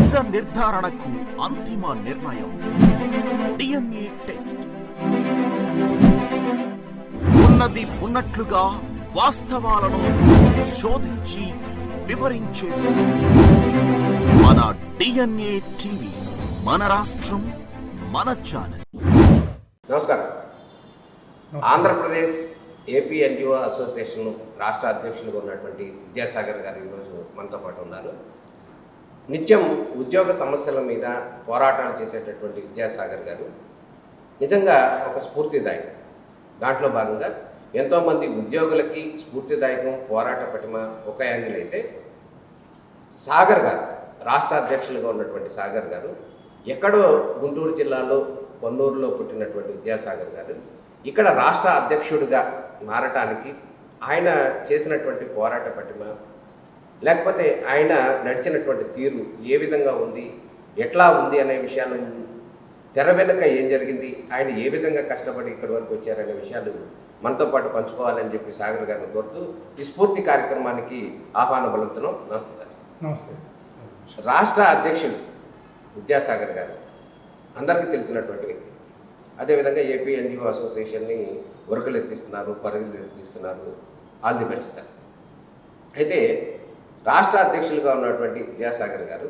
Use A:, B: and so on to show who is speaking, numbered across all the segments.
A: నిజ నిర్ధారణకు అంతిమ నిర్ణయం డిఎన్ఏ టెస్ట్. ఉన్నది ఉన్నట్లుగా వాస్తవాలను శోధించి వివరించే మన డిఎన్ఏ టీవీ, మన రాష్ట్రం, మన ఛానల్.
B: నమస్కారం. ఆంధ్రప్రదేశ్ ఏపీ ఎన్జిఓ అసోసియేషన్ రాష్ట్ర అధ్యక్షులుగా ఉన్నటువంటి విద్యాసాగర్ గారు ఈరోజు మనతో పాటు ఉన్నారు. నిత్యం ఉద్యోగ సమస్యల మీద పోరాటాలు చేసేటటువంటి విద్యాసాగర్ గారు నిజంగా ఒక స్ఫూర్తిదాయకం. దాంట్లో భాగంగా ఎంతోమంది ఉద్యోగులకి స్ఫూర్తిదాయకం, పోరాట పటిమ ఒక యాంగిల్ అయితే, సాగర్ గారు రాష్ట్ర అధ్యక్షులుగా ఉన్నటువంటి సాగర్ గారు ఎక్కడో గుంటూరు జిల్లాలో పొన్నూరులో పుట్టినటువంటి విద్యాసాగర్ గారు ఇక్కడ రాష్ట్ర అధ్యక్షుడిగా మారటానికి ఆయన చేసినటువంటి పోరాట పటిమ, లేకపోతే ఆయన నడిచినటువంటి తీరు ఏ విధంగా ఉంది, ఎట్లా ఉంది అనే విషయాలను, తెర వెనుక ఏం జరిగింది, ఆయన ఏ విధంగా కష్టపడి ఇక్కడి వరకు వచ్చారనే విషయాలు మనతో పాటు పంచుకోవాలని చెప్పి సాగర్ గారిని కోరుతూ ఈ స్ఫూర్తి కార్యక్రమానికి ఆహ్వానం పలుకుతున్నాం. నమస్తే సార్.
C: నమస్తే.
B: రాష్ట్ర అధ్యక్షులు విద్యాసాగర్ గారు అందరికీ తెలిసినటువంటి వ్యక్తి. అదేవిధంగా ఏపీ ఎన్జిఓ అసోసియేషన్ని ఉరకలు ఎత్తిస్తున్నారు, పరుగులు ఎత్తిస్తున్నారు. All the best sir. అయితే రాష్ట్ర అధ్యక్షులుగా ఉన్నటువంటి విద్యాసాగర్ గారు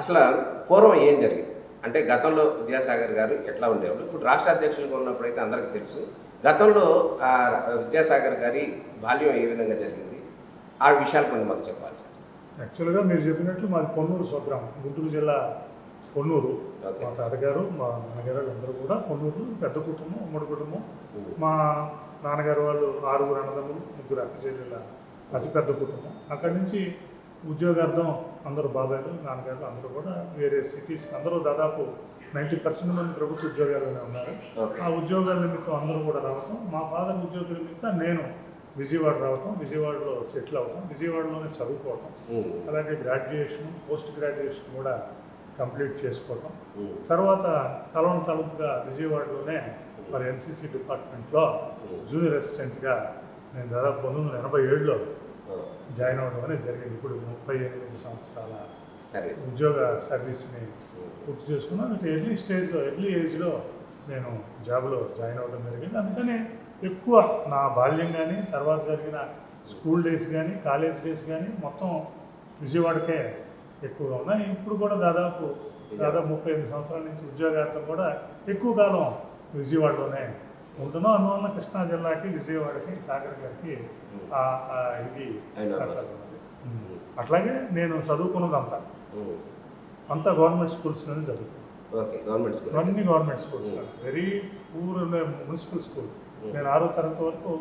B: అసలు పూర్వం ఏం జరిగింది అంటే, గతంలో విద్యాసాగర్ గారు ఎట్లా ఉండేవాళ్ళు, ఇప్పుడు రాష్ట్ర అధ్యక్షులుగా ఉన్నప్పుడు అయితే అందరికీ తెలుసు. గతంలో విద్యాసాగర్ గారి బాల్యం ఏ విధంగా జరిగింది, ఆ విషయాలు కొన్ని మాకు చెప్పాలి సార్.
C: యాక్చువల్గా మీరు చెప్పినట్లు మాది పొన్నూరు స్వగ్రామం, గుంటూరు జిల్లా పొన్నూరు. మా తాతగారు, మా నాన్నగారు అందరూ కూడా పొన్నూరు. పెద్ద కుటుంబం, ఉమ్మడి కుటుంబం. మా నాన్నగారు వాళ్ళు 6 అన్నదమ్ములు, 3 అక్క చెల్లెళ్ళ అతిపెద్ద కుటుంబం. అక్కడి నుంచి ఉద్యోగార్థం అందరూ బాబాయిలు, నాన్నగారు అందరూ కూడా వేరే సిటీస్కి, అందరూ దాదాపు 90% మంది ప్రభుత్వ ఉద్యోగాల్లోనే ఉన్నారు. ఆ ఉద్యోగాల నిమిత్తం అందరూ కూడా రావటం, మా ఫాదర్ ఉద్యోగుల నిమిత్తం నేను విజయవాడ రావటం, విజయవాడలో సెటిల్ అవ్వటం, విజయవాడలోనే చదువుకోవటం, అలాగే గ్రాడ్యుయేషన్, పోస్ట్ గ్రాడ్యుయేషన్ కూడా కంప్లీట్ చేసుకోవటం. తర్వాత తలుపుగా విజయవాడలోనే మరి ఎన్సీసీ డిపార్ట్మెంట్లో జూనియర్ అసిస్టెంట్గా నేను దాదాపు 1987లో జాయిన్ అవ్వడం అనేది జరిగింది. ఇప్పుడు 38 సంవత్సరాల ఉద్యోగ సర్వీస్ని పూర్తి చేసుకున్నాను. ఎర్లీ ఏజ్లో నేను జాబ్లో జాయిన్ అవ్వడం జరిగింది. అందుకని ఎక్కువ నా బాల్యం కానీ, తర్వాత జరిగిన స్కూల్ డేస్ కానీ, కాలేజ్ డేస్ కానీ మొత్తం విజయవాడకే ఎక్కువగా ఉన్నాయి. ఇప్పుడు కూడా దాదాపు 35 సంవత్సరాల నుంచి ఉద్యోగార్థం కూడా ఎక్కువ కాలం విజయవాడలోనే ఉంటున్నాం. అందువల్ల కృష్ణా జిల్లాకి, విజయవాడకి, సాగర్ గారికి ఇది అట్లాగే నేను చదువుకున్నదంతా అంతా గవర్నమెంట్ స్కూల్స్లోనే చదువుకున్నాను. అన్ని government schools, very poor municipal school. నేను 6వ తరగతి వరకు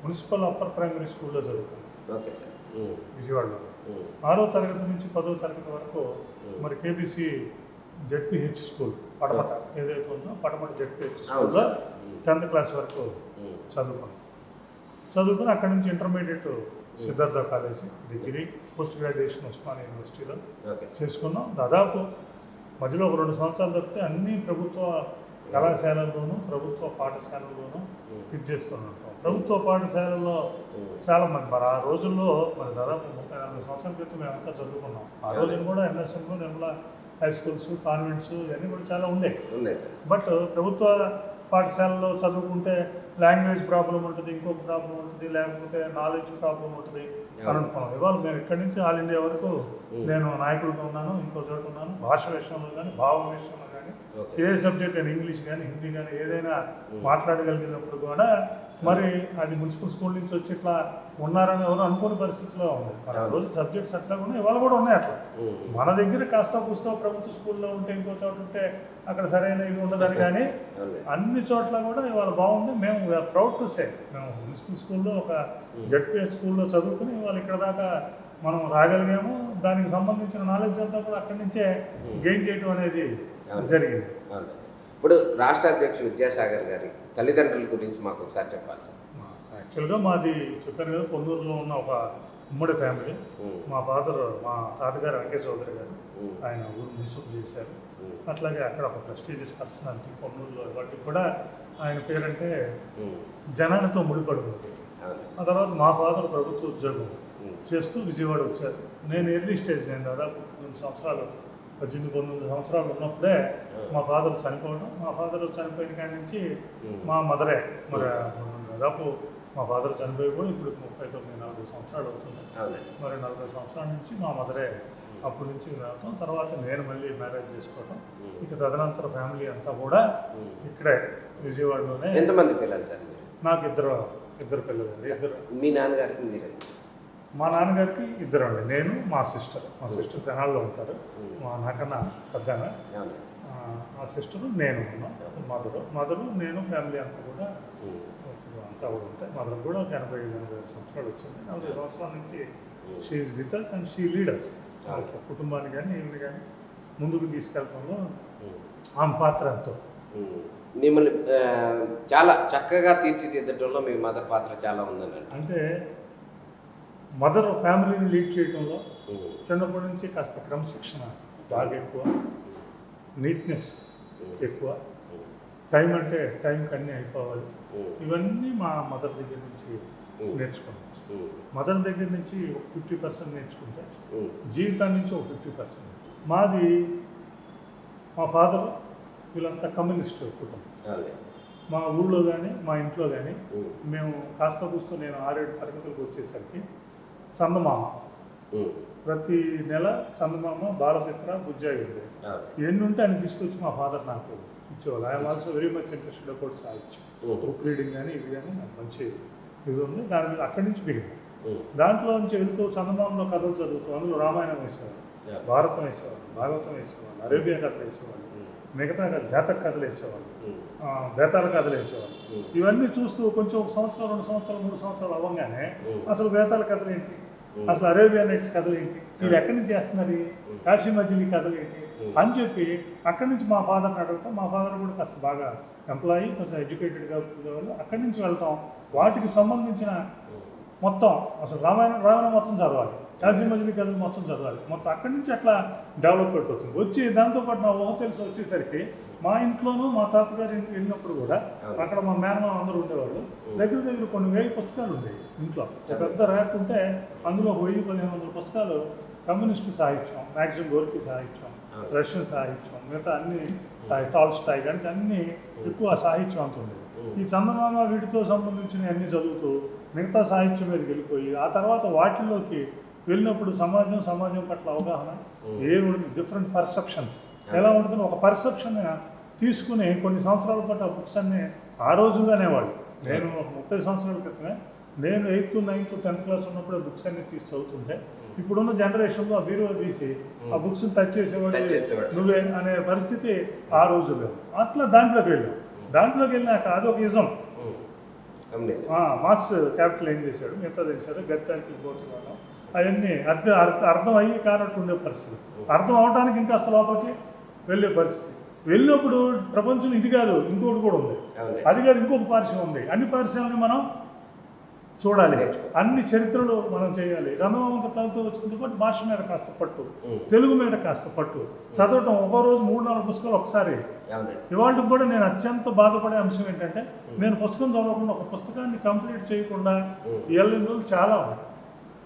C: మున్సిపల్ అప్పర్ ప్రైమరీ స్కూల్లో చదువుకున్నాను విజయవాడలో. 6వ తరగతి నుంచి 10వ తరగతి వరకు మరి కేబీసీ జెడ్పీహెచ్ స్కూల్ పడమట ఏదైతే ఉందో, పడమట జెడ్పీహెచ్ స్కూల్లో 10th క్లాస్ వరకు చదువుకుని అక్కడి నుంచి intermediate Siddhartha college, degree, post graduation Osmania యూనివర్సిటీలో చేసుకున్నాం. దాదాపు మధ్యలో ఒక 2 సంవత్సరాలు తప్పితే అన్ని ప్రభుత్వ కళాశాలల్లోనూ, ప్రభుత్వ పాఠశాలల్లోనూ ఇది చేస్తున్నాం. ప్రభుత్వ పాఠశాలల్లో చాలామంది మరి ఆ రోజుల్లో మరి దాదాపు 30-40 సంవత్సరాల క్రితం మేమంతా చదువుకున్నాం. ఆ రోజులు కూడా ఎన్ఎస్ఎంలో, నిర్మలా హై స్కూల్స్, కాన్వెంట్స్ ఇవన్నీ కూడా చాలా ఉండేవి. బట్ ప్రభుత్వ పాఠశాలలో చదువుకుంటే లాంగ్వేజ్ ప్రాబ్లం ఉంటుంది, ఇంకొక ప్రాబ్లం ఉంటుంది, లేకపోతే నాలెడ్జ్ ప్రాబ్లం ఉంటుంది అని అనుకున్నాం. ఇవాళ మేము ఇక్కడి నుంచి ఆల్ ఇండియా వరకు నేను నాయకుడిగా ఉన్నాను, ఇంకో చోట ఉన్నాను. భాష విషయంలో కానీ, భావం విషయంలో కానీ, ఏ సబ్జెక్ట్ అయినా, ఇంగ్లీష్ కానీ, హిందీ కానీ ఏదైనా మాట్లాడగలిగినప్పుడు కూడా మరి అది మున్సిపల్ స్కూల్ నుంచి వచ్చి ఇట్లా ఉన్నారని ఎవరు అనుకోని పరిస్థితిలో ఉంది. ఆ రోజు సబ్జెక్ట్స్ అట్లా ఉన్నాయి, ఇవాళ కూడా ఉన్నాయి అట్లా. మన దగ్గర కాస్త పుస్తకం ప్రభుత్వ స్కూల్లో ఉంటే, ఇంకో చోట ఉంటే అక్కడ సరైన ఇది ఉండదని, కానీ అన్ని చోట్ల కూడా ఇవాళ బాగుంది. మేము ప్రౌడ్ టు సే, మేము మున్సిపల్ స్కూల్లో, ఒక జెడ్పీహెచ్ స్కూల్లో చదువుకుని ఇవాళ ఇక్కడ దాకా మనం రాగలిగాము. దానికి సంబంధించిన నాలెడ్జ్ అంతా కూడా అక్కడి నుంచే గెయిన్ చేయడం అనేది జరిగింది.
B: ఇప్పుడు రాష్ట్ర అధ్యక్షుడు విద్యాసాగర్ గారి తల్లిదండ్రుల గురించి మాకు ఒకసారి చెప్పాలి సార్.
C: యాక్చువల్గా మాది చెప్పాను కదా, పొన్నూరులో ఉన్న ఒక ఉమ్మడి ఫ్యామిలీ. మా తాతగారు వెంకయ్య చౌదరి గారు, ఆయన ఊరు మున్సిపల్ చేశారు. అట్లాగే అక్కడ ఒక ప్రెస్టీజియస్ పర్సనాలిటీ పొన్నూరులో. వాటికి కూడా ఆయన పేరంటే జనాలతో ముడిపడి ఉంది. ఆ తర్వాత మా ఫాదర్ ప్రభుత్వ ఉద్యోగం చేస్తూ విజయవాడ వచ్చారు. నేను ఎర్లీ స్టేజ్, నేను దాదాపు 18 సంవత్సరాలు 19 సంవత్సరాలు ఉన్నప్పుడే మా ఫాదర్ చనిపోవడం, మా ఫాదర్ చనిపోయిన కాడి నుంచి మా మదరే మరి దాదాపు మా ఫాదర్ చనిపోయి కూడా ఇప్పుడు 39-40 సంవత్సరాలు అవుతుంది. మరి 40 సంవత్సరాల నుంచి మా మదరే అప్పటి నుంచి రావటం, తర్వాత నేను మళ్ళీ మ్యారేజ్ చేసుకోవటం, ఇక తదనంతర ఫ్యామిలీ అంతా కూడా ఇక్కడే విజయవాడలోనే.
B: ఎంతమంది పిల్లలు సార్?
C: నాకు ఇద్దరు పిల్లలండి. ఇద్దరు.
B: మీ నాన్నగారికి మీరే?
C: మా నాన్నగారికి ఇద్దరు అండి, నేను మా సిస్టర్ తెనాల్లో ఉంటారు, నాకన్నా పెద్దగా. ఆ సిస్టరు నేను మదరు నేను ఫ్యామిలీ అంతా కూడా అంతా కూడా ఉంటాయి. మదర్ కూడా 80-85 సంవత్సరాలు వచ్చింది. 40 సంవత్సరాల నుంచి she is with us and she lead us. కుటుంబాన్ని కానీ ఈమెను కానీ ముందుకు తీసుకెళ్ళడంలో ఆమె పాత్ర ఎంతో.
B: మిమ్మల్ని చాలా చక్కగా తీర్చిదిద్దడంలో మీ మదర్ పాత్ర చాలా ఉందని. అంటే
C: మదర్ ఫ్యామిలీని లీడ్ చేయడంలో చిన్నప్పటి నుంచి కాస్త క్రమశిక్షణ బాగా ఎక్కువ, నీట్నెస్ ఎక్కువ, టైం అంటే టైంకి అన్నీ అయిపోవాలి. ఇవన్నీ మా మదర్ దగ్గర నుంచి నేర్చుకున్నాం. మదర్ దగ్గర నుంచి 50% నేర్చుకుంటే జీవితాన్ని నుంచి 50%. మాది మా ఫాదర్ వీళ్ళంతా కమ్యూనిస్ట్ కుటుంబం. మా ఊళ్ళో కానీ మా ఇంట్లో కానీ మేము కాస్త కూస్తూ నేను 6-7 తరగతులకు వచ్చేసరికి చందమామ ప్రతి నెల చందమామ, బాలమిత్ర, బుజ్జాయి ఎన్ని ఉంటే అని తీసుకొచ్చి మా ఫాదర్ నాకు ఇచ్చేవాళ్ళు. I'm also very much interested about సాహిత్యం, బుక్ రీడింగ్ కానీ ఇది కానీ నాకు మంచి ఇది ఉంది. దాని మీద అక్కడి నుంచి పెరిగింది. దాంట్లో నుంచి వెళ్తూ చందమామలో కథలు చదువుతూ అందులో రామాయణం వేసేవాళ్ళు, భారతం వేసేవాళ్ళు, భాగవతం వేసేవాళ్ళు, అరేబియా కథలు వేసేవాళ్ళు, మిగతా కథలు జాతక కథలు వేసేవాళ్ళు, బేతాల కథలు వేసేవాళ్ళు. ఇవన్నీ చూస్తూ కొంచెం 1 సంవత్సరం 2 సంవత్సరాలు 3 సంవత్సరాలు అవ్వగానే అసలు బేతాల కథలు ఏంటి, అసలు అరేబియా నైట్స్ కథలు ఏంటి, వీళ్ళు ఎక్కడి నుంచి చేస్తున్నారు, కాశీ మజిలీ కథలు ఏంటి అని చెప్పి అక్కడి నుంచి మా ఫాదర్ని అడగటం. మా ఫాదర్ కూడా కాస్త బాగా ఎంప్లాయీ, కొంచెం ఎడ్యుకేటెడ్గా ఉండేవాళ్ళు. అక్కడి నుంచి వెళ్ళటం, వాటికి సంబంధించిన మొత్తం అసలు రామాయణం మొత్తం చదవాలి, కాశీ మజిలీ కథలు మొత్తం చదవాలి. మొత్తం అక్కడి నుంచి అట్లా డెవలప్మెంట్ అవుతుంది. వచ్చి దాంతోపాటు నా ఊహ తెలిసి వచ్చేసరికి మా ఇంట్లోనూ మా తాతగారి ఇంటికి వెళ్ళినప్పుడు కూడా అక్కడ మా మేనమామ అందరూ ఉండేవాళ్ళు. దగ్గర కొన్ని 1000 పుస్తకాలు ఉండేవి ఇంట్లో. పెద్ద ర్యాక్ ఉంటే అందులో 1000-1500 పుస్తకాలు కమ్యూనిస్ట్ సాహిత్యం, మ్యాక్సిమం గోర్కి సాహిత్యం, రష్యన్ సాహిత్యం, మిగతా అన్ని టాల్స్టాయ్ కానీ అన్ని ఎక్కువ సాహిత్యం అంత ఉండేది. ఈ చందమామ వీటితో సంబంధించిన అన్ని చదువుతూ మిగతా సాహిత్యం మీదకి వెళ్ళిపోయి ఆ తర్వాత వాటిల్లోకి వెళ్ళినప్పుడు సమాజం పట్ల అవగాహన ఏముంటుంది, డిఫరెంట్ పర్సెప్షన్స్ ఎలా ఉంటుందో ఒక పర్సెప్షన్ తీసుకుని కొన్ని సంవత్సరాల పాటు ఆ బుక్స్ అన్ని ఆ రోజుగానేవాళ్ళు. నేను 30 సంవత్సరాల క్రితమే నేను 8th, 9th, 10th క్లాస్ ఉన్నప్పుడు బుక్స్ అన్ని తీసి చదువుతుంటే ఇప్పుడున్న జనరేషన్లో ఆ బీరువా తీసి ఆ బుక్స్ టచ్ చేసేవాడు నువ్వే అనే పరిస్థితి ఆ రోజుల్లో. అట్లా దాంట్లోకి వెళ్ళాక అదొక ఇజం. మార్క్స్ క్యాపిటల్ ఏం చేశాడు, మిగతా చేశాడు, గత్యానికి పోతున్నాను అవన్నీ అర్థం అయ్యి కానట్టు ఉండే పరిస్థితి. అర్థం అవడానికి ఇంకా అసలు లోపలికి వెళ్ళే పరిస్థితి. వెళ్ళినప్పుడు ప్రపంచంలో ఇది కాదు ఇంకోటి కూడా ఉంది, అది కాదు ఇంకొక పార్శ్వం ఉంది. అన్ని పార్శ్వాలని మనం చూడాలి, అన్ని చరిత్రలు మనం చేయాలి. చందమామ కథలతో వచ్చిన పాటు భాష మీద కాస్త పట్టు, తెలుగు మీద కాస్త పట్టు, చదవటం. ఒక రోజు 3-4 పుస్తకాలు ఒకసారి. ఇవాళకి కూడా నేను అత్యంత బాధపడే అంశం ఏంటంటే నేను పుస్తకం చదవకుండా ఒక పుస్తకాన్ని కంప్లీట్ చేయకుండా వెళ్ళిన రోజులు చాలా ఉన్నాయి.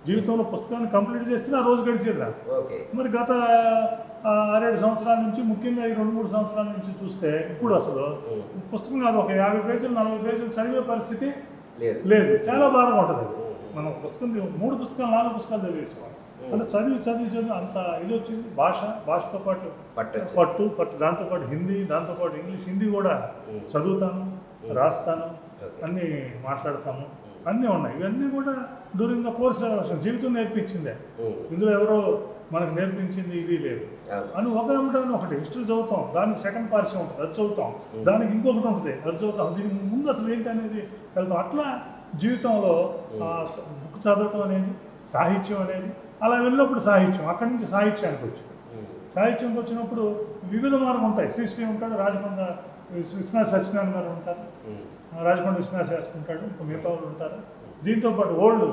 C: జీవితంలో పుస్తకాన్ని కంప్లీట్ చేస్తే ఆ రోజు గడిచేదా. మరి గత 6-7 సంవత్సరాల నుంచి, ముఖ్యంగా ఈ 2-3 సంవత్సరాల నుంచి చూస్తే ఇప్పుడు అసలు పుస్తకం కాదు, ఒక 50 పేజీలు 40 పేజీలు చదివే పరిస్థితి లేదు. చాలా బాధగా ఉంటుంది. మనం పుస్తకం 3 పుస్తకాలు 4 పుస్తకాలు చదివేసేవాళ్ళం. అంటే చదివి అంత ఇది వచ్చింది. భాషతో పాటు పట్టు, దాంతోపాటు హిందీ, దాంతోపాటు ఇంగ్లీష్. హిందీ కూడా చదువుతాను, రాస్తాను, అన్నీ మాట్లాడతాము, అన్నీ ఉన్నాయి. ఇవన్నీ కూడా డ్యూరింగ్ ద కోర్స్ జీవితం నేర్పించిందే. ఇందులో ఎవరో మనకు నేర్పించింది ఇది లేదు అని ఒకటి హిస్టరీ చదువుతాం, దానికి సెకండ్ పార్షన్ ఉంటుంది, అది చదువుతాం, దానికి ఇంకొకటి ఉంటుంది, అది చదువుతాం, దీనికి ముందు అసలు ఏంటి అనేది వెళ్తాం. అట్లా జీవితంలో బుక్ చదవటం అనేది, సాహిత్యం అనేది, అలా వెళ్ళినప్పుడు సాహిత్యం, అక్కడి నుంచి సాహిత్యానికి వచ్చినప్పుడు వివిధ మార్గం ఉంటాయి. శ్రీశ్రీ ఉంటాడు, రాజకొండ విశ్వనాథ్ సత్యనారాయణ గారు ఉంటారు, రాజకొండ విశ్వనాథ్ శాస్త్రి ఉంటాడు, ఇంకా మిగతా వాళ్ళు ఉంటారు. దీంతోపాటు ఓల్డ్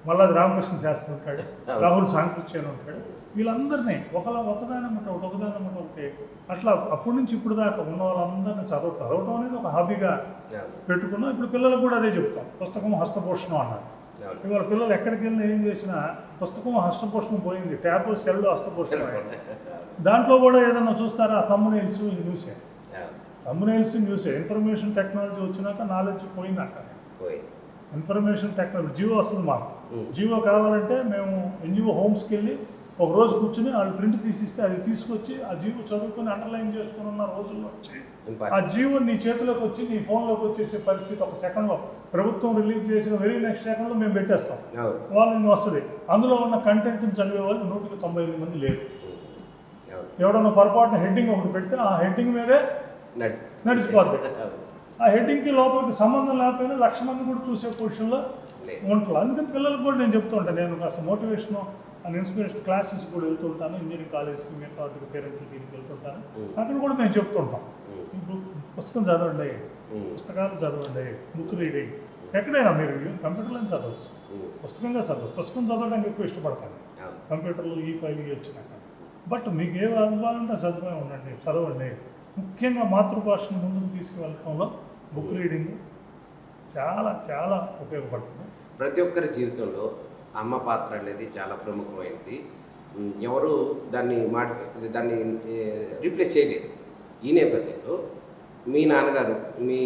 C: మల్లాది రామకృష్ణ శాస్త్రి ఉంటాడు, రాహుల్ సాంకృత్య అని ఉంటాడు. వీళ్ళందరినీ ఒకదానమాట ఒకటి అట్లా అప్పటి నుంచి ఇప్పుడు దాకా ఉన్న వాళ్ళందరినీ చదవటం అనేది ఒక హాబీగా పెట్టుకున్నాం. ఇప్పుడు పిల్లలకు కూడా అదే చెప్తాం, పుస్తకం హస్తపోషణం అన్నారు. ఇవాళ పిల్లలు ఎక్కడికి వెళ్ళినా ఏం చేసినా పుస్తకం హస్తపుస్తకం పోయింది, ట్యాబ్ సెల్ హస్తపుస్తకం. దాంట్లో కూడా ఏదన్నా చూస్తారా, తమ్మునైల్స్ న్యూసే, తమ్మునైల్స్ న్యూసే. ఇన్ఫర్మేషన్ టెక్నాలజీ వచ్చినాక నాలెడ్జ్ పోయిందంట. ఇన్ఫర్మేషన్ టెక్నాలజీ జియో వస్తుంది మాకు. జియో కావాలంటే మేము ఎన్జిఓ హోమ్స్కి వెళ్ళి ఒక రోజు కూర్చుని వాళ్ళు ప్రింట్ తీసిస్తే అది తీసుకొచ్చి ఆ జియో చదువుకొని అండర్లైన్ చేసుకుని ఉన్న రోజుల్లో వచ్చి ఆ జియో నీ చేతిలోకి వచ్చి నీ ఫోన్లోకి వచ్చేసే పరిస్థితి ఒక సెకండ్లో, ప్రభుత్వం రిలీజ్ చేసిన వెరీ నెక్స్ట్ సెకండ్లో మేము పెట్టేస్తాం, వాళ్ళని వస్తుంది. అందులో ఉన్న కంటెంట్ని చదివే వాళ్ళు 198 మంది లేరు. ఎవడన్నా పొరపాటున హెడ్డింగ్ ఒకటి పెడితే ఆ హెడ్డింగ్ మీదే నడిచిపోద్ది. ఆ హెడ్డింగ్కి లోపలికి సంబంధం లేకపోయినా 1,00,000 మంది కూడా చూసే పొజిషన్లో ఉంటారు. అందుకని పిల్లలకు కూడా నేను చెప్తూ ఉంటాను, నేను కాస్త మోటివేషన్ అండ్ ఇన్స్పిరేషన్ క్లాసెస్ కూడా వెళ్తూ ఉంటాను, ఇంజనీరింగ్ కాలేజ్కి మిగతా వాటికి పేరెంట్కి దీనికి వెళ్తుంటాను. అక్కడ కూడా మేము చెప్తుంటాం, ఇప్పుడు పుస్తకం చదవండి, పుస్తకాలు చదవండి, బుక్ రీడింగ్. ఎక్కడైనా మీరు కంప్యూటర్లో చదవచ్చు, పుస్తకంగా చదవచ్చు. పుస్తకం చదవడానికి ఎక్కువ ఇష్టపడతాను, కంప్యూటర్లో ఈ ఫైల్ వచ్చినాక. బట్ మీకు ఏ అవ్వాలంటే చదువునే ఉండండి, చదవండి. ముఖ్యంగా మాతృభాషను ముందుకు తీసుకువెళ్ళడంలో బుక్ రీడింగ్ చాలా చాలా ఉపయోగపడుతుంది.
B: ప్రతి ఒక్కరి జీవితంలో అమ్మ పాత్ర అనేది చాలా ప్రముఖమైనది. ఎవరు దాన్ని రీప్లేస్ చేయలేరు. ఈ నేపథ్యంలో మీ నాన్నగారు మీ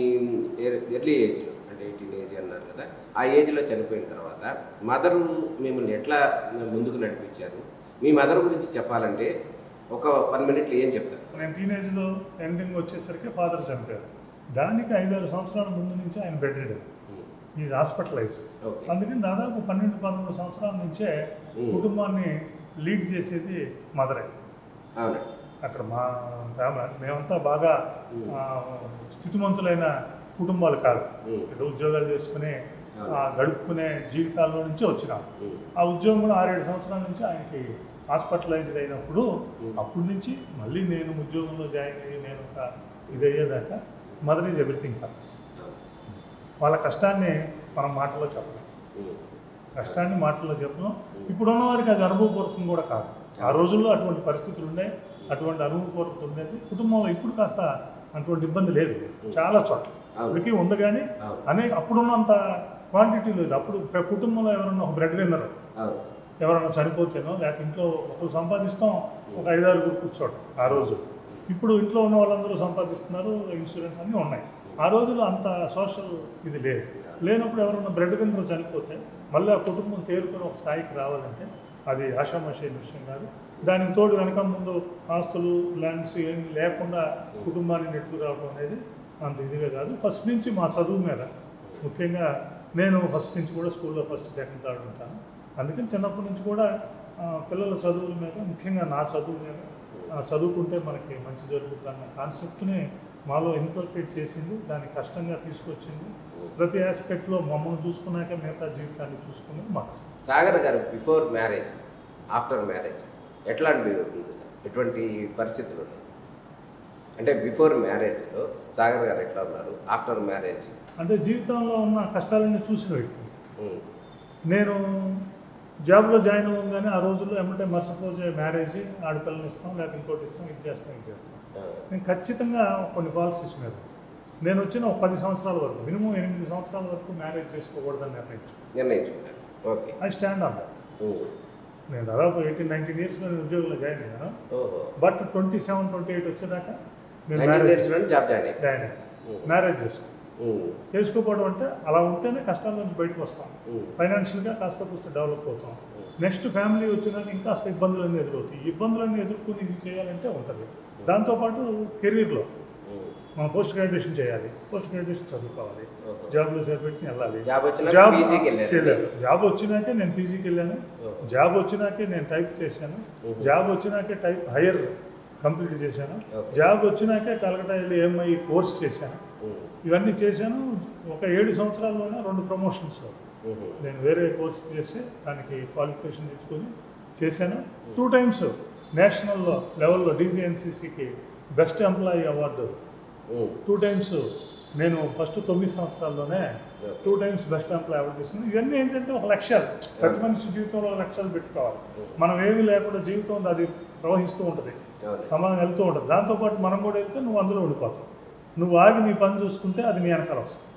B: ఎర్లీ ఏజ్లో, అంటే 18 ఏజ్ అన్నారు కదా, ఆ ఏజ్లో చనిపోయిన తర్వాత మదరు మిమ్మల్ని ఎట్లా ముందుకు నడిపించారు? మీ మదర్ గురించి చెప్పాలంటే ఒక 1 మినిట్లో ఏం చెప్తారు?
C: నేను టీనేజ్లో ఎండింగ్ వచ్చేసరికి ఫాదర్ చనిపోయారు. దానికి 5-6 సంవత్సరాల ముందు నుంచి ఆయన బెడ్ రిడెన్, ఈజ్ హాస్పిటలైజ్. అందుకని దాదాపు 12-13 సంవత్సరాల నుంచే కుటుంబాన్ని లీడ్ చేసేది మదరే. అక్కడ మా ఫ్యామిలీ మేమంతా బాగా స్థితిమంతులైన కుటుంబాలు కాదు, ఏదో ఉద్యోగాలు చేసుకుని గడుపుకునే జీవితాల్లో నుంచి వచ్చినాం. ఆ ఉద్యోగం కూడా 6-7 సంవత్సరాల నుంచి ఆయనకి హాస్పిటలైజ్డ్ అయినప్పుడు, అప్పటి నుంచి మళ్ళీ నేను ఉద్యోగంలో జాయిన్ అయ్యి నేను ఒక ఇదయ్యేదాకా mother is everything for us. వాళ్ళ కష్టాన్ని మనం మాటల్లో చెప్పలేం, కష్టాన్ని మాటల్లో చెప్పలేం. ఇప్పుడున్న వారికి అది అనుభవపూర్వకం కూడా కాదు. ఆ రోజుల్లో అటువంటి పరిస్థితులు ఉన్నాయి, అటువంటి అనుభవపూర్వకత ఉండేది. కుటుంబంలో ఇప్పుడు కాస్త అటువంటి ఇబ్బంది లేదు, చాలా చోట్ల ఇప్పటికీ ఉంది. కానీ అప్పుడున్నంత క్వాంటిటీ లేదు. అప్పుడు కుటుంబంలో ఎవరన్నా ఒక బ్రెడ్ విన్నరు, ఎవరన్నా చనిపోతేనో లేకపోతే ఇంట్లో ఒకరు సంపాదిస్తాం, ఒక 5-6 కూర్చోవటం ఆ రోజు. ఇప్పుడు ఇంట్లో ఉన్న వాళ్ళందరూ సంపాదిస్తున్నారు, ఇన్సూరెన్స్ అన్నీ ఉన్నాయి. ఆ రోజుల్లో అంత సోషల్ ఇది లేదు. లేనప్పుడు ఎవరన్నా బ్రెడ్ విన్నరు చనిపోతే మళ్ళీ ఆ కుటుంబం తేరుకొని ఒక స్థాయికి రావాలంటే అది ఆషామాషి విషయం కాదు. దానికి తోడు వెనక ముందు ఆస్తులు ల్యాండ్స్ ఏమి లేకుండా కుటుంబాన్ని నెట్టుకు రావడం అనేది అంత ఇదిగా కాదు. ఫస్ట్ నుంచి మా చదువు మీద, ముఖ్యంగా నేను ఫస్ట్ నుంచి కూడా స్కూల్లో ఫస్ట్, సెకండ్, థర్డ్ ఉంటాను. అందుకని చిన్నప్పటి నుంచి కూడా పిల్లల చదువుల మీద, ముఖ్యంగా నా చదువు మీద, చదువుకుంటే మనకి మంచి జరుగుతుంది అన్న కాన్సెప్ట్ని మాలో ఇన్కల్కేట్ చేసింది, దాన్ని కష్టంగా తీసుకొచ్చింది. ప్రతి ఆస్పెక్ట్లో మమ్మల్ని చూసుకున్నాక మిగతా జీవితాన్ని చూసుకునేది మాకు.
B: సాగర్ గారు బిఫోర్ మ్యారేజ్, ఆఫ్టర్ మ్యారేజ్ ఎట్లాంటి ఉంది సార్? ఎటువంటి పరిస్థితులు ఉన్నాయి? అంటే బిఫోర్ మ్యారేజ్లో సాగర్ గారు ఎట్లా ఉన్నారు, ఆఫ్టర్ మ్యారేజ్?
C: అంటే జీవితంలో ఉన్న కష్టాలన్నీ చూసిన వ్యక్తి. నేను జాబ్లో జాయిన్ అవ్వగానే ఆ రోజుల్లో ఏమంటే మర్చిపోతే మ్యారేజ్, ఆడపిల్లని ఇస్తాం, లేకపోతే ఇంకోటి ఇస్తాం, ఇది చేస్తాం, ఇది చేస్తాం. నేను ఖచ్చితంగా కొన్ని పాలసీస్ మీద నేను వచ్చిన ఒక 10 సంవత్సరాల వరకు, మినిమం 8 సంవత్సరాల వరకు మ్యారేజ్ చేసుకోకూడదని నిర్ణయించుకున్నాను.
B: Okay,
C: I stand on that. నేను దాదాపు 18-19 ఇయర్స్లో నేను ఉద్యోగంలో జాయిన్ అయ్యాను. బట్ 27-28 వచ్చేదాకా నేను జాయిన్ అయ్యాను. మ్యారేజ్ చేసుకోకపోవడం అంటే అలా ఉంటేనే కష్టాల నుంచి బయటకు వస్తాం, ఫైనాన్షియల్గా కాస్త కూస్త డెవలప్ అవుతాం. నెక్స్ట్ ఫ్యామిలీ వచ్చినాక ఇంకాస్త ఇబ్బందులన్నీ ఎదురవుతాయి. ఈ ఇబ్బందులన్నీ ఎదుర్కొని ఇది చేయాలంటే ఉంటుంది. దాంతోపాటు కెరీర్లో మనం పోస్ట్ గ్రాడ్యుయేషన్ చేయాలి, పోస్ట్ గ్రాడ్యుయేషన్ చదువుకోవాలి, జాబ్లో చేపెట్టి వెళ్ళాలి. జాబ్ వచ్చినాకే నేను పీజీకి వెళ్ళాను, జాబ్ వచ్చినాకే నేను టైప్ చేశాను, జాబ్ వచ్చినాకే టైప్ హైయర్ కంప్లీట్ చేశాను, జాబ్ వచ్చినాకే కలకటా వెళ్ళి ఎంఐ కోర్స్ చేశాను. ఇవన్నీ చేశాను. ఒక 7 సంవత్సరాల్లోనే 2 ప్రమోషన్స్ నేను వేరే కోర్స్ చేసి దానికి క్వాలిఫికేషన్ తీసుకొని చేశాను. 2 times నేషనల్ లెవెల్లో DGNCCకి బెస్ట్ ఎంప్లాయీ అవార్డు 2 times నేను ఫస్ట్ 9 సంవత్సరాల్లోనే 2 times బెస్ట్ ఎంప్లాయీ అవార్డు తీసుకున్నాను. ఇవన్నీ ఏంటంటే ఒక లక్ష్యాలు, ప్రతి మనిషి జీవితంలో లక్ష్యాలు పెట్టుకోవాలి. మనం ఏమీ లేకుండా జీవితం అది ప్రవహిస్తూ ఉంటుంది, సమాజం వెళ్తూ ఉంటుంది. దాంతోపాటు మనం కూడా వెళ్తే నువ్వు అందులో ఉండిపోతావు. నువ్వు ఆగి నీ పని చూసుకుంటే అది నీ వెనకాల వస్తుంది.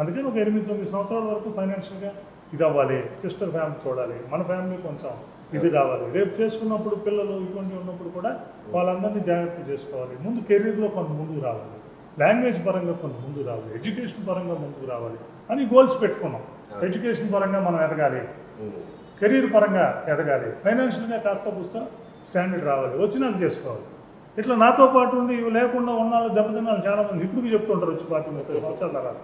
C: అందుకని ఒక 8-9 సంవత్సరాల వరకు ఫైనాన్షియల్గా ఇది అవ్వాలి, సిస్టర్ ఫ్యామిలీ చూడాలి, మన ఫ్యామిలీ కొంచెం ఇది రావాలి. రేపు చేసుకున్నప్పుడు పిల్లలు ఇటువంటివి ఉన్నప్పుడు కూడా వాళ్ళందరినీ జాగ్రత్త చేసుకోవాలి. ముందు కెరీర్లో కొంత ముందుకు రావాలి, లాంగ్వేజ్ పరంగా కొంత ముందుకు రావాలి, ఎడ్యుకేషన్ పరంగా ముందుకు రావాలి అని గోల్స్ పెట్టుకున్నాం. ఎడ్యుకేషన్ పరంగా మనం ఎదగాలి, కెరీర్ పరంగా ఎదగాలి, ఫైనాన్షియల్గా కాస్త పుస్తా స్టాండర్డ్ రావాలి, వచ్చినాక చేసుకోవాలి. ఇట్లా నాతో పాటు ఉండి ఇవి లేకుండా ఉన్నాళ్ళు దెబ్బతిన్నాళ్ళు చాలామంది ఇప్పుడు చెప్తుంటారు వచ్చి 30 సంవత్సరాల తర్వాత.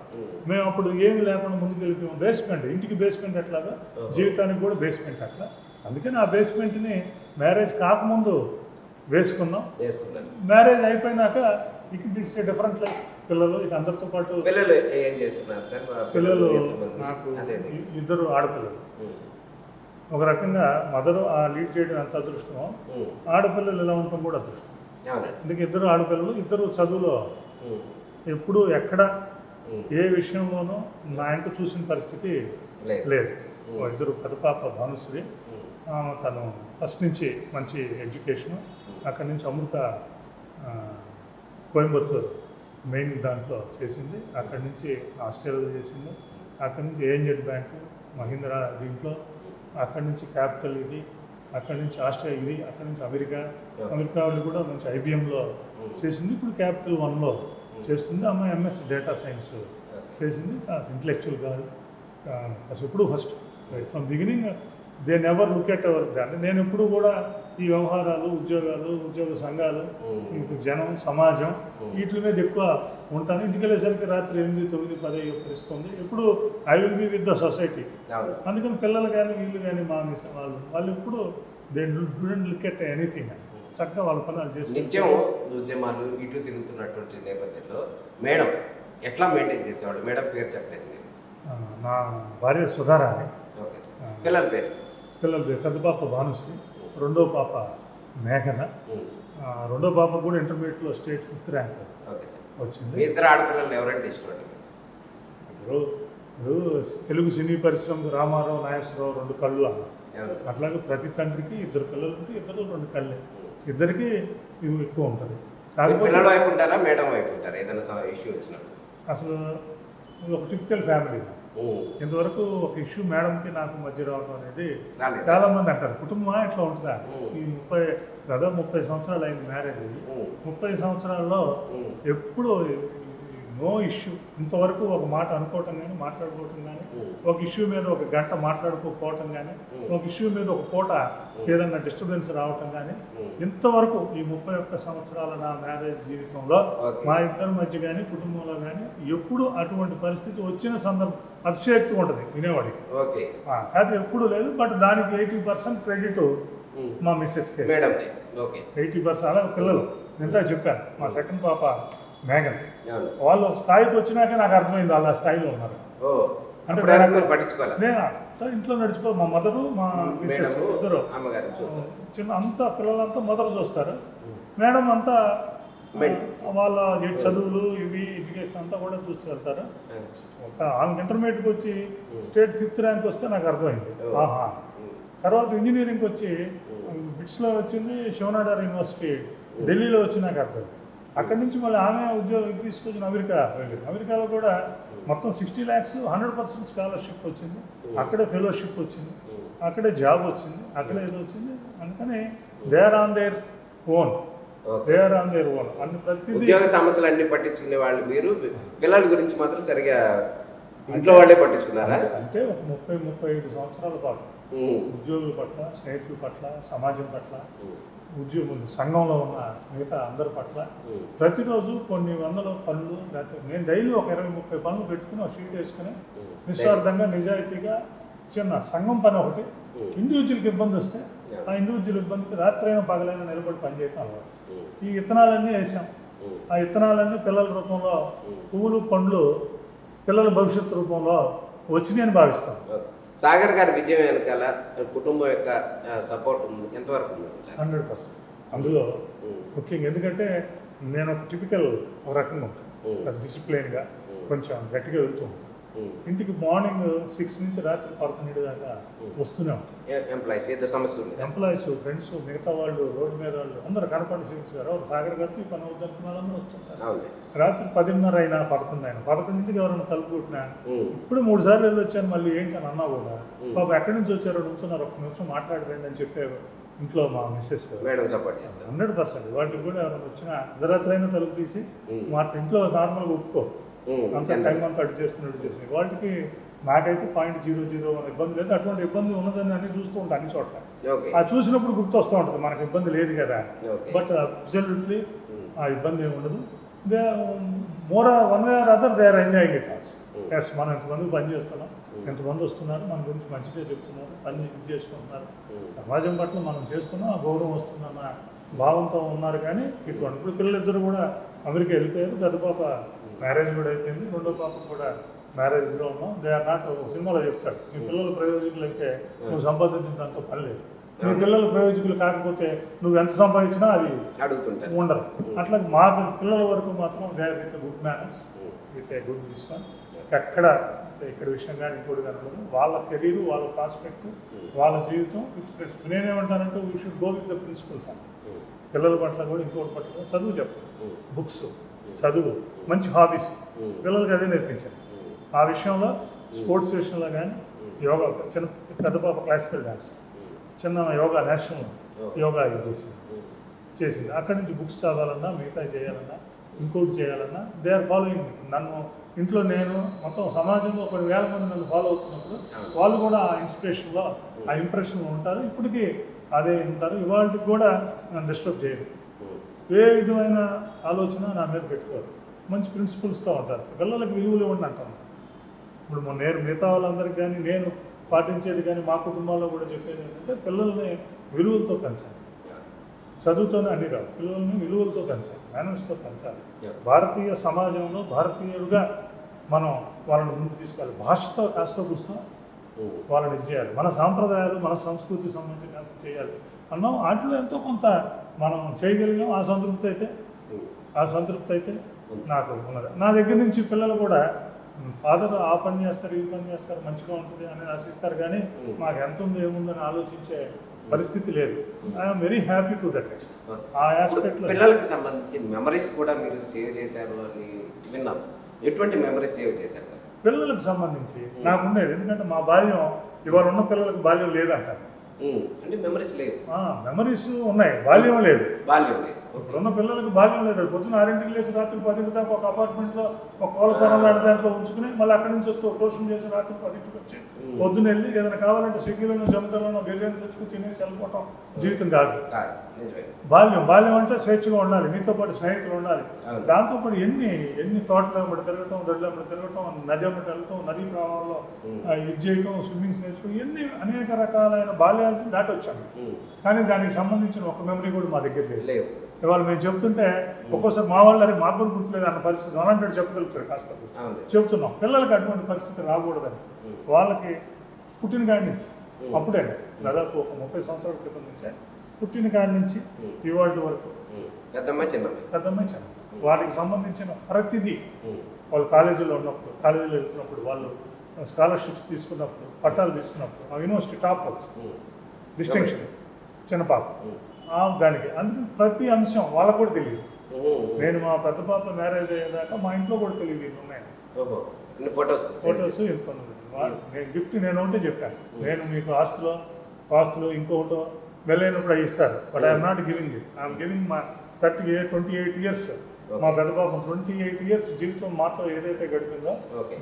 C: మేము అప్పుడు ఏమి లేకుండా ముందుకు వెళ్ళిపోయాం. బేస్మెంట్, ఇంటికి బేస్మెంట్ ఎట్లాగా జీవితానికి కూడా బేస్మెంట్ అట్లా. అందుకని ఆ బేస్మెంట్ని మ్యారేజ్ కాకముందు వేసుకున్నాం. మ్యారేజ్ అయిపోయినాక ఇక దిట్స్ డిఫరెంట్ లైఫ్. పిల్లలు ఇక అందరితో పాటు
B: పిల్లలు ఏం చేస్తున్నారు సార్?
C: పిల్లలు నాకు 2 ఆడపిల్లలు. ఒక రకంగా మదరు ఆ లీడ్ చేయడం ఎంత అదృష్టమో, ఆడపిల్లలు ఇలా ఉండటం కూడా అదృష్టం. అందుకే 2 ఆడపిల్లలు, 2 చదువులో ఎప్పుడు ఎక్కడ ఏ విషయంలోనూ నా ఇంట చూసిన పరిస్థితి లేదు. 2 పెద్ద పాప భానుశ్రీ, తను ఫస్ట్ నుంచి మంచి ఎడ్యుకేషను, అక్కడి నుంచి అమృత కోయంబత్తూర్ మెయిన్ దాంట్లో చేసింది, అక్కడి నుంచి ఆస్ట్రేలియాలో చేసింది, అక్కడి నుంచి ఏఎన్జెడ్ బ్యాంకు మహీంద్రా దీంట్లో, అక్కడి నుంచి క్యాపిటల్ ఇది, అక్కడి నుంచి ఆస్ట్రేలియా ఇది, అక్కడి నుంచి అమెరికా వాళ్ళు కూడా మంచి ఐబిఎంలో చేసింది. ఇప్పుడు క్యాపిటల్ 1లో చేస్తుంది. అమ్మాయి ఎంఎస్ డేటా సైన్స్ చేసింది. ఇంటలెక్చువల్ కాదు అసలు ఎప్పుడు first from beginning they never look at our brand. నేను ఎప్పుడు కూడా ఈ వ్యవహారాలు, ఉద్యోగాలు, ఉద్యోగ సంఘాలు, జనం, సమాజం వీటి మీద ఎక్కువ ఉంటాను. ఇంటికి వెళ్ళేసరికి రాత్రి 8, 9, 10 పరిస్థితుంది. ఎప్పుడు I will be with the society. అందుకని పిల్లలు కానీ వీళ్ళు కానీ మా వాళ్ళు ఎప్పుడు they don't look at anything. చక్కగా వాళ్ళ పనులు చేసి
B: నిత్యం ఉద్యమాలు ఇటు తిరుగుతున్నటువంటి నేపథ్యంలో మేడం ఎట్లా మెయింటైన్ చేసేవాడు? మేడం పేరు చెప్పలేదు.
C: నా భార్య సుధారాణి.
B: పిల్లల పేరు
C: పెద్ద పాప భానుశ్రీ, 2వ పాప మేఘన. 2వ పాప కూడా ఇంటర్మీడియట్లో స్టేట్ 5th ర్యాంక్ వచ్చింది.
B: 2 ఆడపిల్లలు ఎవరంటే ఇష్టం?
C: తెలుగు సినీ పరిశ్రమకు రామారావు, నాగేశ్వరరావు 2 కళ్ళు అన్న. అట్లాగే ప్రతి తండ్రికి 2 పిల్లలు ఉంటే 2 కళ్ళే. ఇద్దరికి ఇవి ఎక్కువ ఉంటుంది.
B: పిల్లల వైపు ఉంటారా, మేడం వైపు ఉంటారా ఏదైనా ఇష్యూ వచ్చినప్పుడు?
C: అసలు ఒక టిపికల్ ఫ్యామిలీ. ఇంతవరకు ఒక ఇష్యూ మేడంకి నాకు మధ్య రావడం అనేది చాలా మంది అంటారు, కుటుంబం ఇట్లా ఉంటుందా? ఈ 30 సంవత్సరాలు అయింది మ్యారేజ్. 30 సంవత్సరాల్లో ఎప్పుడు నో ఇష్యూ. ఇంతవరకు ఒక మాట అనుకోవటం కానీ, మాట్లాడుకోవటం కానీ, ఒక ఇష్యూ మీద 1 గంట మాట్లాడుకోకపోవటం కానీ, ఒక ఇష్యూ మీద 1 పూట ఏదన్నా డిస్టర్బెన్స్ రావటం కానీ, ఇంతవరకు ఈ 31 సంవత్సరాల నా మ్యారేజ్ జీవితంలో మా ఇద్దరి మధ్య కానీ, కుటుంబంలో కానీ ఎప్పుడు అటువంటి పరిస్థితి వచ్చిన సందర్భం అతిశయోక్తి ఉంటుంది వినేవాడికి. అది ఎప్పుడు లేదు. బట్ దానికి 80% క్రెడిట్ మా మిస్సెస్కి. 80% అలాగే పిల్లలు. ఇంత చెప్పాను, మా సెకండ్ పాప మేఘన్, వాళ్ళు స్థాయికి వచ్చినాక నాకు అర్థమైంది వాళ్ళ స్థాయిలో ఉన్నారు. అంటే నేను ఇంట్లో నడిచిపో, మా మదరు, మా మిస్సెస్ ఇద్దరు చిన్న అంతా పిల్లలంతా మదర్ చూస్తారు. మేడం అంతా వాళ్ళ చదువులు ఇవి ఎడ్యుకేషన్ అంతా కూడా చూస్తూ వెళ్తారు. ఆమె ఇంటర్మీడియట్కి వచ్చి స్టేట్ 5th ర్యాంక్ వస్తే నాకు అర్థమైంది. ఆహా. తర్వాత ఇంజనీరింగ్కి వచ్చి బిట్స్లో వచ్చింది, శివనాడార్ యూనివర్సిటీ ఢిల్లీలో వచ్చి నాకు అర్థమైంది. అక్కడి నుంచి మళ్ళీ ఆమె ఉద్యోగం తీసుకొచ్చిన అమెరికా వెళ్ళింది. అమెరికాలో కూడా మొత్తం 60 lakhs 100% స్కాలర్షిప్ వచ్చింది. అక్కడే ఫెలోషిప్ వచ్చింది, అక్కడే జాబ్ వచ్చింది, అక్కడే ఏదో వచ్చింది. అందుకని they are on their own. అన్ని ప్రతిదీ
B: ఉద్యోగ సమస్యలు అన్ని పట్టించుకునే వాళ్ళు మీరు, పిల్లల గురించి మాత్రం సరిగా ఇంట్లో వాళ్ళే పట్టించుకున్నారా?
C: అంటే ఒక 30-35 సంవత్సరాల పాటు ఉద్యోగుల పట్ల, స్నేహితుల పట్ల, సమాజం పట్ల, ఉద్యోగులు, సంఘంలో ఉన్న మిగతా అందరి పట్ల ప్రతిరోజు కొన్ని వందల పనులు. నేను డైలీ ఒక 20-30 పనులు పెట్టుకుని ఒక షీట్ వేసుకుని నిస్వార్థంగా, నిజాయితీగా చిన్న సంఘం పని ఒకటి. ఇండివిజువల్కి ఇబ్బంది వస్తే ఆ ఇండివిజువల్ ఇబ్బందికి రాత్రైనా పగలైనా నిలబడి పనిచేయటం అలవాటు. ఈ విత్తనాలన్నీ వేసాం. ఆ విత్తనాలన్నీ పిల్లల రూపంలో, పువ్వులు, పండ్లు పిల్లల భవిష్యత్తు రూపంలో వచ్చినాయని భావిస్తాం.
B: సాగర్ గారి విజయం వెనకాల కుటుంబం యొక్క సపోర్ట్ ఉంది, ఎంతవరకు ఉంది?
C: 100%. అందులో ముఖ్యంగా ఎందుకంటే నేను ఒక టిపికల్ ఒక రకంగా ఉంటాను, డిసిప్లైన్గా కొంచెం గట్టిగా వెళ్తూ ఉంటాను. ఇంటికి మార్నింగ్ 6 నుంచి రాత్రి 11 దాకా వస్తూనే ఉంటారు.
B: ఎంప్లాయీస్ ఏదో సమస్యలు ఉన్నాయి.
C: ఎంప్లాయీస్, ఫ్రెండ్స్, మిగతా వాళ్ళు, రోడ్డు మీద వాళ్ళు అందరూ కనపడి గారు సాగర్ గారితో ఈ పని అవుతున్న వాళ్ళందరూ వస్తుంటారు. రాత్రి 10:30 అయినా 11 అయినా 11ంటికి ఎవరైనా తలుపు కొట్టినా ఇప్పుడు 3 సార్లు వెళ్ళి వచ్చాను మళ్ళీ ఏంటి అని అన్నా కూడా పాప ఎక్కడి నుంచి వచ్చారో నుంచున్నారు, ఒక్క నిమిషం మాట్లాడరండి అని చెప్పారు. ఇంట్లో మా మిస్సెస్
B: మేడం సపోర్ట్ చేస్తారు
C: 100%. వాళ్ళకి కూడా ఎవరైనా వచ్చినా అర్ధరాత్రి అయినా తలుపు తీసి మాట ఇంట్లో నార్మల్గా ఒప్పుకో అంత టైం అంతా అటు చేస్తున్నట్టు చేసి వాళ్ళకి నాకైతే 0.00 ఇబ్బంది లేదు. అటువంటి ఇబ్బంది ఉన్నదని అన్ని చూస్తూ ఉంటాను అన్ని చోట్ల. ఆ చూసినప్పుడు గుర్తు వస్తూ ఉంటుంది మనకు ఇబ్బంది లేదు కదా. బట్ అబ్సల్యూట్లీ ఆ ఇబ్బంది ఏమి ఉండదు. They more one way or other they are enjoying it also. Yes, మనం ఎంతమందికి పని చేస్తున్నాం, ఎంతమంది వస్తున్నారు, మన గురించి మంచిగా చెప్తున్నారు, పని చేసుకుంటున్నారు, సమాజం పట్ల మనం చేస్తున్నాం, ఆ గౌరవం వస్తుందన్న భావంతో ఉన్నారు. కానీ ఇటువంటి ఇప్పుడు పిల్లలిద్దరు కూడా అమెరికా వెళ్ళిపోయారు. పెద్ద పాప మ్యారేజ్ కూడా అయిపోయింది, రెండో పాప కూడా మ్యారేజ్లో ఉన్నాం. దే ఆర్ నాట్, సినిమాలో చెప్తాడు, మీ పిల్లలు ప్రయోజకులు అయితే నువ్వు సంపాదించిన దాంతో పని లేదు, నీ పిల్లలు ప్రయోజకులు కాకపోతే నువ్వు ఎంత సంపాదించినా అది
B: అడుగుతుంటారు
C: ఉండరు. అట్లా మా పిల్లల వరకు మాత్రం they are with good manners, with a good విషయం. ఎక్కడ ఇక్కడ విషయం కానీ ఇంకోటి కనుక వాళ్ళ కెరీర్, వాళ్ళ ప్రాస్పెక్ట్, వాళ్ళ జీవితం విత్ ప్రిన్సిపల్. నేనేమంటానంటే we should go with the principles అని. పిల్లల పట్ల కూడా ఇంకోటి పట్ల చదువు చెప్పు, బుక్స్ చదువు, మంచి హాబీస్ పిల్లలకి అదే నేర్పించాను. ఆ విషయంలో స్పోర్ట్స్ విషయంలో కానీ యోగా, చిన్న పెద్ద పాప క్లాసికల్ డాన్స్, చిన్న యోగా నేషనల్ యోగా ఇది చేసింది. అక్కడి నుంచి బుక్స్ చదవాలన్నా, మిగతా చేయాలన్నా, ఇంకోటి చేయాలన్నా దే ఆర్ ఫాలోయింగ్. నన్ను ఇంట్లో నేను మొత్తం సమాజంలో 10,000 మంది నన్ను ఫాలో అవుతున్నప్పుడు వాళ్ళు కూడా ఆ ఇన్స్పిరేషన్లో, ఆ ఇంప్రెషన్లో ఉంటారు. ఇప్పటికీ అదే ఉంటారు. ఇవాళకి కూడా నన్ను డిస్టర్బ్ చేయరు. ఏ విధమైన ఆలోచన నా మీద పెట్టుకోరు. మంచి ప్రిన్సిపల్స్తో ఉంటారు. పిల్లలకి విలువలు ఇవ్వండి అంటాను. ఇప్పుడు నేను మిగతా వాళ్ళందరికీ కానీ నేను పాటించేది కానీ మా కుటుంబాల్లో కూడా చెప్పేది ఏంటంటే పిల్లల్ని విలువలతో పెంచాలి. చదువుతోనే అన్ని రావు, పిల్లల్ని విలువలతో పెంచాలి, మేనర్స్తో పెంచాలి. భారతీయ సమాజంలో భారతీయులుగా మనం వాళ్ళని ముందుకు తీసుకెళ్ళాలి. భాషతో కాస్త కూస్తో వాళ్ళని చేయాలి. మన సాంప్రదాయాలు, మన సంస్కృతికి సంబంధించిన చేయాలి అన్నాం. వాటిలో ఎంతో కొంత మనం చేయగలిగాం. ఆ సంతృప్తి అయితే నాకు ఉన్నది. నా దగ్గర నుంచి పిల్లలు కూడా ఫాదర్ ఆ పని చేస్తారు, ఈ పని చేస్తారు, మంచిగా ఉంటుంది అనేది ఆశిస్తారు. కానీ మాకు ఎంత ఉంది ఏముందని ఆలోచించే పరిస్థితి లేదు. I'm very happy to that extent. ఆ ఆస్పెక్ట్లో
B: పిల్లలకి సంబంధించి మెమరీస్ కూడా మీరు సేవ్ చేశారు అని విన్నాం. ఎటువంటి మెమరీస్ సేవ్ చేశారు సార్?
C: పిల్లలకు సంబంధించి నాకు ఉండేది, ఎందుకంటే మా బాల్యం ఇవాళ ఉన్న పిల్లలకు బాల్యం లేదంటారు.
B: అంటే మెమరీస్ లేవు.
C: మెమరీస్ ఉన్నాయి, బాల్యం లేదు.
B: ఇప్పుడున్న
C: పిల్లలకు బాల్యం లేదు. పొద్దున 6ంటికి లేచి రాత్రి 10ంటి దాకా ఒక అపార్ట్మెంట్లో ఒక కోలపురం లాంటి దాంట్లో ఉంచుకుని మళ్ళీ అక్కడి నుంచి వస్తూ ట్యూషన్ చేసి రాత్రి 10ంటికి వచ్చి పొద్దున వెళ్ళి ఏదైనా కావాలంటే స్విగ్గీలోనో జొమాటోలోనో బిర్యానీ తెచ్చుకుని తినేసి వెళ్ళిపోవటం జీవితం కాదు. బాల్యం అంటే స్వేచ్ఛగా ఉండాలి, నీతో పాటు స్నేహితులు ఉండాలి. దాంతోపాటు ఎన్ని తోటలు అమ్మటి తిరగటం, దొడ్లు అమ్మటి తిరగటం, నది అమ్మటి వెళ్ళటం, నదీ ప్రవాహంలో ఇది చేయటం, స్విమ్మింగ్స్ నేర్చుకుని ఎన్ని అనేక రకాలైన బాల్యాలను దాటి వచ్చాము. కానీ దానికి సంబంధించిన ఒక మెమరీ కూడా మా దగ్గర లేదు. ఇవాళ మేము చెప్తుంటే ఒక్కోసారి మా వాళ్ళు అరే మాకు కూడా గుర్తులేదు అన్న పరిస్థితి అలాంటి చెప్పగలుగుతారు. కాస్త చెప్తున్నాం పిల్లలకి అటువంటి పరిస్థితి రాకూడదని. వాళ్ళకి పుట్టిన కాడి నుంచి అప్పుడే దాదాపు ఒక 30 సంవత్సరాల క్రితం నుంచే పుట్టిన కాడి నుంచి ఇవాళ వరకు పెద్దమ్మాయి చిన్న వారికి సంబంధించిన ప్రతిదీ వాళ్ళు కాలేజీలో వెళ్తున్నప్పుడు, వాళ్ళు స్కాలర్షిప్స్ తీసుకున్నప్పుడు, పట్టాలు తీసుకున్నప్పుడు, ఆ యూనివర్సిటీ టాప్ డిస్టింక్షన్ చిన్న పాప దానికి, అందుకని ప్రతి అంశం వాళ్ళకు కూడా తెలియదు. నేను మా పెద్ద పాప మ్యారేజ్ అయ్యేదాకా మా ఇంట్లో కూడా తెలియదు ఇన్ని ఉన్నాయి ఫొటోస్ ఎంత ఉన్నది. నేను గిఫ్ట్ నేను ఒకటే చెప్పాను, నేను మీకు ఆస్తులు ఇంకొకటో వెళ్ళైనప్పుడు అవి ఇస్తారు. But I'm not giving it. I'm giving మా 28 ఇయర్స్ మా పెద్ద పాపం 28 ఇయర్స్ జీవితం మాతో ఏదైతే గడిపిందో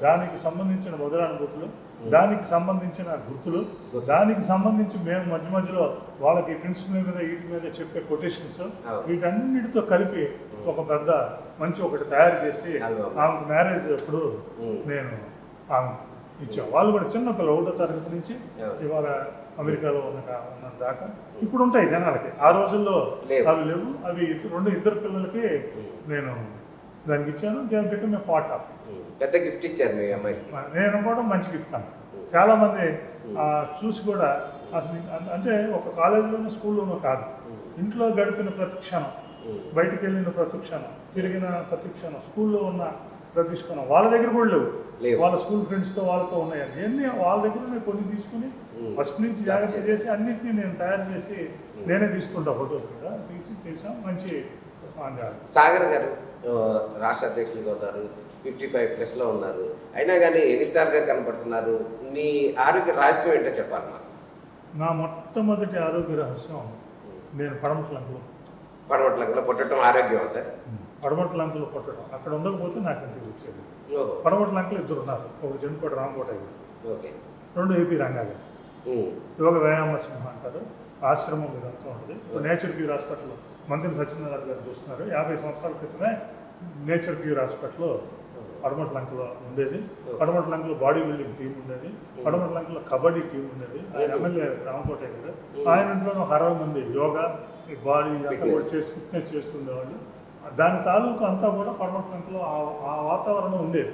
C: దానికి సంబంధించిన మొదలనుభూతులు, దానికి సంబంధించిన గుర్తులు, దానికి సంబంధించి మేము మధ్యలో వాళ్ళకి ప్రిన్సిపల్ మీద వీటి మీద చెప్పే కొటేషన్స్, వీటన్నిటితో కలిపి ఒక పెద్ద మంచి ఒకటి తయారు చేసి ఆమెకు మ్యారేజ్ అప్పుడు నేను ఆమె ఇచ్చాం. వాళ్ళు కూడా చిన్నపిల్ల 1వ తరగతి నుంచి ఇవాళ అమెరికాలో ఉన్న దాకా ఇప్పుడు ఉంటాయి జనాలకి. ఆ రోజుల్లో అవి లేవు. అవి ఇద్దరు పిల్లలకి నేను దానికి ఇచ్చాను. దేని బికమ్ ఏ పార్ట్ ఆఫ్.
B: పెద్ద గిఫ్ట్ ఇచ్చారు మీ అమ్మాయికి.
C: నేను కూడా మంచి గిఫ్ట్ అన్న. చాలా మంది చూసి కూడా అసలు అంటే ఒక కాలేజీలోనూ స్కూల్లోనూ కాదు, ఇంట్లో గడిపిన ప్రతి క్షణం, బయటికి వెళ్ళిన ప్రతి క్షణం, తిరిగిన ప్రతి క్షణం, స్కూల్లో ఉన్న ప్రతిష్ఠానం వాళ్ళ దగ్గర కూడా
B: లేవు.
C: వాళ్ళ స్కూల్ ఫ్రెండ్స్తో వాళ్ళతో ఉన్నాయని ఎన్ని వాళ్ళ దగ్గర నేను కొన్ని తీసుకుని ఫస్ట్ నుంచి జాగ్రత్త చేసి అన్నింటినీ నేను తయారు చేసి నేనే తీసుకుంటా ఫోటోస్ మీద తీసి చేసాం. మంచి
B: సాగర్ గారు రాష్ట్ర అధ్యక్షులుగా ఉన్నారు, 55+లో ఉన్నారు, అయినా కానీ యంగ్స్టార్గా కనపడుతున్నారు. నీ ఆరోగ్య రహస్యం ఏంటో చెప్పాలి మాకు.
C: నా మొట్టమొదటి ఆరోగ్య రహస్యం నేను
B: పడమట్లంకలో పుట్టడం ఆరోగ్యం సార్.
C: పడమట్లంకలో పుట్టడం అక్కడ ఉండకపోతే నాకు ఎంత వచ్చేది. పడమట్లంకలు 2 ఉన్నారు, ఒకటి జన్కోట రామకోట,
B: ఓకే,
C: 2 ఏపీ రంగాలు. యోగ వ్యాయామ సింహ అంటారు, ఆశ్రమం ఇదంతా ఉంటుంది. నేచర్ క్యూర్ హాస్పిటల్లో మంత్రి సత్యనారాయణ గారు చూస్తున్నారు. 50 సంవత్సరాల క్రితమే నేచర్ క్యూర్ హాస్పిటల్లో పడమట్లంకలో ఉండేది. పడమట్లంకలో బాడీ బిల్డింగ్ టీం ఉండేది, పడమట్లంకలో కబడ్డీ టీం ఉండేది. ఆయన ఎమ్మెల్యే రామకోట గారు, ఆయన ఇంట్లో 60 మంది యోగా బాడీ అంతా కూడా ఫిట్నెస్ చేస్తుండేవాళ్ళు. దాని తాలూకు అంతా కూడా పడమట్లంకలో ఆ వాతావరణం ఉండేది.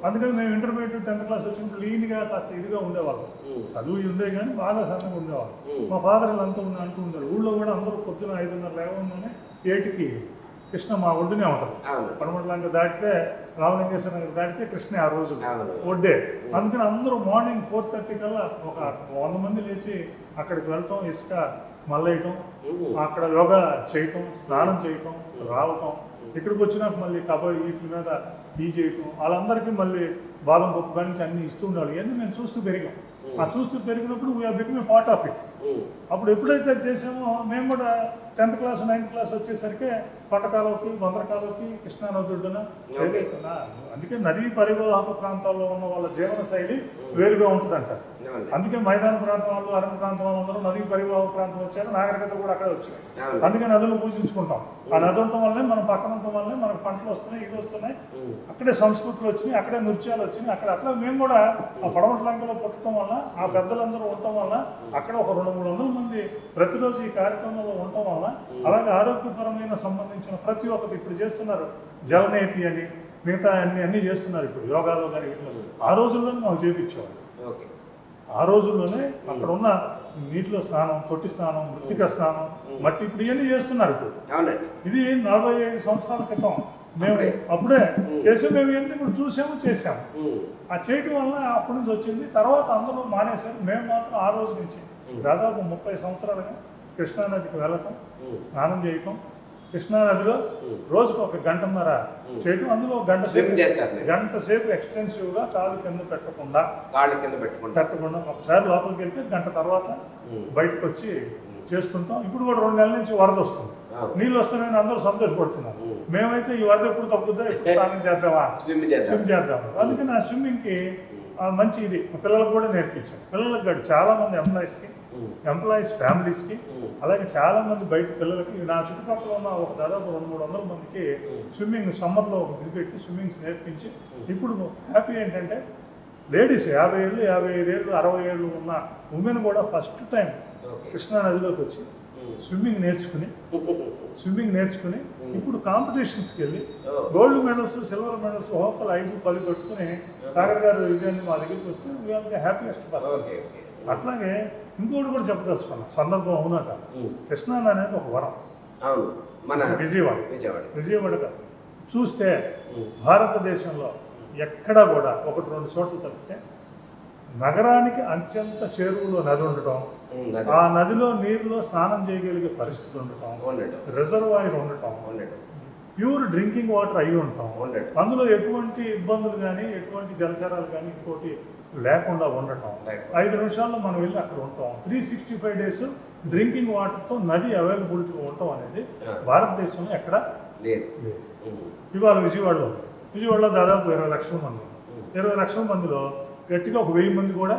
C: అందుకని మేము ఇంటర్మీడియట్ 10th క్లాస్ వచ్చినప్పుడు లీన్గా కాస్త ఇదిగా ఉండేవాళ్ళం. చదువు ఉండే కానీ బాగా సన్నగా ఉండేవాళ్ళం. మా ఫాదర్ అంతా అంటూ ఉండేవారు. ఊళ్ళో కూడా అందరూ పొద్దున 5:30 లేవగానే 8కి కృష్ణ మా ఒడ్డునే ఉంటుంది. పడమట్లంక దాటితే రామలింగేశ్వర నగర్ దాటితే కృష్ణ ఆ రోజు ఒడ్డే. అందుకని అందరూ మార్నింగ్ 4:30 కల్లా ఒక 100 మంది లేచి అక్కడికి వెళ్ళటం, ఇసుక మళ్ళేయటం, అక్కడ యోగా చేయటం, స్నానం చేయటం, రావటం, ఇక్కడికి వచ్చినాక మళ్ళీ కబడ్డీ వీటి మీద ఈ చేయటం, వాళ్ళందరికీ మళ్ళీ బాదం పప్పు కానీ అన్నీ ఇస్తూ ఉండాలి. ఇవన్నీ మేము చూస్తూ పెరిగాం. ఆ చూస్తూ పెరిగినప్పుడు we are become a part of it. అప్పుడు ఎప్పుడైతే చేసామో మేము కూడా 10th క్లాస్ 9th క్లాస్ వచ్చేసరికి పట్టకాలకి, బందరకాలకి, కృష్ణానది ఒడ్డున అందుకే నదీ పరివాహక ప్రాంతాల్లో ఉన్న వాళ్ళ జీవన శైలి వేరుగా ఉంటుందంట. అందుకే మైదాన ప్రాంతం వాళ్ళు, అరణ్య ప్రాంతం వాళ్ళందరూ నదీ పరివాహక ప్రాంతం వచ్చారు, నాగరికత కూడా అక్కడే వచ్చాయి. అందుకే నదులను పూజించుకుంటాం. ఆ నది ఉండటం వల్లనే మనం పక్కన ఉండటం వల్లనే మనకు పంటలు వస్తున్నాయి, ఇది వస్తున్నాయి, అక్కడే సంస్కృతులు వచ్చినాయి, అక్కడే నృత్యాలు వచ్చినాయి. అట్లా మేము కూడా ఆ పడమట్లంకలో పుట్టడం వల్ల, ఆ పెద్దలందరూ ఉండటం వల్ల, అక్కడ ఒక 200-300 మంది ప్రతిరోజు ఈ కార్యక్రమంలో ఉండటం వల్ల, అలాగే ఆరోగ్యపరమైన సంబంధించిన ప్రతి ఒక్కటి ఇప్పుడు చేస్తున్నారు. జలనేతి అని మిగతా అన్ని చేస్తున్నారు ఇప్పుడు యోగాలో కానీ వీటిలో. ఆ రోజుల్లోనే మాకు చేయించేవాళ్ళు. ఆ రోజుల్లోనే అక్కడ ఉన్న నీటిలో స్నానం, తొట్టి స్నానం, మృతిక స్నానం, మట్టి ఇప్పుడు ఇవన్నీ చేస్తున్నారు. ఇప్పుడు ఇది 45 సంవత్సరాల క్రితం మేము అప్పుడే చేసి మేము ఇవన్నీ కూడా చూసాము, చేసాము. ఆ చేయటం వల్ల అప్పటి నుంచి వచ్చింది. తర్వాత అందరూ మానేశారు. మేము మాత్రం ఆ రోజు నుంచి దాదాపు 30 సంవత్సరాలుగా కృష్ణానదికి వెళ్ళటం, స్నానం చేయటం, కృష్ణానదిలో రోజుకు 1 గంటన్నర చేయటం, అందులో గంట సేపు ఎక్స్టెన్సివ్గా కాళ్ళు కింద పెట్టకుండా ఒకసారి లోపలికి వెళ్తే గంట తర్వాత బయటకు వచ్చి చేస్తుంటాం. ఇప్పుడు కూడా 2 నెలల నుంచి వరద వస్తుంది, నీళ్ళు వస్తున్నాయని అందరూ సంతోషపడుతున్నారు. మేమైతే ఈ వరద ఎప్పుడు తగ్గుద్దా, స్నానం చేద్దామా, స్విమ్ చేద్దామా. అందుకని ఆ స్విమ్మింగ్కి మంచి ఇది పిల్లలకు కూడా నేర్పించాను. పిల్లలకు కాదు, చాలా మంది ఎంప్లాయీస్ ఫ్యామిలీస్కి, అలాగే చాలా మంది బయట పిల్లలకి, నా చుట్టుపక్కల ఉన్న ఒక దాదాపు 200-300 మందికి స్విమ్మింగ్ సమ్మర్లో ఇది పెట్టి స్విమ్మింగ్స్ నేర్పించి, ఇప్పుడు హ్యాపీ ఏంటంటే లేడీస్ 50 ఏళ్ళు, 55 ఏళ్ళు, 60 ఏళ్ళు ఉన్న ఉమెన్ కూడా ఫస్ట్ టైం కృష్ణానదిలోకి వచ్చి స్విమ్మింగ్ నేర్చుకుని ఇప్పుడు కాంపిటీషన్స్కి వెళ్ళి గోల్డ్ మెడల్స్, సిల్వర్ మెడల్స్, హోకలు 5-10 పెట్టుకుని సాగర్ గారు ఇదేంటి మా దగ్గరికి వస్తే వీఆర్ ది హ్యాపీయెస్ట్ పర్సన్. అట్లాగే ఇంకోటి కూడా చెప్పదలుచుకున్నాం సందర్భం అవునాక, కృష్ణానది అనేది ఒక వరం. విజయవాడ చూస్తే భారతదేశంలో ఎక్కడా కూడా 1-2 చోట్ల తప్పితే నగరానికి అత్యంత చేరువలో నది ఉండటం, ఆ నదిలో నీరులో స్నానం చేయగలిగే పరిస్థితి ఉండటం, రిజర్వాయర్ ఉండటం, ప్యూర్ డ్రింకింగ్ వాటర్ అయి ఉంటాం, అందులో ఎటువంటి ఇబ్బందులు కానీ, ఎటువంటి జలచరాలు కానీ ఇంకోటి లేకుండా ఉండటం, 5 నిమిషాల్లో మనం వెళ్ళి అక్కడ ఉంటాం. 365 days డ్రింకింగ్ వాటర్తో నది అవైలబిలిటీ ఉండటం అనేది భారతదేశంలో ఎక్కడ లేదు. ఇవాళ విజయవాడలో దాదాపు 20 లక్షల మంది. 20 లక్షల మందిలో గట్టిగా ఒక 1000 మంది కూడా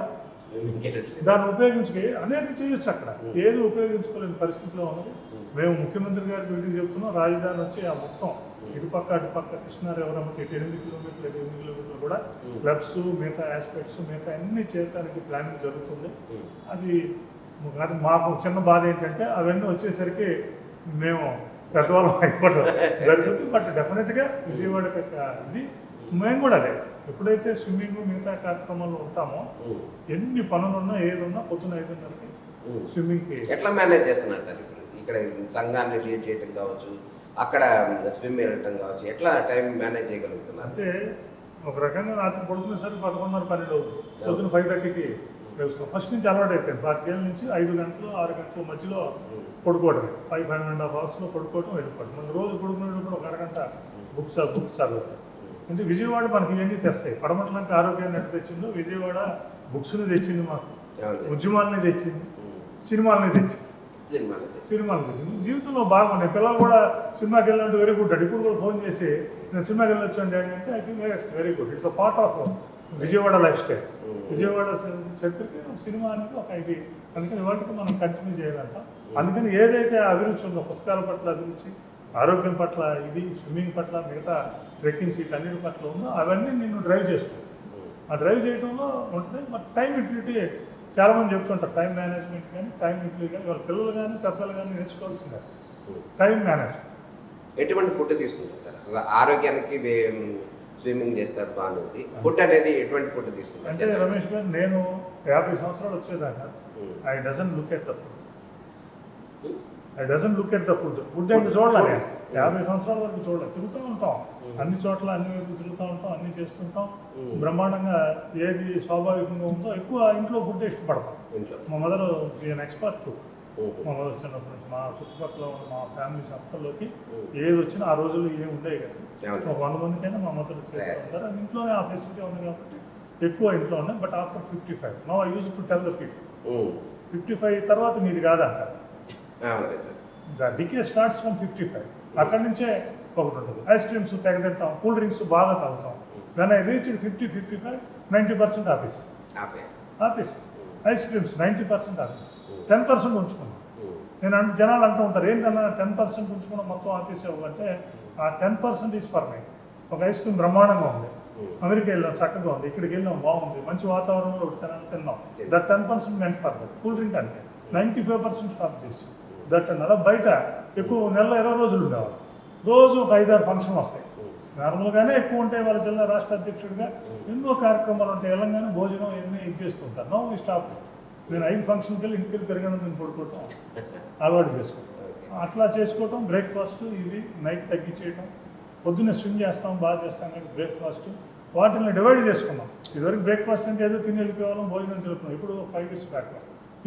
C: దాన్ని ఉపయోగించుకొని అనేది చేయొచ్చు. అక్కడ ఏది ఉపయోగించుకోలేని పరిస్థితిలో ఉన్నది. మేము ముఖ్యమంత్రి గారికి వీటికి చెప్తున్నాం, రాజధాని వచ్చి ఆ మొత్తం ఇటుపక్క అటుపక్క కృష్ణా రివర్ 8 కిలోమీటర్లు కూడా క్లబ్స్, మిగతా ఆస్పెక్ట్స్, మిగతా అన్ని చేయడానికి ప్లానింగ్ జరుగుతుంది. అది మాకు చిన్న బాధ ఏంటంటే అవన్నీ వచ్చేసరికి మేము పెద్దవాళ్ళం అయిపోవడం జరుగుతుంది. బట్ డెఫినెట్గా విజయవాడ ఇది మేము కూడా అదే, ఎప్పుడైతే స్విమ్మింగ్ మిగతా కార్యక్రమాల్లో ఉంటామో ఎన్ని పనులున్నా ఏదున్నా పొద్దున్న 5:30కి స్విమ్మింగ్కి
B: ఎట్లా మేనేజ్ చేస్తున్నారు సార్? ఇప్పుడు ఇక్కడ సంఘాన్ని లీడ్ చేయడం కావచ్చు, అక్కడ స్విమ్ వెళ్ళటం కావచ్చు, ఎట్లా టైం మేనేజ్ చేయగలుగుతున్నారు?
C: అంటే ఒక రకంగా రాత్రి పడుకునేసరికి 11:30, 12 అవుతుంది. పొద్దున్న 5:30కి లేస్తాం. ఫస్ట్ నుంచి అలవాటు అయిపోయింది. 25 ఏళ్ళ నుంచి 5 గంటలు 6 గంటల మధ్యలో పడుకోవడమే. 5.5 అవర్స్లో పడుకోవడం, వెళ్ళిపోవడం. మన రోజు పడుకునేటప్పుడు ఒక అరగంట బుక్ చదవడం. అంటే విజయవాడ మనకి ఇవన్నీ తెస్తాయి. పడమటలాంటి ఆరోగ్యాన్ని ఎట్లా తెచ్చిందో విజయవాడ బుక్స్ని తెచ్చింది, మాకు ఉద్యమాలని తెచ్చింది, సినిమాలని తెచ్చింది. జీవితంలో బాగున్నాయి. పిల్లలు కూడా సినిమాకి వెళ్ళినట్టు వెరీ గుడ్ అండి. ఇప్పుడు కూడా ఫోన్ చేసి నేను సినిమాకి వెళ్ళొచ్చాను డాడీ అంటే I think very good. It's a part of Vijayawada lifestyle. Vijayawada చరిత్రకి సినిమా అనేది ఒక ఇది. అందుకని వాటికి మనం కంటిన్యూ చేయాలంట. అందుకని ఏదైతే అభిరుచి ఉందో, పుస్తకాల పట్ల అభిరుచి, ఆరోగ్యం పట్ల ఇది, స్విమ్మింగ్ పట్ల, మిగతా ట్రెక్కింగ్స్ అన్నిటి పట్ల ఉందో అవన్నీ నేను డ్రైవ్ చేస్తాను. ఆ డ్రైవ్ చేయడంలో ఉంటుంది. బట్ టైం యూటిలిటీ చాలామంది చెప్తుంటారు, టైం మేనేజ్మెంట్ కానీ టైం యూటిలిటీ కానీ వాళ్ళ పిల్లలు కానీ పెద్దలు కానీ నేర్చుకోవాల్సిందే టైం మేనేజ్మెంట్.
B: ఎటువంటి ఫుడ్ తీసుకుంటారు సార్? ఆరోగ్యానికి స్విమ్మింగ్ చేస్తారు బాగుంది. ఫుడ్ అనేది ఎటువంటి ఫుడ్ తీసుకుంటారు?
C: అంటే రమేష్ గారు, నేను 50 సంవత్సరాలు వచ్చేదాకా I doesn't look at the food. Food అంటే చూడాలి. 50 సంవత్సరాల వరకు చూడాలి. తిరుగుతూ ఉంటాం అన్ని చోట్ల, అన్ని వైపు తిరుగుతూ ఉంటాం, అన్ని చేస్తుంటాం. బ్రహ్మాండంగా ఏది స్వాభావికంగా ఉందో ఎక్కువ ఇంట్లో ఫుడ్ ఇష్టపడతాం. మా మదర్ ఎక్స్పర్ట్. మా మదర్ చిన్నప్పటి నుంచి మా చుట్టుపక్కల ఉన్న మా ఫ్యామిలీ సంస్థల్లోకి ఏది వచ్చినా ఆ రోజుల్లో ఏమి ఉండేవి కదా. ఒక 100 మందికైనా మా మదర్ చేస్తారు. ఇంట్లోనే ఆ ఫెసిలిటీ ఉంది కాబట్టి ఎక్కువ ఇంట్లో ఉన్నాయి. But after 55 now I use to tell the people 55 తర్వాత మీది కాదంటారు. The decay starts from 55. అక్కడి నుంచే ఒకటి ఉంటుంది. ఐస్ క్రీమ్స్ తెగ తింటాం, కూల్ డ్రింక్స్ బాగా తాగుతాం. వెన్ ఐ రీచ్ 50-55 90% ఆపేసి ఐస్ క్రీమ్స్ 90% ఆపేసి 10% ఉంచుకున్నాం. నేను అంటే జనాలు అంటూ ఉంటారు, ఏంటన్నా 10% ఉంచుకున్నాం మొత్తం ఆపేసావు అంటే, ఆ 10% ఈజ్ ఫర్ మై. ఒక ఐస్ క్రీమ్ బ్రహ్మాండంగా ఉంది, అమెరికా వెళ్ళాం చక్కగా ఉంది, ఇక్కడికి వెళ్ళాం బాగుంది, మంచి వాతావరణంలో తిన్నాం. That 10% meant for that. Cool drink అంటే 95% స్టాప్ చేసి దట్ అలా. బయట ఎక్కువ నెలలో 20 రోజులు ఉండేవాళ్ళు. రోజు ఒక 5-6 ఫంక్షన్లు వస్తాయి. నార్మల్గానే ఎక్కువ ఉంటాయి. వాళ్ళ జిల్లా రాష్ట్ర అధ్యక్షుడిగా ఎన్నో కార్యక్రమాలు ఉంటాయి. వెళ్ళంగానే భోజనం ఎన్ని ఇది చేస్తుంటారు. నో ఈ స్టాప్. నేను 5 ఫంక్షన్కి వెళ్ళి ఇంటికి వెళ్ళి పెరిగాను, నేను పడుకోవటం అలవాటు చేసుకోవటం. అట్లా చేసుకోవటం. బ్రేక్ఫాస్ట్ ఇవి నైట్ తగ్గించేయటం. పొద్దున్నే స్విమ్ చేస్తాం, బాగా చేస్తాం కానీ బ్రేక్ఫాస్ట్ వాటిని డివైడ్ చేసుకున్నాం. ఇదివరకు బ్రేక్ఫాస్ట్ అంటే ఏదో తిని వెళ్ళిపోవాలం, భోజనం తిరుగుతున్నాం. ఇప్పుడు 5 years బ్యాక్.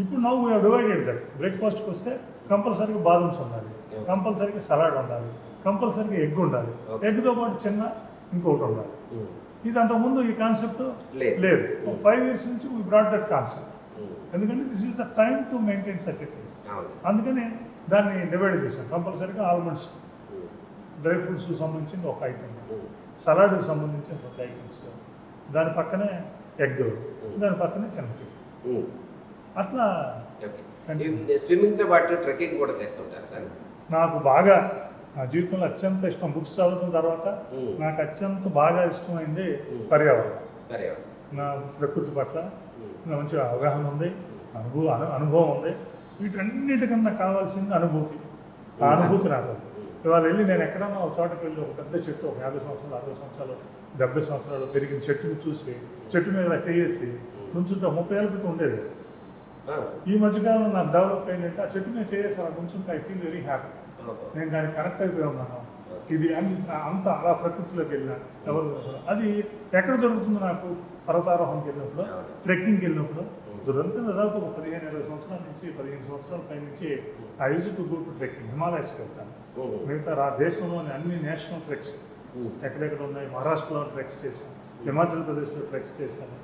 C: ఇప్పుడు నౌ వీ డివైడెడ్ దట్. బ్రేక్ఫాస్ట్కి వస్తే కంపల్సరీగా బాదమ్స్ ఉండాలి, కంపల్సరీగా సలాడ్ ఉండాలి, కంపల్సరీగా ఎగ్ ఉండాలి, ఎగ్తో పాటు చిన్న ఇంకొకటి ఉండాలి. ఇది అంతకుముందు ఈ కాన్సెప్ట్ లేదు. 5 years నుంచి వీ బ్రాట్ దట్ కాన్సెప్ట్. ఎందుకంటే this is the time to maintain such a things. అందుకని దాన్ని డివైడ్ చేశాం. కంపల్సరీగా ఆల్మండ్స్, డ్రై ఫ్రూట్స్కి సంబంధించిన ఒక ఐటమ్, సలాడ్కి సంబంధించిన ఒక ఐటమ్స్, దాని పక్కనే ఎగ్, దాని పక్కనే చిన్న అట్లా.
B: స్విమ్మింగ్తో పాటు ట్రెక్కింగ్ కూడా చేస్తుంటారు సార్? నాకు
C: బాగా నా జీవితంలో అత్యంత ఇష్టం, బుక్స్ చదువుతున్న తర్వాత నాకు అత్యంత బాగా ఇష్టమైంది పర్యావరణం. నా ప్రకృతి పట్ల మంచి అవగాహన ఉంది, అనుభవం ఉంది. వీటన్నిటికన్నా కావాల్సింది అనుభూతి. ఆ అనుభూతి నాకు ఇవాళ వెళ్ళి నేను ఎక్కడన్నా ఒక చోటకి వెళ్ళి ఒక పెద్ద చెట్టు, ఒక 50 సంవత్సరాలు, 60 సంవత్సరాలు, 70 సంవత్సరాలు పెరిగిన చెట్టుని చూసి చెట్టు మీద చేసి నుంచుంటే 30 ఏళ్ళ క్రితం ఉండేది. ఈ మధ్యకాలంలో నాకు డెవలప్ అయిందంటే ఆ చెట్టు మీద చేసి అలా నుంచుంటే ఐ ఫీల్ వెరీ హ్యాపీ. నేను దానికి కనెక్ట్ అయిపోయి ఉన్నాను. ఇది అంత అలా ప్రకృతిలోకి వెళ్ళినా ఎవరు అది ఎక్కడ దొరుకుతుంది నాకు? పర్వతారోహణకి వెళ్ళినప్పుడు, ట్రెక్కింగ్కి వెళ్ళినప్పుడు దొరుకుతుంది. దాదాపు 15-20 సంవత్సరాల నుంచి 15 సంవత్సరాల పై నుంచి I use to go to trekking. హిమాలయస్కి వెళ్తాను. మిగతా దేశంలోని అన్ని నేషనల్ ట్రెక్స్ ఎక్కడెక్కడ ఉన్నాయి. మహారాష్ట్రలో ట్రెక్స్ చేశాను, హిమాచల్ ప్రదేశ్లో ట్రెక్స్ చేశాను,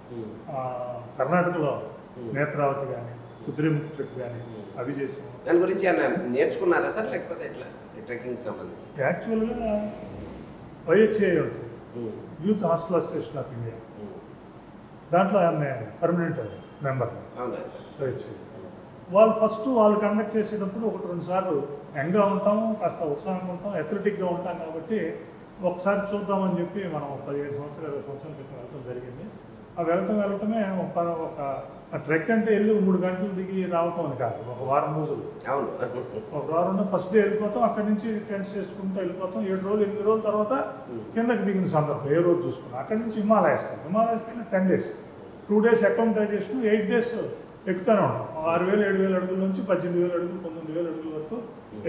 C: కర్ణాటకలో నేత్రావతి కానీ, కుద్రేముఖ్ ట్రెక్ కానీ అవి చేసాము.
B: దాని గురించి నేర్చుకున్నారా సార్, లేకపోతే ఎట్లా ట్రెక్కింగ్ సంబంధించి?
C: యాక్చువల్గా వైహెచ్ఏ ఉంటుంది, youth hostel association of India. దాంట్లో ఆమె పర్మనెంట్ మెంబర్. వైహెచ్ఏ వాళ్ళు కండక్ట్ చేసేటప్పుడు 1-2 సార్లు యంగ్గా ఉంటాము, కాస్త ఉత్సాహంగా ఉంటాం, అథ్లెటిక్గా ఉంటాం. కాబట్టి ఒకసారి చూద్దామని చెప్పి మనం 15 సంవత్సరాలు 20 సంవత్సరాల క్రితం వెళ్ళడం జరిగింది. ఆ వెళ్ళటమే ఒక ట్రెక్ అంటే వెళ్ళి 3 గంటలు దిగి రావటం అని కాదు, ఒక వారం రోజులు. ఒక వారంలో ఫస్ట్ డే వెళ్ళిపోతాం, అక్కడి నుంచి టెంట్స్ చేసుకుంటూ వెళ్ళిపోతాం. 7 రోజులు 8 రోజుల తర్వాత కిందకి దిగిన సందర్భం ఏ రోజు చూసుకున్నాం. అక్కడి నుంచి హిమాలయస్కి 10 days, 2 days అకామిడేషన్, 8 days ఎక్కుతూనే ఉంటాం. 6,000-7,000 అడుగుల నుంచి 18,000 అడుగులు 19,000 అడుగుల వరకు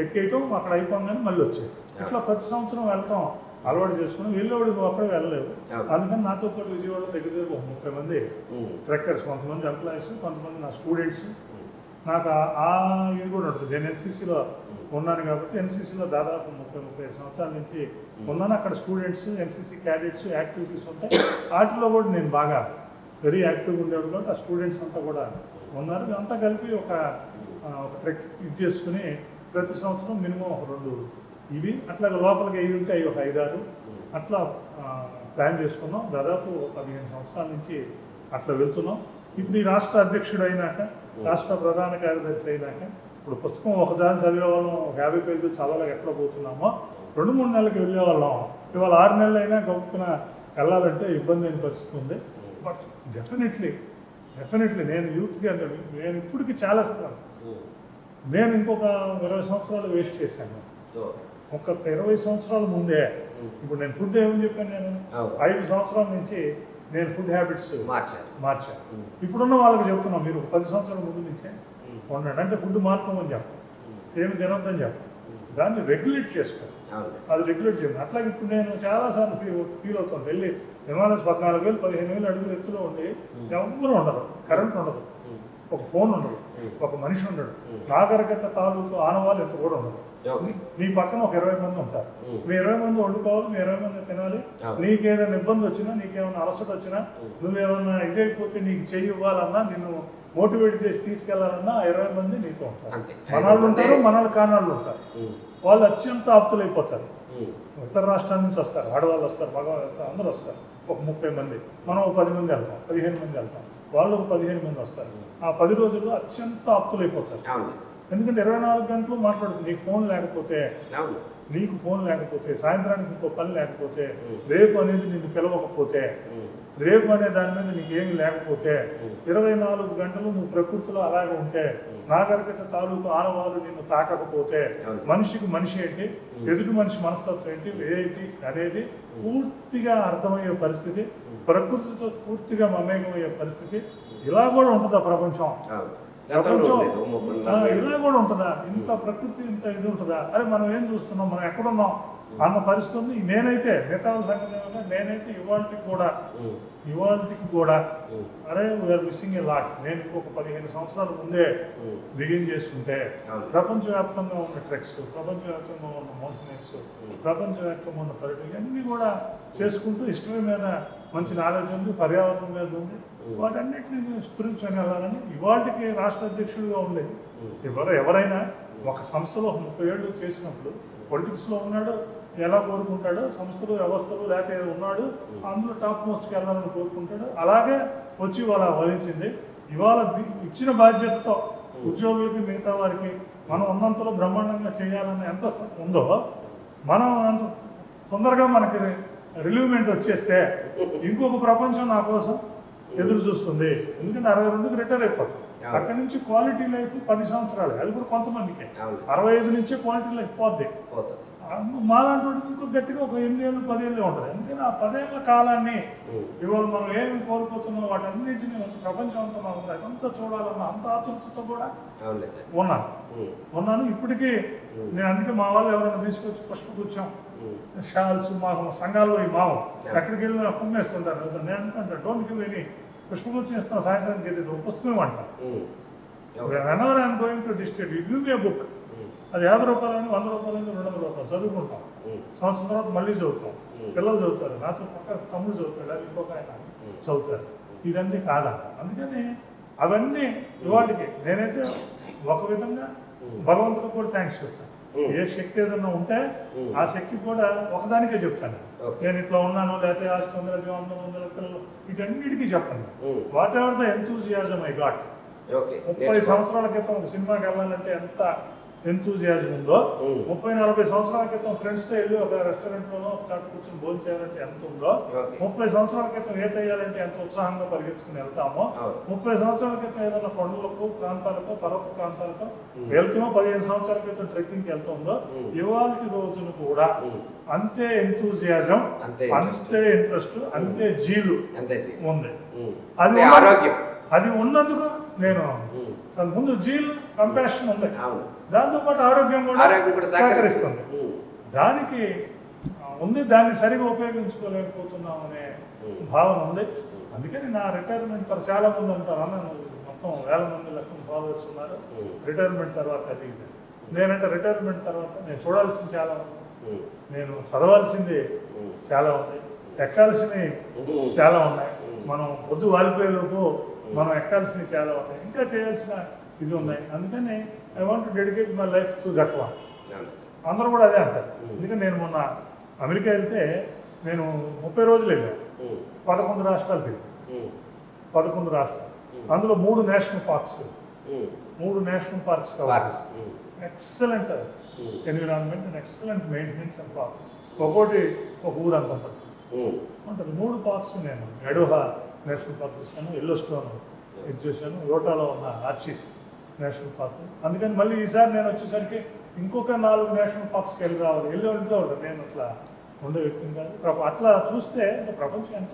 C: ఎక్కేయటం అక్కడ అయిపోగానే మళ్ళీ వచ్చేది. ఇట్లా ప్రతి సంవత్సరం వెళ్ళటం అలవాటు చేసుకుని వెళ్ళేవాడు అక్కడే వెళ్ళలేవు. అందుకని నాతో పాటు విజయవాడ దగ్గర ఒక 30 మంది ట్రెక్కర్స్, కొంతమంది ఎంప్లాయీస్, కొంతమంది నా స్టూడెంట్స్. నాకు ఆ ఇది కూడా ఉంటుంది. నేను ఎన్సీసీలో ఉన్నాను కాబట్టి ఎన్సీసీలో దాదాపు 30-35 సంవత్సరాల నుంచి ఉన్నాను. అక్కడ స్టూడెంట్స్, ఎన్సీసీ క్యాడెట్స్ యాక్టివిటీస్ ఉంటాయి. వాటిలో కూడా నేను బాగా వెరీ యాక్టివ్గా ఉండేవాడు కాబట్టి ఆ స్టూడెంట్స్ అంతా కూడా ఉన్నారు. అంతా కలిపి ఒక ట్రెక్ ఇది చేసుకుని ప్రతి సంవత్సరం మినిమం ఒక 2 ఇవి అట్లా లోపలికి అయ్యి ఉంటే అవి ఒక 5-6 అట్లా ప్లాన్ చేసుకున్నాం. దాదాపు 15 సంవత్సరాల నుంచి అట్లా వెళ్తున్నాం. ఇప్పుడు ఈ రాష్ట్ర అధ్యక్షుడు అయినాక, రాష్ట్ర ప్రధాన కార్యదర్శి అయినాక, ఇప్పుడు పుస్తకం ఒకసారి చదివేవాళ్ళం 50 పేజీలు చదవలేక ఎక్కడ పోతున్నామో 2-3 నెలలకు వెళ్ళేవాళ్ళం. ఇవాళ 6 నెలలు అయినా గొప్పన వెళ్ళాలంటే ఇబ్బంది అయిన పరిస్థితి ఉంది. బట్ డెఫినెట్లీ నేను యూత్గా నేను ఇప్పటికి చాలా నేను ఇంకొక 20 సంవత్సరాలు వేస్ట్ చేశాను. ఒక 20 సంవత్సరాల ముందే ఇప్పుడు నేను ఫుడ్ ఏమని చెప్పాను, నేను 5 సంవత్సరాల నుంచి నేను ఫుడ్ హ్యాబిట్స్ మార్చాను. ఇప్పుడున్న వాళ్ళకి చెప్తున్నాం, మీరు 10 సంవత్సరాల ముందు నుంచే ఉండండి. అంటే ఫుడ్ మార్చుకోమని చెప్పండి, ఏమి తినొద్దని చెప్పండి, దాన్ని రెగ్యులేట్ చేసుకోండి. అది రెగ్యులేట్ చేయండి. అట్లాగే ఇప్పుడు నేను చాలాసార్లు ఫీల్ అవుతాను. వెళ్ళి హిమాలయస్ 14,000-15,000 అడుగులు ఎత్తులో ఉండి ఎవ్వరూ ఉండదు, కరెంట్ ఉండదు, ఒక ఫోన్ ఉండదు, ఒక మనిషి ఉండడు, నాగరికత తాలూకు ఆనవాళ్ళు ఎంత కూడా ఉండదు. నీ పక్కన ఒక 20 మంది ఉంటారు. మీ 20 మంది వండుకోవాలి, మీ 20 మంది తినాలి. నీకేదైనా ఇబ్బంది వచ్చినా, నీకేమైనా అలసట వచ్చినా, నువ్వేమన్నా ఇదైపోతే నీకు చెయ్యి ఇవ్వాలన్నా, నిన్ను మోటివేట్ చేసి తీసుకెళ్లాలన్నా 20 మంది నీతో ఉంటారు. మనవాళ్ళు ఉంటారు, మనవాళ్ళు కానాళ్ళు ఉంటారు. వాళ్ళు అత్యంత ఆప్తులైపోతారు. ఇతర రాష్ట్రాల నుంచి వస్తారు, ఆడవాళ్ళు వస్తారు, మగవాళ్ళు వస్తారు, అందరూ వస్తారు. ఒక 30 మంది, మనం ఒక 10 మంది వెళ్తాం, 15 మంది వెళ్తాం, వాళ్ళు ఒక 15 మంది వస్తారు. ఆ 10 రోజుల్లో అత్యంత ఆప్తులైపోతారు. ఎందుకంటే 24 గంటలు మాట్లాడుతుంది. నీకు ఫోన్ లేకపోతే, సాయంత్రానికి ఇంకో పని లేకపోతే, రేపు అనేది నిన్ను పిలవకపోతే, రేపు అనే దాని మీద నీకేమి లేకపోతే, 24 గంటలు నువ్వు ప్రకృతిలో అలాగే ఉంటే, నాగరికత తాలూకు ఆనవాళ్ళు నిన్ను తాకకపోతే, మనిషికి మనిషి ఏంటి, ఎదుటి మనిషి మనస్తత్వం ఏంటి అనేది పూర్తిగా అర్థమయ్యే పరిస్థితి, ప్రకృతితో పూర్తిగా మమేకమయ్యే పరిస్థితి. ఇలా కూడా ఉంటుందా ప్రపంచం? ఇలా కూడా ఉంటుందా? ఇంత ప్రకృతి ఇంత ఇది ఉంటుందా? అరే మనం ఏం చూస్తున్నాం, మనం ఎక్కడున్నాం అన్న పరిస్థితి. నేనైతే మిగతా సంగతి ఏమన్నా, నేనైతే ఇవాళకి కూడా అరే వీఆర్ మిస్సింగ్ ఏ లాట్. నేను ఇంకొక 15 సంవత్సరాల ముందే బిగిన్ చేసుకుంటే ప్రపంచవ్యాప్తంగా ఉన్న ట్రెక్స్, ప్రపంచవ్యాప్తంగా ఉన్న మౌంటైనర్స్, ప్రపంచవ్యాప్తంగా ఉన్న పర్యటనలు అన్నీ కూడా చేసుకుంటూ హిస్టరీ మీద మంచి నాలెడ్జ్ ఉంది, పర్యావరణం మీద ఉంది, వాటన్నిటిని స్పిరిట్స్ అని వెళ్ళాలని ఇవాళకి రాష్ట్ర అధ్యక్షుడిగా ఉండేది. ఎవరైనా ఒక సంస్థలో 30 ఏళ్ళు చేసినప్పుడు పొలిటిక్స్లో ఉన్నాడు, ఎలా కోరుకుంటాడో, సంస్థలు వ్యవస్థలు లేకపోతే ఉన్నాడు, అందులో టాప్ మోస్ట్కి వెళ్ళాలని కోరుకుంటాడు. అలాగే వచ్చి వాళ్ళ వహించింది. ఇవాళ ఇచ్చిన బాధ్యతతో ఉద్యోగులకి, మిగతా వారికి మనం ఉన్నంతలో బ్రహ్మాండంగా చేయాలని ఎంత ఉందో, మనం అంత తొందరగా మనకి రిలీవ్మెంట్ వచ్చేస్తే ఇంకొక ప్రపంచం నా కోసం ఎదురు చూస్తుంది. ఎందుకంటే 62కి రిటైర్ అయిపోతుంది. అక్కడి నుంచి క్వాలిటీ లైఫ్ 10 సంవత్సరాలు, అది కూడా కొంతమందికి 65 నుంచే క్వాలిటీ లైఫ్ పోద్ది. మాలాంటి వాడికి ఇంకో గట్టిగా ఒక 8 ఏళ్ళు 10 ఏళ్ళే ఉంటుంది. అందుకని ఆ 10 ఏళ్ళ కాలాన్ని ఇవాళ మనం ఏమి కోల్పోతున్నాం వాటన్నిటిని ప్రపంచం అంతా మనం అదంతా చూడాలన్న అంత ఆతృతతో కూడా ఉన్నాను. ఇప్పటికీ నేను అందుకే మా వాళ్ళు ఎవరైనా తీసుకొచ్చి పుష్పగుచ్చం, షాల్స్, మా సంఘాల్లో ఈ మావం ఎక్కడికి వెళ్ళినా కుమ్మేస్తుంటారు. నేను అనుకుంటా డోంట్ గివ్ ఎనీ పుష్పగుచ్చం ఇస్తాను, సాయంత్రానికి వెళ్ళి పుస్తకం అంటాను. whenever I am going to district, you give me a book. అది 50 రూపాయలని, 100 రూపాయలని, 200 రూపాయలు చదువుకుంటాం. సంవత్సరం తర్వాత మళ్ళీ చదువుతాం. పిల్లలు చదువుతారు, నాతో పక్క తమ్ముడు చదువుతాడు, అది ఇంకొక ఆయన చదువుతారు. ఇదన్నీ కాదా? అందుకని అవన్నీ ఇవాటికి నేనైతే ఒక విధంగా భగవంతుడు కూడా థ్యాంక్స్ చెప్తాను. ఏ శక్తి ఏదన్నా ఉంటే ఆ శక్తి కూడా ఒకదానికే చెప్తాను. నేను ఇట్లా ఉన్నాను, లేకపోతే ఆస్తి 100 పిల్లలు, వీటన్నిటికీ చెప్పండి. What ever the enthusiasm I got. 30 సంవత్సరాల క్రితం ఒక సినిమాకి వెళ్ళాలంటే ఎంత ఎంతూజియాజం ఉందో, 30-40 సంవత్సరాల క్రితం ఫ్రెండ్స్తో వెళ్ళి ఒక రెస్టారెంట్లోనో ఒక చాటు కూర్చొని భోజనం చేయాలంటే ఎంత ఉందో, 30 సంవత్సరాల క్రితం ఏ తయ్యాలంటే ఎంత ఉత్సాహంగా పరిగెత్తుకుని వెళ్తామో, 30 సంవత్సరాల క్రితం ఏదైనా కొండలకు, ప్రాంతాలకు, పర్వత ప్రాంతాలకు వెళ్తామో, 15 సంవత్సరాల క్రితం ట్రెక్కింగ్కి వెళ్తుందో, ఇవాళ రోజున కూడా అంతే ఎంతూజియాజం, అంతే ఇంట్రెస్ట్, అంతే జీలు ఉంది. అది అది ఉన్నందుకు నేను అసలు ముందు జీల్ కంపాషన్ ఉంది, దాంతోపాటు ఆరోగ్యం కూడా సహకరిస్తుంది. దానికి ఉంది, దాన్ని సరిగా ఉపయోగించుకోలేకపోతున్నాం అనే భావన ఉంది. అందుకని నా రిటైర్మెంట్ తర్వాత చాలా మంది ఉంటారు, అన్న మొత్తం వేల మంది లక్షల ఫాలోవర్స్ ఉన్నారు రిటైర్మెంట్ తర్వాత. అది నేనంటే రిటైర్మెంట్ తర్వాత నేను చూడాల్సింది చాలా ఉంది, నేను చదవాల్సింది చాలా ఉంది, ఎక్కాల్సినవి చాలా ఉన్నాయి. మనం పొద్దు వాలిపోయేలోపు మనం ఎక్కాల్సినవి చాలా ఉన్నాయి, ఇంకా చేయాల్సిన ఇది ఉన్నాయి. అందుకని I want to dedicate my life to that one. అందరూ కూడా అదే అంటారు. ఎందుకంటే నేను మొన్న అమెరికా వెళ్తే నేను 30 రోజులు వెళ్ళాను, 11 రాష్ట్రాలు తిరిగి, 11 రాష్ట్రాలు, అందులో 3 నేషనల్ పార్క్స్, 3 నేషనల్ పార్క్స్ కావాలి. Excellent environment and excellent maintenance and park. ఒక్కోటి ఒక ఊరు అంత ఉంటుంది. 3 పార్క్స్ నేను ఎడోహా నేషనల్ పార్క్ చూశాను, ఎల్లోస్టోన్ ఇది చూశాను, యోటాలో ఉన్న ఆర్చిస్ నేషనల్ పార్క్. అందుకని మళ్ళీ ఈసారి నేను వచ్చేసరికి ఇంకొక 4 నేషనల్ పార్క్స్కి వెళ్ళి రావాలి. వెళ్ళే ఇంట్లో ఉంటాను, నేను అట్లా ఉండే వ్యక్తిని కాదు. అట్లా చూస్తే ప్రపంచం ఎంత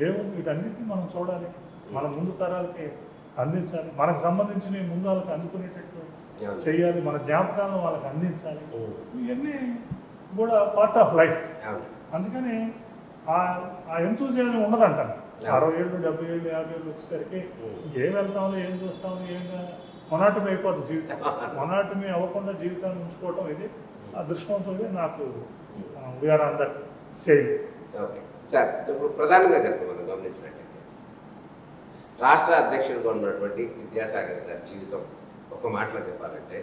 C: ఏముంది, వీటన్నిటిని మనం చూడాలి, మన ముందు తరాలకి అందించాలి, మనకు సంబంధించిన ముందు వాళ్ళకి అందుకునేటట్టు చేయాలి, మన జ్ఞాపకాలను వాళ్ళకి అందించాలి. ఇవన్నీ కూడా పార్ట్ ఆఫ్ లైఫ్. అందుకని ఆ ఎంతూజియాజం ఉండదంటాను. 60 ఏళ్ళు 70 ఏళ్ళు 50 ఏళ్ళు వచ్చేసరికి ఏం వెళ్తామో ఏం చూస్తామో ఏం మొనాటమి అయిపోతుంది జీవితం. మొనాటమి అవ్వకుండా జీవితాన్ని ఉంచుకోవటం ఇది అదృష్టవంతులుగా నాకు we are on that same.
B: Okay sir, ఇప్పుడు ప్రధానంగా కనుక మనం గమనించినట్లయితే రాష్ట్ర అధ్యక్షుడిగా ఉన్నటువంటి విద్యాసాగర్ గారి జీవితం ఒక మాటలో చెప్పాలంటే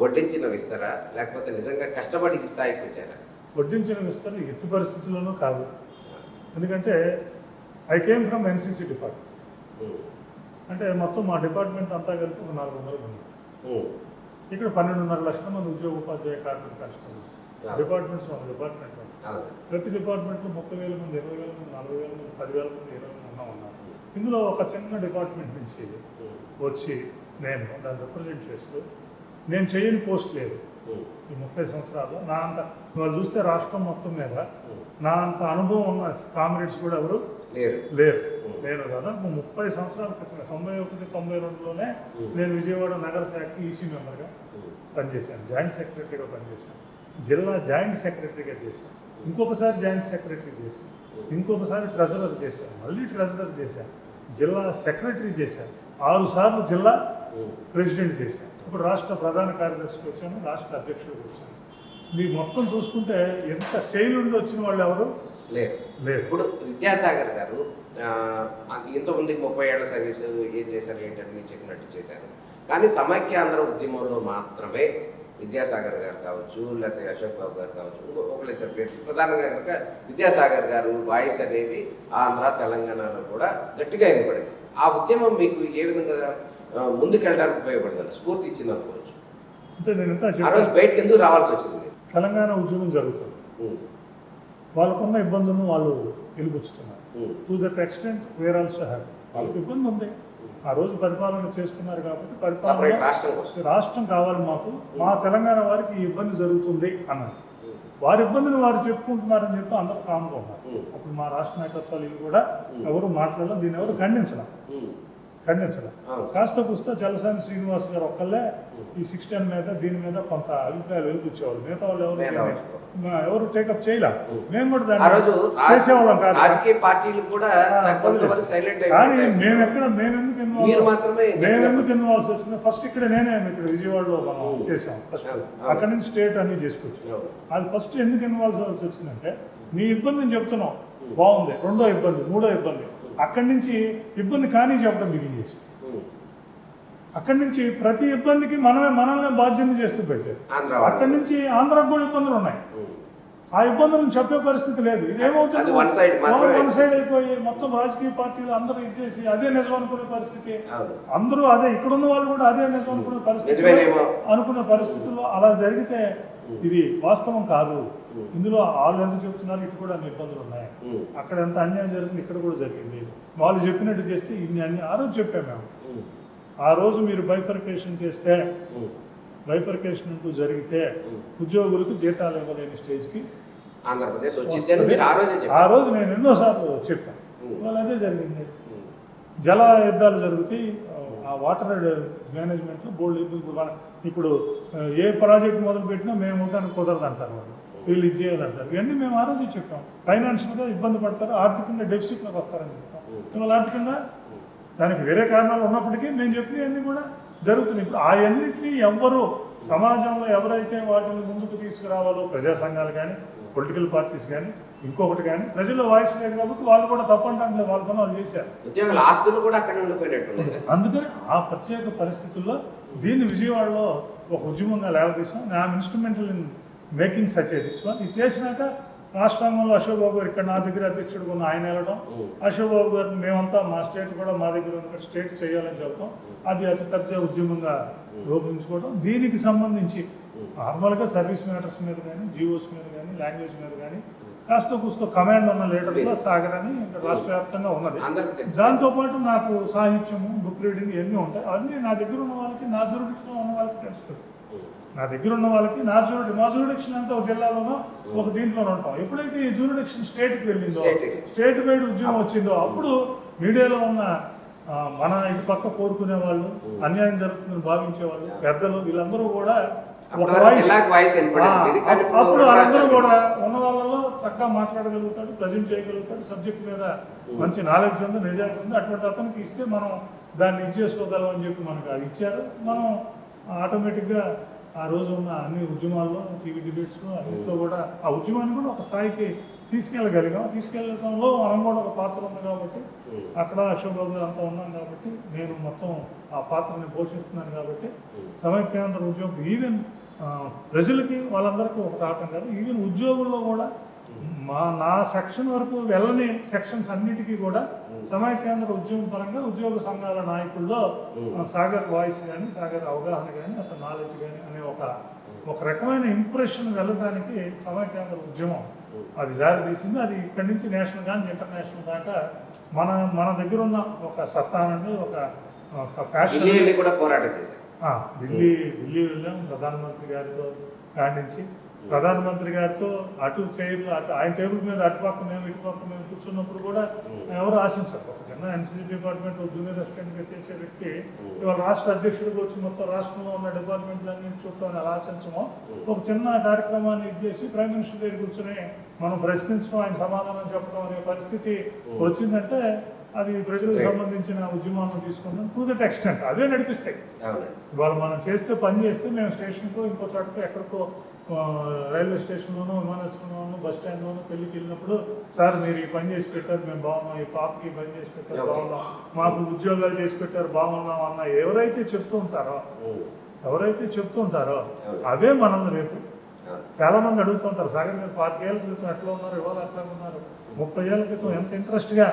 B: వడ్డించిన విస్తరా, లేకపోతే నిజంగా కష్టపడి ఈ స్థాయికి వచ్చారా?
C: వడ్డించిన విస్తర ఎట్టి పరిస్థితుల్లోనూ కాదు. ఎందుకంటే I came from NCC department. అంటే మొత్తం మా డిపార్ట్మెంట్ అంతా కలిపి 400 మంది. ఇక్కడ 12.5 లక్షల మంది ఉద్యోగ ఉపాధ్యాయ కార్మిక కష్టపడి డిపార్ట్మెంట్స్ మన డిపార్ట్మెంట్లో ప్రతి డిపార్ట్మెంట్లో 30,000 మంది, 20,000 మంది, 40,000 మంది, 10,000 మంది, 20,000 మంది ఉన్నారు. ఇందులో ఒక చిన్న డిపార్ట్మెంట్ నుంచి వచ్చి నేను దాన్ని రిప్రజెంట్ చేస్తూ నేను చేయని పోస్ట్ లేదు ఈ 30 సంవత్సరాల్లో. నా అంత వాళ్ళు చూస్తే రాష్ట్రం మొత్తం మీద నా అంత అనుభవం ఉన్న కామ్రేడ్స్ కూడా ఎవరు లేరు. నేను దాదాపు 30 సంవత్సరాల క్రితం 91, 92లోనే నేను విజయవాడ నగర శాఖకి ఈసీ మెంబర్గా పనిచేశాను, జాయింట్ సెక్రటరీగా పనిచేశాను, జిల్లా జాయింట్ సెక్రటరీగా చేశాను, ఇంకొకసారి జాయింట్ సెక్రటరీ చేశాను, ఇంకొకసారి ట్రెజరర్ చేశాను, మళ్ళీ ట్రెజరర్ చేశాను, జిల్లా సెక్రటరీ చేశాను, 6 సార్లు జిల్లా ప్రెసిడెంట్ చేశాను. ఇప్పుడు రాష్ట్ర ప్రధాన కార్యదర్శికి వచ్చాను, రాష్ట్ర అధ్యక్షుడికి వచ్చాను. మీరు మొత్తం చూసుకుంటే ఎంత శైలి ఉండి వచ్చిన వాళ్ళు ఎవరు
B: లేరు. ఇప్పుడు విద్యాసాగర్ గారు ఇంతమందికి 30 ఏళ్ల సర్వీసు ఏం చేశారు ఏంటని మీరు చెప్పినట్టు చేశారు. కానీ సమైక్యాంధ్ర ఉద్యమంలో మాత్రమే విద్యాసాగర్ గారు కావచ్చు, లేకపోతే అశోక్ బాబు గారు కావచ్చు, ఒకళ్ళిద్దరు పేరు ప్రధానంగా కనుక విద్యాసాగర్ గారు వాయిస్ అనేది ఆంధ్ర తెలంగాణలో కూడా గట్టిగా వినపడింది. ఆ ఉద్యమం మీకు ఏ విధంగా ముందుకెళ్ళడానికి ఉపయోగపడుతుంది, స్ఫూర్తి ఇచ్చింది అనుకోవచ్చు?
C: అంటే నేను
B: ఆ రోజు బయటకు ఎందుకు రావాల్సి వచ్చింది?
C: తెలంగాణ ఉద్యమం జరుగుతుంది, వాళ్ళకున్న ఇబ్బందులను వాళ్ళు వెలిపుచ్చుతున్నారు. To that extent where also have, వాళ్ళకి ఇబ్బంది ఉంది. ఆ రోజు పరిపాలన చేస్తున్నారు కాబట్టి పరిపాలన రాష్ట్రం కావాలి మాకు, మా తెలంగాణ వారికి ఈ ఇబ్బంది జరుగుతుంది అన్నారు. వారి ఇబ్బందిని వారు చెప్పుకుంటున్నారని చెప్పి అందరూ కామ్గా ఉన్నారు. అప్పుడు మా రాష్ట్ర నాయకత్వాలు ఇవి కూడా ఎవరు మాట్లాడలేదు, దీన్ని ఎవరు ఖండించడం. కాస్త పుస్తా చలసాని శ్రీనివాస్ గారు ఒక్కళ్ళే ఈ 16 మీద దీని మీద కొంత అభిప్రాయాలు వెలిపించేవాళ్ళు. మిగతా వాళ్ళు ఎవరు టేకప్ చేయలే. మేము కూడా దాన్ని చేసేవాళ్ళం కాదు. కానీ మేమెందుకు ఇన్వాల్వ్ వచ్చింది? ఫస్ట్ ఇక్కడ ఇక్కడ విజయవాడలో మనం చేసాం. ఫస్ట్ అక్కడి నుంచి స్టేట్ అన్ని చేసుకొచ్చాం. అది ఫస్ట్ ఎందుకు ఇన్వాల్వ్ అవ్వాల్సి వచ్చిందంటే నీ ఇబ్బందిని చెప్తున్నావు బాగుంది, రెండో ఇబ్బంది, మూడో ఇబ్బంది, అక్కడి నుంచి ఇబ్బంది కానీ చెప్పడం బిగించేసి అక్కడి నుంచి ప్రతి ఇబ్బందికి మనల్ని బాధ్యత చేస్తూ పెట్టారు. అక్కడి నుంచి ఆంధ్రాకు కూడా ఇబ్బందులు ఉన్నాయి, ఆ ఇబ్బందులను చెప్పే పరిస్థితి లేదు. ఇదేమవుతుంది, వన్ సైడ్ అయిపోయి మొత్తం రాజకీయ పార్టీలు అందరూ ఇచ్చేసి అదే నిజం అనుకునే పరిస్థితి, అందరూ అదే, ఇక్కడున్న వాళ్ళు కూడా అదే నిజం అనుకునే పరిస్థితుల్లో అలా జరిగితే ఇది వాస్తవం కాదు. ఇందులో వాళ్ళు ఎంత చెప్తున్నారు, ఇటు కూడా అన్ని ఇబ్బందులు ఉన్నాయి, అక్కడ ఎంత అన్యాయం జరిగింది, ఇక్కడ కూడా జరిగింది, వాళ్ళు చెప్పినట్టు చేస్తే ఇన్ని అన్ని ఆ రోజు చెప్పాము మేము. ఆ రోజు మీరు బైఫర్కేషన్ చేస్తే, బైఫర్కేషన్ అంటూ జరిగితే ఉద్యోగులకు జీతాలు ఇవ్వలేని స్టేజ్కి
B: ఆంధ్రప్రదేశ్
C: ఆ రోజు నేను ఎన్నోసార్లు చెప్పాను. వాళ్ళు అదే జరిగింది. జల యుద్ధాలు జరుగుతాయి. ఆ వాటర్ మేనేజ్మెంట్లో బోర్డు ఇప్పుడు ఏ ప్రాజెక్ట్ మొదలు పెట్టినా మేము ఉండడానికి కుదరదు అంటారు వాళ్ళు, వీళ్ళు ఇది చేయాలంటారు. ఇవన్నీ మేము ఆ రోజు చెప్పాం. ఫైనాన్షియల్గా ఇబ్బంది పడతారు, ఆర్థికంగా డెఫిసిట్లోకి వస్తారని చెప్తాం. ఇవాళ ఆర్థికంగా దానికి వేరే కారణాలు ఉన్నప్పటికీ మేము చెప్పినవన్నీ కూడా జరుగుతున్నాయి. ఇప్పుడు అవన్నింటినీ ఎవ్వరూ సమాజంలో ఎవరైతే వాటిని ముందుకు తీసుకురావాలో, ప్రజా సంఘాలు కానీ, పొలిటికల్ పార్టీస్ కానీ, ఇంకొకటి కానీ, ప్రజల్లో వాయిస్ లేదు కాబట్టి వాళ్ళు కూడా తప్పంటే వాళ్ళ పని వాళ్ళు చేశారు.
B: ఉద్యోగుల ఆస్తులు కూడా అక్కడ ఉండిపోయినట్టు.
C: అందుకని ఆ ప్రత్యేక పరిస్థితుల్లో దీన్ని విజయవాడలో ఒక ఉద్యమంగా లేవదీసాం. I'm instrumental in making such a this one. ఇది చేసినాక రాష్ట్రంలో అశోక్ బాబు గారు ఇక్కడ నా దగ్గర అధ్యక్షుడిగా ఉన్న ఆయన వెళ్ళడం, అశోక్ బాబు గారు మేమంతా మా స్టేట్ కూడా మా దగ్గర ఉన్న స్టేట్ చేయాలని చెప్పడం, అది అతి పెద్ద ఉద్యమంగా రూపొందించుకోవడం. దీనికి సంబంధించి నార్మల్గా సర్వీస్ మ్యాటర్స్ మీద కానీ, జీవోస్ మీద కానీ, లాంగ్వేజ్ మీద కానీ కాస్త కూస్తో కమాండ్ ఉన్న లీడర్గా సాగర్ అని రాష్ట్ర వ్యాప్తంగా ఉన్నది. దాంతోపాటు నాకు సాహిత్యము, బుక్ రీడింగ్ ఇవన్నీ ఉంటాయి. అవన్నీ నా దగ్గర ఉన్న వాళ్ళకి, నా జ్యూరిడిక్షన్లో ఉన్న వాళ్ళకి తెలుస్తుంది. నా దగ్గర ఉన్న వాళ్ళకి మా జ్యూరిడిక్షన్ అంతా ఒక జిల్లాలోనో ఒక దీంట్లోనే ఉంటాం. ఎప్పుడైతే ఈ జ్యూరిడిక్షన్ స్టేట్కి వెళ్ళిందో, స్టేట్ వైడ్ ఉద్యమం వచ్చిందో, అప్పుడు మీడియాలో ఉన్న మన ఇటు పక్క కోరుకునే వాళ్ళు, అన్యాయం జరుగుతుందని భావించేవాళ్ళు, పెద్దలు, వీళ్ళందరూ కూడా ఒక వాయిస్. అప్పుడు వాళ్ళందరూ కూడా ఉన్న వాళ్ళలో చక్కగా మాట్లాడగలుగుతాడు, ప్రజెంట్ చేయగలుగుతాడు, సబ్జెక్ట్ మీద మంచి నాలెడ్జ్ ఉంది, నిజాయితీ ఉంది. అటువంటి అతనికి ఇస్తే మనం దాన్ని ఇది చేసుకోగలం అని చెప్పి మనకు అది ఇచ్చారు. మనం ఆటోమేటిక్గా ఆ రోజు ఉన్న అన్ని ఉద్యమాల్లో, టీవీ డిబేట్స్లో అన్నింటిలో కూడా ఆ ఉద్యమాన్ని కూడా ఒక స్థాయికి తీసుకెళ్ళగలిగాం. తీసుకెళ్ళడంలో మనం కూడా ఒక పాత్ర ఉంది కాబట్టి, అక్కడ అశోక్ బాబు అంతా ఉన్నాం కాబట్టి, నేను మొత్తం ఆ పాత్రని పోషిస్తున్నాను కాబట్టి, సమైక్యాంధ్ర ఉద్యోగం ఈవెన్ ప్రజలకి వాళ్ళందరికీ ఒక రావటం కాదు, ఈవెన్ ఉద్యోగుల్లో కూడా నా సెక్షన్ వరకు వెళ్ళని సెక్షన్స్ అన్నిటికీ కూడా సమైక్యాంధ్ర ఉద్యమం పరంగా ఉద్యోగ సంఘాల నాయకుల్లో సాగర్ వాయిస్ కానీ, సాగర్ అవగాహన కానీ, అతని నాలెడ్జ్ కానీ అనే ఒక రకమైన ఇంప్రెషన్ వెళ్ళడానికి సమైక్యాంధ్ర ఉద్యమం అది దారి తీసింది. అది ఇక్కడి నుంచి నేషనల్ కానీ ఇంటర్నేషనల్ దాకా మన దగ్గర ఉన్న ఒక సత్తానండి, ఒక ప్యాషన్
B: కూడా పోరాటం చేశారు.
C: ఢిల్లీ వెళ్ళాం ప్రధానమంత్రి గారితో కాడించి, ప్రధానమంత్రి గారితో అటు చైర్లు, అటు ఆయన టేబుల్ మీద అటుపక్క మేము ఇటుపక్క మేము కూర్చున్నప్పుడు కూడా ఎవరు ఆశించారు. ఒక చిన్న ఎన్సీసీ డిపార్ట్మెంట్ జూనియర్ అసిస్టెంట్గా చేసే వ్యక్తి ఇవాళ రాష్ట్ర అధ్యక్షుడికి వచ్చి మొత్తం రాష్ట్రంలో ఉన్న డిపార్ట్మెంట్లన్నీ చూడటం అలా ఆశించమో, ఒక చిన్న కార్యక్రమాన్ని ఇచ్చేసి ప్రైమ్ మినిస్టర్ దగ్గర కూర్చొని మనం ప్రశ్నించడం, ఆయన సమాధానం చెప్పడం అనే పరిస్థితి వచ్చిందంటే అది ప్రజలకు సంబంధించిన ఉద్యమాలను తీసుకుంటాం. టు దట్ ఎక్స్టెంట్ అవే నడిపిస్తాయి. ఇవాళ మనం పని చేస్తే మేము స్టేషన్కో ఇంకో చోటకో ఎక్కడికో రైల్వే స్టేషన్లోనూ, విమానాశ్రయంలోనూ, బస్ స్టాండ్లోనూ పెళ్లికి వెళ్ళినప్పుడు, సార్ మీరు ఈ పని చేసి పెట్టారు మేము బాగున్నాం, ఈ పాపకి పని చేసి పెట్టారు బాగున్నాం, మాకు ఉద్యోగాలు చేసి పెట్టారు బాగున్నాం అన్న ఎవరైతే చెప్తూ ఉంటారో అవే మనల్ని రేపు చాలా మంది అడుగుతుంటారు, సాగర్ మీరు 25 ఏళ్ళ క్రితం ఎట్లా ఉన్నారు, ఇవాళ ఎట్లా ఉన్నారు, 30 ఏళ్ళ క్రితం ఎంత ఇంట్రెస్ట్గా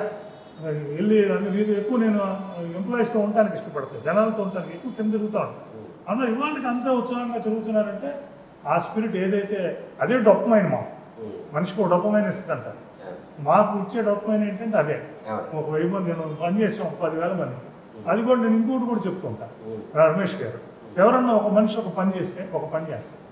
C: వెళ్ళి అన్ని వీరు ఎక్కువ నేను ఎంప్లాయీస్తో ఉండటానికి ఇష్టపడతాను, జనాలతో ఉండటానికి ఎక్కువ కింద తిరుగుతూ ఉంటాను. అందరూ ఇవాళకి అంతా ఉత్సాహంగా తిరుగుతున్నారంటే ఆ స్పిరిట్ ఏదైతే అదే డొప్పమైన మనిషికి ఒక డొప్పమైన ఇస్తుందంట. మాకు ఇచ్చే డొప్పమైన ఏంటంటే అదే. ఒక 1000 మంది నేను పని చేసాం, 10,000 మంది. అది కూడా నేను ఇంకోటి కూడా చెప్తూ ఉంటాను. రమేష్ గారు ఎవరన్నా ఒక మనిషి ఒక పని చేస్తే ఒక పని చేస్తారు,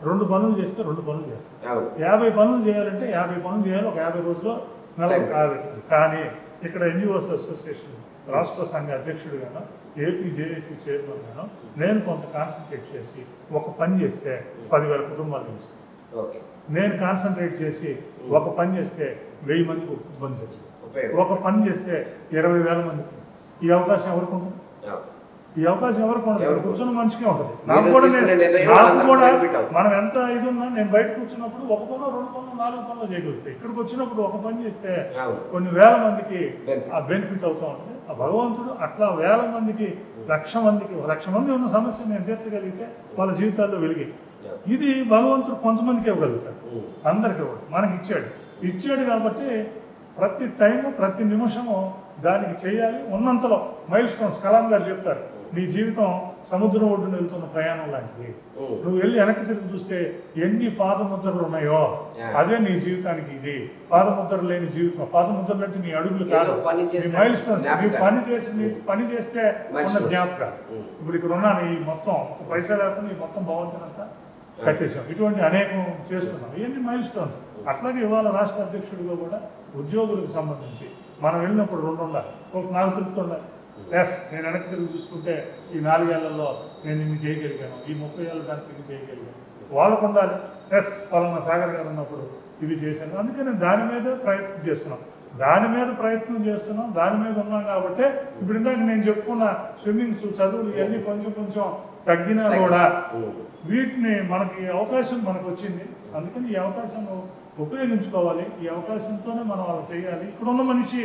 C: 2 పనులు చేస్తే 2 పనులు చేస్తారు, 50 పనులు చేయాలంటే 50 పనులు చేయాలి ఒక 50 రోజుల్లో నెలకు కాదు. కానీ ఇక్కడ ఎన్జిఓస్ అసోసియేషన్ రాష్ట్ర సంఘ అధ్యక్షుడిగాను, ఏపీ జేఏసీ చైర్మన్ గాను నేను కొంత కాన్సన్ట్రేట్ చేసి ఒక పని చేస్తే 10,000 కుటుంబాలు ఇస్తాను. నేను కాన్సన్ట్రేట్ చేసి ఒక పని చేస్తే 1000 మందికి పని చేస్తాను. ఒక పని చేస్తే 20,000 మందికి. ఈ అవకాశం ఎవరికి ఉంటుంది? కూర్చున్న మనిషికే ఉంటుంది. నాకు కూడా మనం ఎంత ఇది ఉన్నా నేను బయట కూర్చున్నప్పుడు 1 పనులు 2 పనులు 4 పనులు చేయగలుగుతాయి. ఇక్కడికి వచ్చినప్పుడు ఒక పని చేస్తే కొన్ని వేల మందికి ఆ బెనిఫిట్ అవుతూ ఉంటుంది. ఆ భగవంతుడు అట్లా 1000 మందికి 1,00,000 మందికి 1,00,000 మంది ఉన్న సమస్య నేను తీర్చగలిగితే వాళ్ళ జీవితాల్లో వెలిగి. ఇది భగవంతుడు కొంతమందికి ఇవ్వగలుగుతాడు, అందరికి ఇవ్వడు. మనకి ఇచ్చాడు కాబట్టి ప్రతి టైము ప్రతి నిమిషము దానికి చేయాలి. ఉన్నంతలో మైల్ స్టోన్స్ కలాం గారు చెప్తారు, నీ జీవితం సముద్రం ఒడ్డున వెళ్తున్న ప్రయాణం లాంటిది. నువ్వు వెళ్ళి వెనక్కి తిరిగి చూస్తే ఎన్ని పాదముద్రలు ఉన్నాయో అదే నీ జీవితానికి ఇది. పాదముద్రలు లేని జీవితం, పాదముద్రలు అంటే నీ అడుగులు కాదు, నీ మైల్ స్టోన్స్. నీ పని చేస్తే ఉన్న జ్ఞాపకాలు. ఇప్పుడు ఇక్కడ ఉన్నాను, ఈ మొత్తం పైసా లేకుండా ఈ మొత్తం భగవంతునంతా కట్టేసాం. ఇటువంటి అనేకం చేస్తున్నాం, ఇవన్నీ మైల్ స్టోన్స్. అట్లాగే ఇవాళ రాష్ట్ర అధ్యక్షుడిగా కూడా ఉద్యోగులకు సంబంధించి మనం వెళ్ళినప్పుడు 2 ఉండాలి. ఒక నాకు తృప్తి ఉండాలి. ఎస్, నేను వెనక్కి తిరిగి చూసుకుంటే ఈ 4 ఏళ్లలో నేను ఇన్ని చేయగలిగాను, ఈ 30 ఏళ్ళ దానికి ఇన్ని చేయగలిగాను. వాళ్ళకు ఉండాలి, ఎస్ పలానా సాగర్ గారు ఉన్నప్పుడు ఇవి చేశాను. అందుకే నేను దాని మీద ప్రయత్నం చేస్తున్నాం, దాని మీద ఉన్నాం కాబట్టి ఇప్పుడు ఇందాక నేను చెప్పుకున్న స్విమ్మింగ్స్, చదువులు ఇవన్నీ కొంచెం కొంచెం తగ్గినా కూడా వీటిని మనకి అవకాశం మనకు వచ్చింది. అందుకని ఈ అవకాశం ఉపయోగించుకోవాలి. ఈ అవకాశంతోనే మనం వాళ్ళు చేయాలి. ఇక్కడున్న మనిషి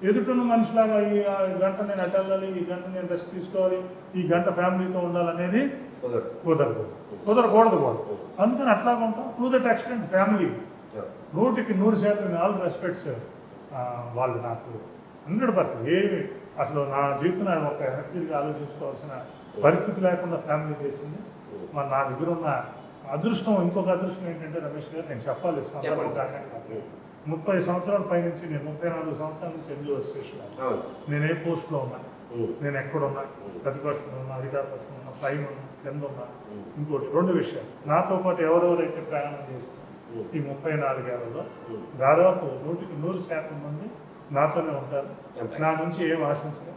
C: ఎదుటిన్న మనిషిలాగా ఈ గంట నేను అటు వెళ్ళాలి, ఈ గంట నేను రెస్ట్ తీసుకోవాలి, ఈ గంట ఫ్యామిలీతో ఉండాలనేది కుదరకూడదు కూడా. అందుకని అట్లాగా ఉంటాం. To that extent family 100% all respects. వాళ్ళు నాకు 100% ఏమి అసలు నా జీవితం ఒక వెనక్కి తిరిగి ఆలోచించుకోవాల్సిన పరిస్థితి లేకుండా ఫ్యామిలీ చేసింది. మరి నా దగ్గర ఉన్న అదృష్టం, ఇంకొక అదృష్టం ఏంటంటే రమేష్ గారు నేను చెప్పాలి, 30 సంవత్సరాల పైనుంచి నేను 34 సంవత్సరాల నుంచి ఎన్జిఓ అసోసియేషన్ నేను ఏ పోస్ట్లో ఉన్నా, నేను ఎక్కడున్నా, ప్రతిపక్షంలో ఉన్నా, అధికార పక్షంలో ఉన్నా, పైన ఉన్నా, కింద ఉన్నా. ఇంకోటి 2 విషయాలు, నాతో పాటు ఎవరెవరైతే ప్రయాణం చేస్తారో ఈ 34 ఏళ్లలో దాదాపు 100% మంది నాతోనే ఉంటారు. నా నుంచి ఏం ఆశించరు,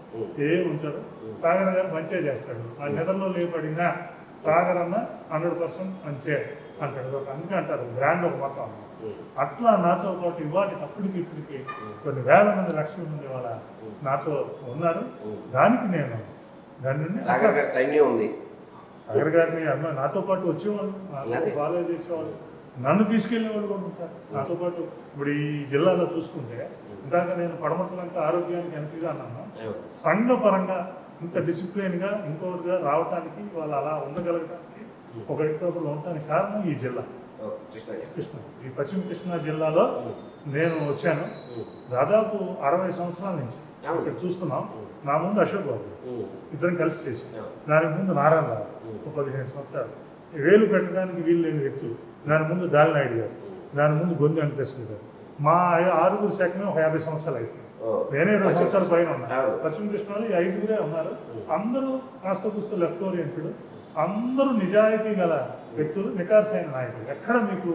C: ఏం ఉంచారు. సాగర్ గారు మంచిగా చేస్తాడు. ఆ నిధంలో లేపడినా సాగర్ అన్న 100% మంచిగా అంటాడు. అందుకే అంటారు బ్రాండ్ ఒక మొత్తం. అట్లా నాతో పాటు ఇవ్వాలి అప్పటికి ఇప్పటికి కొన్ని వేల మంది, లక్షల మంది వాళ్ళ నాతో ఉన్నారు. దానికి నేను
B: సైన్యం ఉంది.
C: సాగర్ గారిని అన్న నాతో పాటు వచ్చేవాళ్ళు, నాతో ఫాలో చేసేవాళ్ళు, నన్ను తీసుకెళ్లేవాళ్ళు కూడా ఉంటారు నాతో పాటు. ఇప్పుడు ఈ జిల్లాలో చూసుకుంటే ఇందాక నేను పడమటలంక ఆరోగ్యానికి ఎంత ఇది అన్నాను, సంఘపరంగా ఇంత డిసిప్లిన్గా ఇంకొకటిగా రావటానికి, వాళ్ళు అలా ఉండగలగడానికి, ఒకరికొకరు ఉండటానికి కారణం ఈ జిల్లా కృష్ణ. ఈ పశ్చిమ కృష్ణా జిల్లాలో నేను వచ్చాను దాదాపు 60 సంవత్సరాల నుంచి. ఇక్కడ చూస్తున్నాం, నా ముందు అశోక్ బాబు ఇద్దరం కలిసి చేసాం, దాని ముందు నారాయణరావు 15 సంవత్సరాలు, వేలు పెట్టడానికి వీలు లేని వ్యక్తులు, దాని ముందు దాలినాయుడు గారు, దాని ముందు గొంతు వెంకటేశ్వర గారు. మా 6 శాఖమే ఒక 50 సంవత్సరాలు అయిపోయింది. నేనే 2 సంవత్సరాల పైన ఉన్నాను. పశ్చిమ కృష్ణలో ఈ 5 ఉన్నారు. అందరూ కాస్త లెఫ్ట్ ఓరియంటెడ్, అందరూ నిజాయితీ గల వ్యక్తులు, నికార్సైన నాయకులు. ఎక్కడ మీకు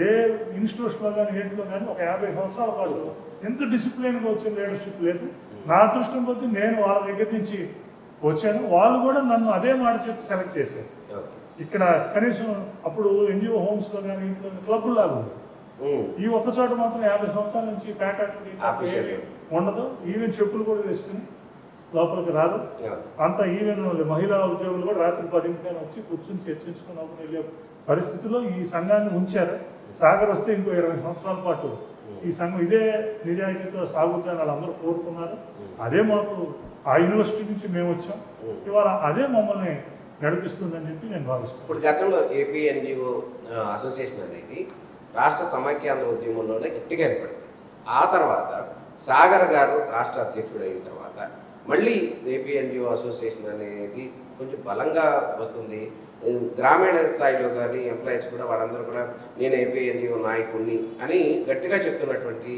C: ఏ ఇన్స్టిట్యూషన్లో కానీ ఏంటిలో కానీ ఒక 50 సంవత్సరాల పాటు ఎంత డిసిప్లిన్గా వచ్చిన లీడర్షిప్ లేదు. నా అదృష్టం కొద్దీ నేను వాళ్ళ దగ్గర నుంచి వచ్చాను. వాళ్ళు కూడా నన్ను అదే మాట చెప్పి సెలెక్ట్ చేశారు. ఇక్కడ కనీసం అప్పుడు ఎన్జిఓ హోమ్స్లో కానీ ఇంట్లో క్లబ్బులు లాగా ఉంది. ఈ ఒక్క చోట మాత్రం 50 సంవత్సరాల నుంచి ప్యాకెట్ ఉండదు. ఈవెన్ చెప్పులు కూడా వేసుకుని లోపలికి రాదు. అంత ఈవెన్ మహిళా ఉద్యోగులు కూడా రాత్రి 10 వచ్చి కూర్చుని చర్చించుకున్నప్పుడు వెళ్ళే పరిస్థితిలో ఈ సంఘాన్ని ఉంచారు. సాగర్ వస్తే ఇంకో 20 సంవత్సరాల పాటు ఈ సంఘం ఇదే నిజాయితీతో సాగుతుందని వాళ్ళందరూ కోరుకున్నారు. అదే మాకు ఆ యూనివర్సిటీ నుంచి మేము వచ్చాం. ఇవాళ అదే మమ్మల్ని నడిపిస్తుందని చెప్పి నేను భావిస్తాను.
B: ఇప్పుడు గతంలో ఏపీ ఎన్జిఓ అసోసియేషన్ అనేది రాష్ట్ర సమైక్యాంధ్ర ఉద్యమంలోనే గట్టిగా ఏర్పడింది. ఆ తర్వాత సాగర్ గారు రాష్ట్ర అధ్యక్షుడు అయిన తర్వాత మళ్ళీ ఏపీ ఎన్జిఓ అసోసియేషన్ అనేది కొంచెం బలంగా వస్తుంది. గ్రామీణ స్థాయిలో కానీ ఎంప్లాయీస్ కూడా వాళ్ళందరూ కూడా నేను ఏపీ ఎన్జిఓ నాయకుడిని అని గట్టిగా చెప్తున్నటువంటి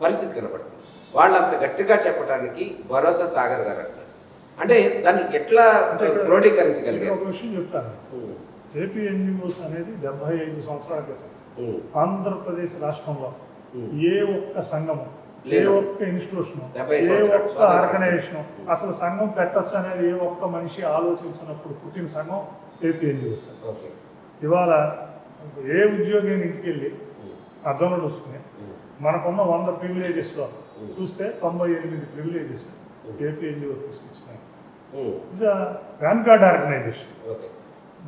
B: పరిస్థితి కనపడుతుంది. వాళ్ళు అంత గట్టిగా చెప్పడానికి భరోసా సాగర్ గారు అంటారు. అంటే దాన్ని ఎట్లా క్రోడీకరించగలిగారు?
C: ఒక విషయం చెప్తాను. ఏపీ ఎన్జిఓస్ అనేది 75 సంవత్సరాల క్రితం ఆంధ్రప్రదేశ్ రాష్ట్రంలో ఏ ఒక్క సంఘము, ఏ ఒక్క ఇన్స్టిట్యూషన్, ఏ ఒక్క ఆర్గనైజేషన్ అసలు సంఘం పెట్టచ్చు అనేది ఏ ఒక్క మనిషి ఆలోచించినప్పుడు పుట్టిన సంఘం ఏపీ ఎన్జిఓస్. ఇవాళ ఏ ఉద్యోగి ఇంటికి వెళ్ళి అర్థంలో చూసుకుని మనకున్న 100 ప్రివిలేజెస్లో చూస్తే 98 ప్రివిలేజెస్ ఏపీ ఎన్జిఓస్ తీసుకొచ్చినాయి. It's pan card organisation.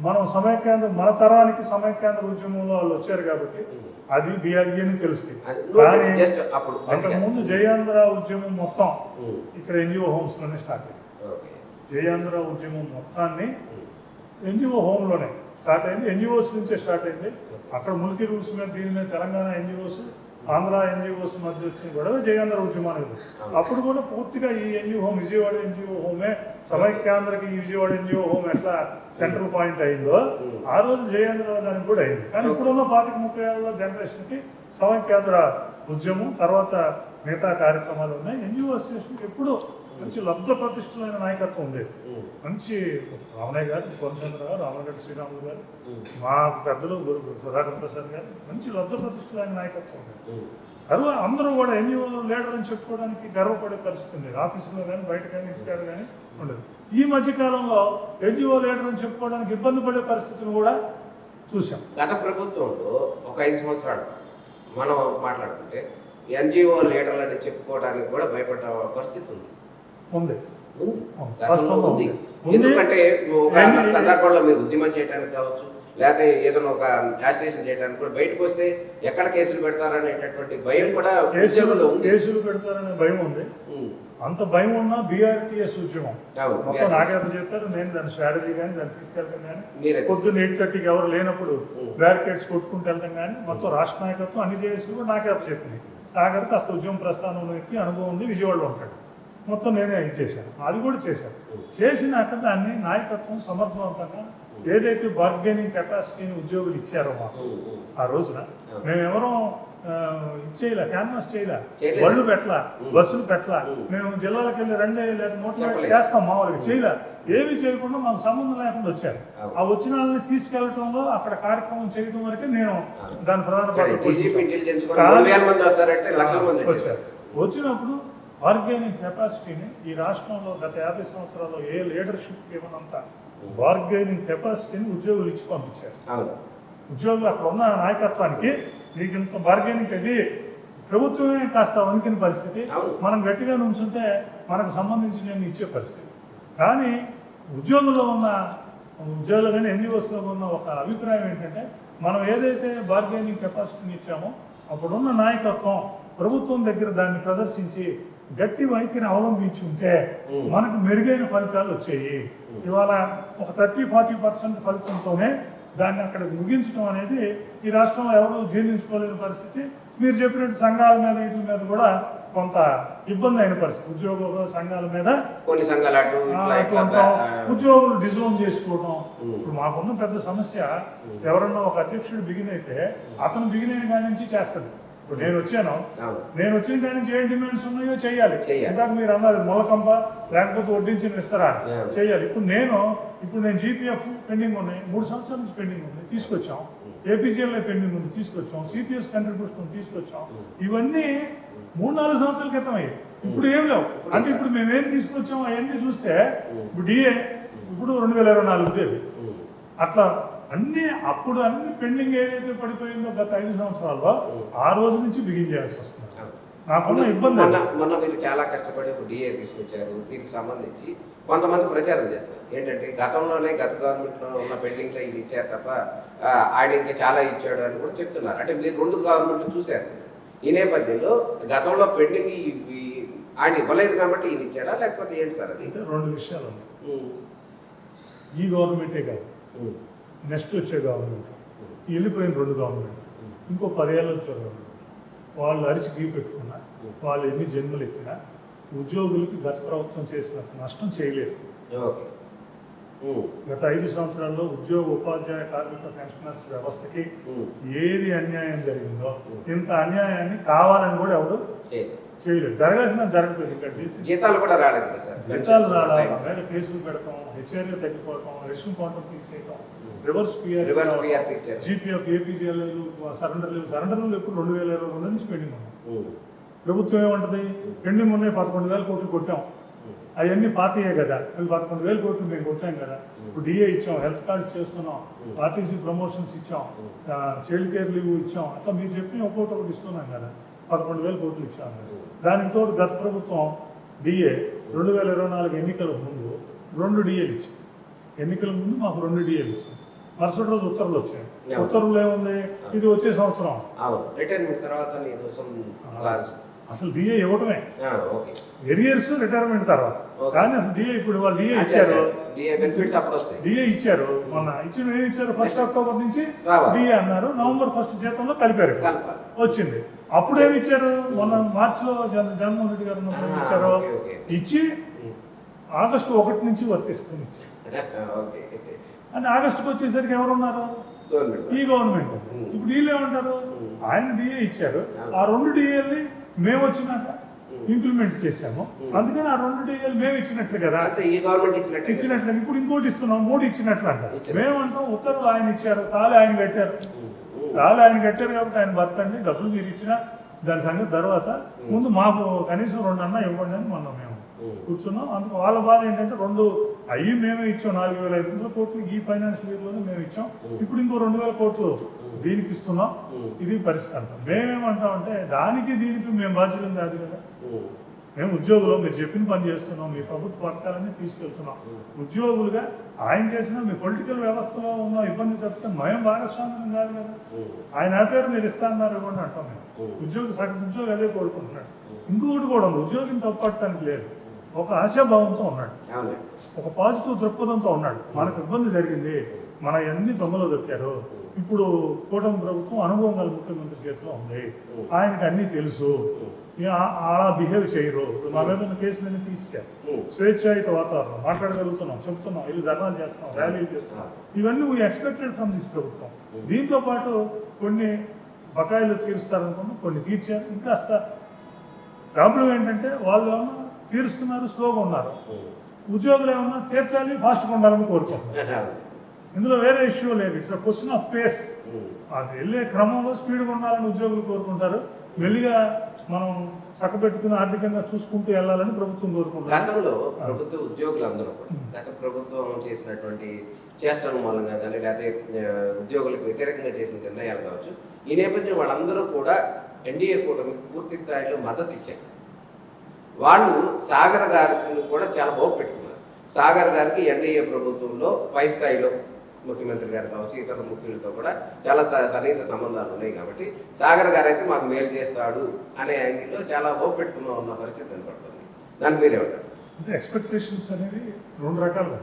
C: మనం సమైక్యాంధ్ర, మన తరానికి సమైక్యాంధ్ర ఉద్యమంలో వాళ్ళు వచ్చారు కాబట్టి అది బిఆర్ఈ అని తెలుస్తుంది. కానీ అంతకుముందు జయాంధ్ర ఉద్యమం మొత్తం ఇక్కడ ఎన్జిఓ హోమ్స్లోనే స్టార్ట్ అయింది. జయాంధ్ర ఉద్యమం మొత్తాన్ని ఎన్జిఓ హోమ్లోనే స్టార్ట్ అయింది. ఎన్జిఓస్ నుంచే స్టార్ట్ అయింది. అక్కడ ముల్కీ రూల్స్ మీద దీని మీద తెలంగాణ ఎన్జిఓస్, ఆంధ్ర ఎన్జిఓస్ మధ్య వచ్చిన గొడవ జయాంధ్ర ఉద్యమానికి. అప్పుడు కూడా పూర్తిగా ఈ ఎన్జిఓ హోమ్, విజయవాడ ఎన్జిఓ హోమే సమైక్యాంధ్రకి ఈ విజయవాడ ఎన్జిఓ హోమ్ ఎట్లా సెంట్రల్ పాయింట్ అయిందో ఆ రోజు జయాంధ్ర దానికి కూడా అయింది. కానీ ఇప్పుడున్న 25-30 ఏళ్ళ జనరేషన్కి సమైక్యాంధ్ర ఉద్యమం తర్వాత మిగతా కార్యక్రమాలు ఉన్నాయి. ఎన్జిఓ అసోసియేషన్కి ఎప్పుడు మంచి లబ్ధ ప్రతిష్ఠులైన నాయకత్వం ఉండేది. మంచి రామయ్య గారు, కోనచంద్ర గారు, రామగడ్డ శ్రీరాములు గారు, మా పెద్దలు సుధాకర్ ప్రసాద్ గారు, మంచి లబ్ధ ప్రతిష్ఠులైన నాయకత్వం ఉండేది. తర్వాత అందరూ కూడా ఎన్జిఓ లీడర్ అని చెప్పుకోవడానికి గర్వపడే పరిస్థితి ఉంది. ఆఫీసులో కానీ బయట కానీ ఇంటికాడ కానీ ఉండదు. ఈ మధ్యకాలంలో ఎన్జిఓ లీడర్ అని చెప్పుకోవడానికి ఇబ్బంది పడే పరిస్థితులు కూడా చూసాం.
B: గత ప్రభుత్వంలో ఒక 5 సంవత్సరాలు మనం మాట్లాడుకుంటే ఎన్జిఓ లీడర్లు అని చెప్పుకోవడానికి కూడా భయపడ్డ పరిస్థితి ఉంది.
C: ఉంది.
B: గతంలో ఉంది. ఎందుకంటే ఒక సందర్భంలో మీరు ఉద్యమం చేయడానికి కావచ్చు, లేకపోతే ఏదైనా ఒక యాజిటేషన్ చేయడానికి కూడా బయటకు వస్తే ఎక్కడ కేసులు పెడతారనేటటువంటి భయం కూడా ఉద్యోగుల్లో ఉంది.
C: కేసులు పెడతారనే భయం ఉంది. అంత భయం ఉన్నా బీఆర్టీఎస్ ఉద్యమం మొత్తం నాగేపు చెప్పారు. నేను దాని స్ట్రాటజీ కానీ దాన్ని తీసుకెళ్తాం కానీ పొద్దున్న 8:30కి ఎవరు లేనప్పుడు బ్యారికేడ్స్ కొట్టుకుంటూ వెళ్తాం కానీ మొత్తం రాష్ట్ర నాయకత్వం అన్ని చేసి కూడా నాగేపు చెప్పింది. సాగర్ కాస్త ఉద్యమం ప్రస్థానంలో ఎక్కి అనుభవం ఉంది, విజయవాడలో ఉంటాడు. మొత్తం నేనే ఇచ్చేసాను, అది కూడా చేశాను. చేసినాక దాన్ని నాయకత్వం సమర్థవంతంగా ఏదైతే బార్గెనింగ్ కెపాసిటీని ఉద్యోగులు ఇచ్చారో మాకు ఆ రోజున మేమెవరో ఇచ్చేయలే, క్యాన్వాస్ చేయలే, బళ్ళు పెట్టలా, బస్సులు పెట్టలా, మేము జిల్లాలకు వెళ్ళి రండి లేదా నోట్లు చేస్తాం మామూలుగా చేయలే. ఏమీ చేయకుండా మాకు సంబంధం లేకుండా వచ్చారు. ఆ వచ్చిన వాళ్ళని తీసుకెళ్లడంలో అక్కడ కార్యక్రమం చేయడం వరకే నేను దాని ప్రధాన వచ్చారు. వచ్చినప్పుడు బార్గెనింగ్ కెపాసిటీని ఈ రాష్ట్రంలో గత 50 సంవత్సరాల్లో ఏ లీడర్షిప్ ఇవ్వనంత బార్గెనింగ్ కెపాసిటీని ఉద్యోగులు ఇచ్చి పంపించారు. ఉద్యోగులు అక్కడ ఉన్న నాయకత్వానికి నీకు ఇంత బార్గెనింగ్ అది ప్రభుత్వమే కాస్త వణికిన పరిస్థితి. మనం గట్టిగా నుంచుంటే మనకు సంబంధించిన ఇచ్చే పరిస్థితి. కానీ ఉద్యోగుల్లో కానీ ఎన్జిఓస్లో ఉన్న ఒక అభిప్రాయం ఏంటంటే మనం ఏదైతే బార్గెనింగ్ కెపాసిటీని ఇచ్చామో అప్పుడున్న నాయకత్వం ప్రభుత్వం దగ్గర దాన్ని ప్రదర్శించి గట్టి వైఖరి అవలంబించి ఉంటే మనకు మెరుగైన ఫలితాలు వచ్చాయి. ఇవాళ ఒక 30-40% ఫలితంతోనే దాన్ని అక్కడ ముగించడం అనేది ఈ రాష్ట్రంలో ఎవరూ జీర్ణించుకోలేని పరిస్థితి. మీరు చెప్పినట్టు సంఘాల మీద వీటి మీద కూడా కొంత ఇబ్బంది అయిన పరిస్థితి. ఉద్యోగుల సంఘాల మీద
B: కొన్ని సంఘాలు
C: ఉద్యోగులు డిజోన్ చేసుకోవడం. ఇప్పుడు మాకున్న పెద్ద సమస్య, ఎవరన్నా ఒక అధ్యక్షుడు బిగిన్ అయితే అతను బిగిన్ అయిన కాడి నుంచి చేస్తాడు. ఇప్పుడు నేను వచ్చిన కాడి నుంచి ఏం డిమాండ్స్ ఉన్నాయో చేయాలి. ఇందాక మీరు అన్నారు మొలకంప లేకపోతే వడ్డించిన ఇస్తారా చేయాలి. ఇప్పుడు నేను జీపీఎఫ్ పెండింగ్ ఉన్నాయి, 3 సంవత్సరాల నుంచి పెండింగ్ ఉంది, తీసుకొచ్చాం. ఏపీజీఎల్ఐ పెండింగ్ ఉంది, తీసుకొచ్చాం. సిపిఎస్ కంట్రిబ్యూషన్ తీసుకొచ్చాం. ఇవన్నీ 3-4 సంవత్సరాల క్రితం అయ్యాయి. ఇప్పుడు ఏం లేవు. అంటే ఇప్పుడు మేమేం తీసుకొచ్చాం అవన్నీ చూస్తే ఇప్పుడు డిఏ ఇప్పుడు 2024 ఉండేది. అట్లా అన్ని పెండింగ్ ఏదైతే పడిపోయిందో గత 5 సంవత్సరాల్లో ఆ రోజు నుంచి బిగిన్ చేయాల్సి వస్తుంది. నాకున్న ఇబ్బంది
B: మొన్న మీరు చాలా కష్టపడి ఒక డిఏ తీసుకొచ్చారు. దీనికి సంబంధించి కొంతమంది ప్రచారం చేస్తారు ఏంటంటే గత గవర్నమెంట్లో ఉన్న పెండింగ్లో ఇది ఇచ్చారు తప్ప ఆయన ఇంకా చాలా ఇచ్చాడు అని కూడా చెప్తున్నారు. అంటే మీరు 2 గవర్నమెంట్లు చూశారు. ఈ నేపథ్యంలో గతంలో పెండింగ్ ఆయన ఇవ్వలేదు కాబట్టి ఈయన ఇచ్చాడా లేకపోతే ఏంటి సార్? అది
C: 2 విషయాలు ఉన్నాయి. ఈ గవర్నమెంటే కాదు, నెక్స్ట్ వచ్చే గవర్నమెంట్, వెళ్ళిపోయిన 2 గవర్నమెంట్, ఇంకో 10 ఏళ్ళ వచ్చే గవర్నమెంట్, వాళ్ళు అరిచి గీ పెట్టుకున్నా, వాళ్ళు ఎన్ని జన్మలు ఎత్తినా ఉద్యోగులకి గత ప్రభుత్వం చేసినంత నష్టం చేయలేదు. గత 5 సంవత్సరాల్లో ఉద్యోగ ఉపాధ్యాయ కార్మిక పెన్షనర్స్ వ్యవస్థకి ఏది అన్యాయం జరిగిందో ఇంత అన్యాయాన్ని కావాలని కూడా ఎవరు చేయలేదు. జరగాల్సిన జరగలేదు. ఇంకా
B: జీతాలు కూడా రాలేదు.
C: జీతాలు రావాలి, మీద కేసులు పెడతాం, హెచ్ఆర్ఏ తగ్గిపోవటం, రెస్యూమ్ కౌంటర్ తీసేయటం, రివర్స్ పిఆర్సీ, జీపీఎఫ్, ఏపీజీఎల్ఐలు, సరెండర్ లీవ్ ఎప్పుడు 2022 నుంచి పెండింగ్ ఉన్నాయి. ప్రభుత్వం ఏమంటుంది, పెండింగ్ ఉన్నాయి 11,000 కోట్లు కొట్టాం, అవన్నీ పాతయే కదా, 11,000 కోట్లు మేము కొట్టాం కదా. ఇప్పుడు డిఏ ఇచ్చాం, హెల్త్ కార్డ్స్ చేస్తున్నాం, ఆర్టీసీ ప్రమోషన్స్ ఇచ్చాం, చైల్డ్ కేర్ లీవ్ ఇచ్చాం, అట్లా మీరు చెప్పి ఒక్కొక్కటి ఇస్తున్నాం కదా. 11,000 కోట్లు ఇచ్చాం కదా. దానికి తోడు గత ప్రభుత్వం డిఏ 2024 ఎన్నికల ముందు 2 డిఏలు ఇచ్చింది. ఎన్నికల ముందు మాకు 2 డిఏలు ఇచ్చింది. మరుసటి రోజు ఉత్తర్వులు వచ్చాయి. ఉత్తర్వులు ఏముంది, ఇది వచ్చే సంవత్సరం అసలు డిఏ ఇవ్వటమే, ఎరియర్స్ రిటైర్మెంట్ తర్వాత. కానీ అసలు డిఏ ఇప్పుడు వాళ్ళు డిఏ ఇచ్చారు. మొన్న ఏమి ఇచ్చారు, 1 అక్టోబర్ నుంచి డిఏ అన్నారు, నవంబర్ 1 జీతంలో కలిపారు, వచ్చింది. అప్పుడు ఏమి ఇచ్చారు, మొన్న మార్చిలో జగన్మోహన్ రెడ్డి గారు ఉన్నప్పుడు ఇచ్చారు, ఇచ్చి ఆగస్టు 1 నుంచి వర్తిస్తుంది అని. ఆగస్టుకు వచ్చేసరికి ఎవరున్నారు, ఈ గవర్నమెంట్. ఇప్పుడు వీళ్ళు ఏమంటారు, ఆయన డిఏ ఇచ్చారు, ఆ 2 డిఏల్ని మేము వచ్చినాక ఇంప్లిమెంట్ చేశాము, అందుకని ఆ 2 డిఏలు మేము ఇచ్చినట్లు కదా, ఇచ్చినట్లు. ఇప్పుడు ఇంకోటి ఇస్తున్నాం, 3 ఇచ్చినట్లు అంటారు. మేమంటాం ఉత్తర్వులు ఆయన ఇచ్చారు, తాళి ఆయన కట్టారు కాబట్టి ఆయన భర్త అండి, డబ్బులు మీరు ఇచ్చినా దాని సంగతి తర్వాత ముందు మాకు కనీసం 2 అన్నా ఇవ్వండి అని మొన్న మేము కూర్చున్నాం. అందుకు వాళ్ళ బాధ ఏంటంటే 2 అయ్యి మేమే ఇచ్చాం 4,500 కోట్లు ఈ ఫైనాన్షియల్ ఇయర్లోనే మేము ఇచ్చాం, ఇప్పుడు ఇంకో 2,000 కోట్లు దీనికి ఇస్తున్నాం, ఇది పరిష్కారం. మేమేమంటామంటే దానికి దీనికి మేము బాధ్యులం కాదు కదా. మేము ఉద్యోగులు, మీరు చెప్పిన పని చేస్తున్నాం, మీ ప్రభుత్వ పథకాలన్నీ తీసుకెళ్తున్నాం. ఉద్యోగులుగా ఆయన చేసిన మీ పొలిటికల్ వ్యవస్థలో ఉన్న ఇబ్బంది తప్పితే మేము భాగస్వామ్యం కాదు కదా. ఆయన పేరు మీరు ఇస్తాన్నారు ఇవ్వండి అంటాం మేము. సగం ఉద్యోగి అదే కోరుకుంటున్నాడు. ఇంకొకటి కూడా ఉంది, ఉద్యోగిని తప్పట్టడానికి లేదు, ఒక ఆశాభావంతో ఉన్నాడు, ఒక పాజిటివ్ దృక్పథంతో ఉన్నాడు. మనకు ఇబ్బంది జరిగింది, మన అన్ని దొంగలు దొక్కారు, ఇప్పుడు కూటమి ప్రభుత్వం అనుభవం గల ముఖ్యమంత్రి చేతిలో ఉంది, ఆయనకి అన్నీ తెలుసు, అలా బిహేవ్ చేయరు. మా మీద ఉన్న కేసులన్నీ తీసేశారు, స్వేచ్ఛాయుత వాతావరణం, మాట్లాడగలుగుతున్నాం, చెప్తున్నాం, ఇల్లు ధర్నాలు చేస్తున్నాం, ర్యాలీలు చేస్తున్నాం. ఇవన్నీ వీ ఎక్స్పెక్టెడ్ ఫ్రమ్ దిస్ ప్రభుత్వం. దీంతో పాటు కొన్ని బకాయిలు తీరుస్తారనుకున్నాం, కొన్ని తీర్చారు. ఇంకా ప్రాబ్లం ఏంటంటే వాళ్ళు ఏమన్నా తీరుస్తున్నారు, స్లోగా ఉన్నారు, ఉద్యోగులు ఏమన్నా తీర్చాలి, ఫాస్ట్గా ఉండాలని కోరుకుంటున్నారు. ఇందులో వేరే ఇష్యూ లేదు, ఇట్స్ క్వశ్చన్ ఆఫ్ పేస్. అది వెళ్ళే క్రమంలో స్పీడ్గా ఉండాలని ఉద్యోగులు కోరుకుంటారు, మెల్లిగా మనం చక్కబెట్టుకుని ఆర్థికంగా చూసుకుంటూ వెళ్ళాలని ప్రభుత్వం కోరుకుంటారు.
B: గతంలో ప్రభుత్వ ఉద్యోగులు అందరూ కూడా గత ప్రభుత్వం చేసినటువంటి చేష్టల మూలంగా కానీ లేకపోతే ఉద్యోగులకు వ్యతిరేకంగా చేసిన నిర్ణయాలు కావచ్చు, ఈ నేపథ్యం వాళ్ళందరూ కూడా ఎన్డీఏ కూటమికి పూర్తి స్థాయిలో మద్దతు ఇచ్చారు. వాళ్ళు సాగర్ గారికి కూడా చాలా బాగు పెట్టుకున్నారు. సాగర్ గారికి ఎన్డీఏ ప్రభుత్వంలో పై స్థాయిలో ముఖ్యమంత్రి గారు కావచ్చు, ఇతర ముఖ్యులతో కూడా చాలా సన్నిహిత సంబంధాలు ఉన్నాయి కాబట్టి సాగర్ గారు అయితే మాకు మేలు చేస్తాడు అనే యాంగిల్లో చాలా హోప్ పెట్టుకున్న ఉన్న పరిస్థితి కనపడుతుంది. దాని పేరు ఏమంటారు?
C: అంటే ఎక్స్పెక్టేషన్స్ అనేవి 2 రకాలుగా,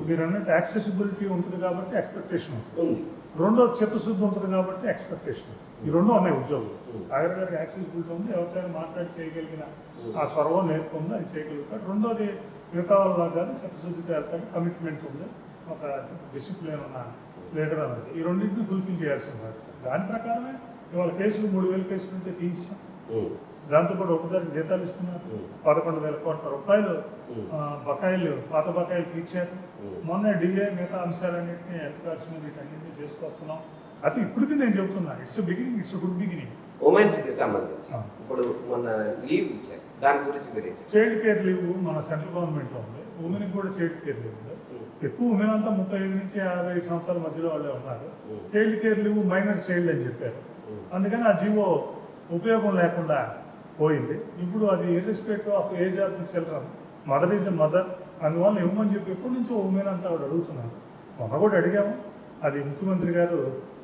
C: మీరు అన్నట్టు యాక్సెసిబిలిటీ ఉంటుంది కాబట్టి ఎక్స్పెక్టేషన్ ఉంది, రెండో చిత్తశుద్ధి ఉంటుంది కాబట్టి ఎక్స్పెక్టేషన్. ఈ 2 ఉన్నాయి ఉద్యోగులు. సాగర్ గారికి యాక్సెసిబిలిటీ ఉంది, ఎవరితో మాట్లాడి చేయగలిగిన ఆ చొరవ నేర్పుంది, అది చేయగలుగుతాడు. రెండోది మిగతా వాళ్ళ కానీ చిత్తశుద్ధితో వెళ్తాడు, కమిట్మెంట్ ఉంది, ఒక డిసిప్లిన్ ఉన్న లీడర్ అన్నది. ఈ రెండింటిని ఫుల్ఫిల్ చేయాల్సిన బాధ్యత. దాని ప్రకారమే ఇవాళ కేసులు 3,000 కేసులు ఉంటే తీయించాం. దాంతోపాటు ఒకసారి జీతాలు ఇస్తున్నారు, 11,000 కోట్ల రూపాయలు బకాయిలు, పాత బకాయిలు తీర్చారు. మొన్న డిఏ మిగతా అంశాలన్నింటినీ ఎంపీఆర్స్ మీద వీటన్నింటినీ చేసుకొస్తున్నాం. అది ఇప్పటికీ నేను చెబుతున్నా, it's beginning, it's good beginning.
B: Women's కి సంబంధించి ఇప్పుడు మొన్న లీవ్ ఇచ్చారు, దాని గురించి
C: చైల్డ్ కేర్ లీవ్ మన సెంట్రల్ గవర్నమెంట్లో ఉంది, ఉమెన్కి కూడా చైల్డ్ కేర్ లీవ్ ఉంది. ఎక్కువ ఉమెన్ అంతా 35 నుంచి 55 సంవత్సరాల మధ్యలో వాళ్ళే ఉన్నారు. Child care leave minor child అని చెప్పారు, అందుకని ఆ జీవో ఉపయోగం లేకుండా పోయింది. ఇప్పుడు అది irrespective of age of the children, mother is a mother, అందువల్ల ఇవ్వమని చెప్పి ఎప్పటి నుంచో ఉమెన్ అంతా ఆవిడ అడుగుతున్నారు. మొన్న కూడా అడిగాము, అది ముఖ్యమంత్రి గారు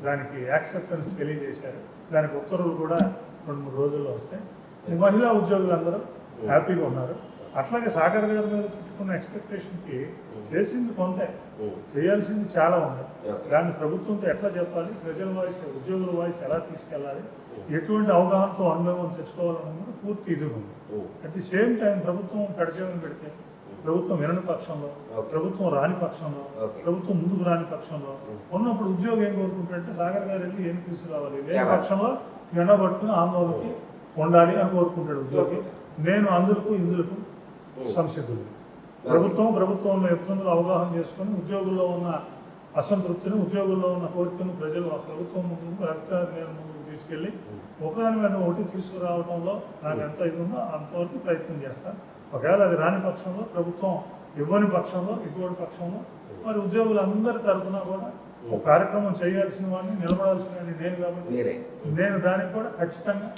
C: దానికి యాక్సెప్టెన్స్ తెలియజేశారు. దానికి ఉత్తర్వులు కూడా 2-3 రోజుల్లో వస్తాయి. మహిళా ఉద్యోగులందరూ హ్యాపీగా ఉన్నారు. అట్లాగే సాగర్ గారి మీద పెట్టుకున్న ఎక్స్పెక్టేషన్కి చేసింది కొంత, చేయాల్సింది చాలా ఉంది. దాన్ని ప్రభుత్వంతో ఎట్లా చెప్పాలి, ప్రజల వాయిస్, ఉద్యోగుల వాయిస్ ఎలా తీసుకెళ్ళాలి, ఎటువంటి అవగాహనతో అనుభవం తెచ్చుకోవాలన్నది పూర్తి ఇది ఉంది. అట్ ది సేమ్ టైం ప్రభుత్వం పెడచేవని పెడితే, ప్రభుత్వం వినని పక్షంలో, ప్రభుత్వం రాని పక్షంలో, ప్రభుత్వం ముందుకు రాని పక్షంలో ఉన్నప్పుడు ఉద్యోగం ఏం కోరుకుంటాడంటే సాగర్ గారు వెళ్ళి ఏం తీసుకురావాలి, లేని పక్షంలో ఎండబట్టుకుని ఆందోళనకి ఉండాలి అని కోరుకుంటాడు ఉద్యోగి. నేను అందులకు ఇందులకు సంసిద్ధులు. ప్రభుత్వంలో ఇబ్బందులు అవగాహన చేసుకొని ఉద్యోగుల్లో ఉన్న అసంతృప్తిని, ఉద్యోగుల్లో ఉన్న కోరికను ప్రజలు ఆ ప్రభుత్వం ముందుకు, అధికారుల ముందుకు తీసుకెళ్ళి ఒకదాని మీద ఒకటి తీసుకురావడంలో నాకు ఎంత ఇది ఉందో అంతవరకు ప్రయత్నం చేస్తాను. ఒకవేళ అది రాని పక్షంలో, ప్రభుత్వం ఇవ్వని పక్షంలో, ఇటువంటి పక్షంలో మరి ఉద్యోగులందరి తరఫున కూడా ఒక కార్యక్రమం చేయాల్సిన వాడిని, నిలబడాల్సిన వాడిని నేను కాబట్టి నేను దానికి కూడా ఖచ్చితంగా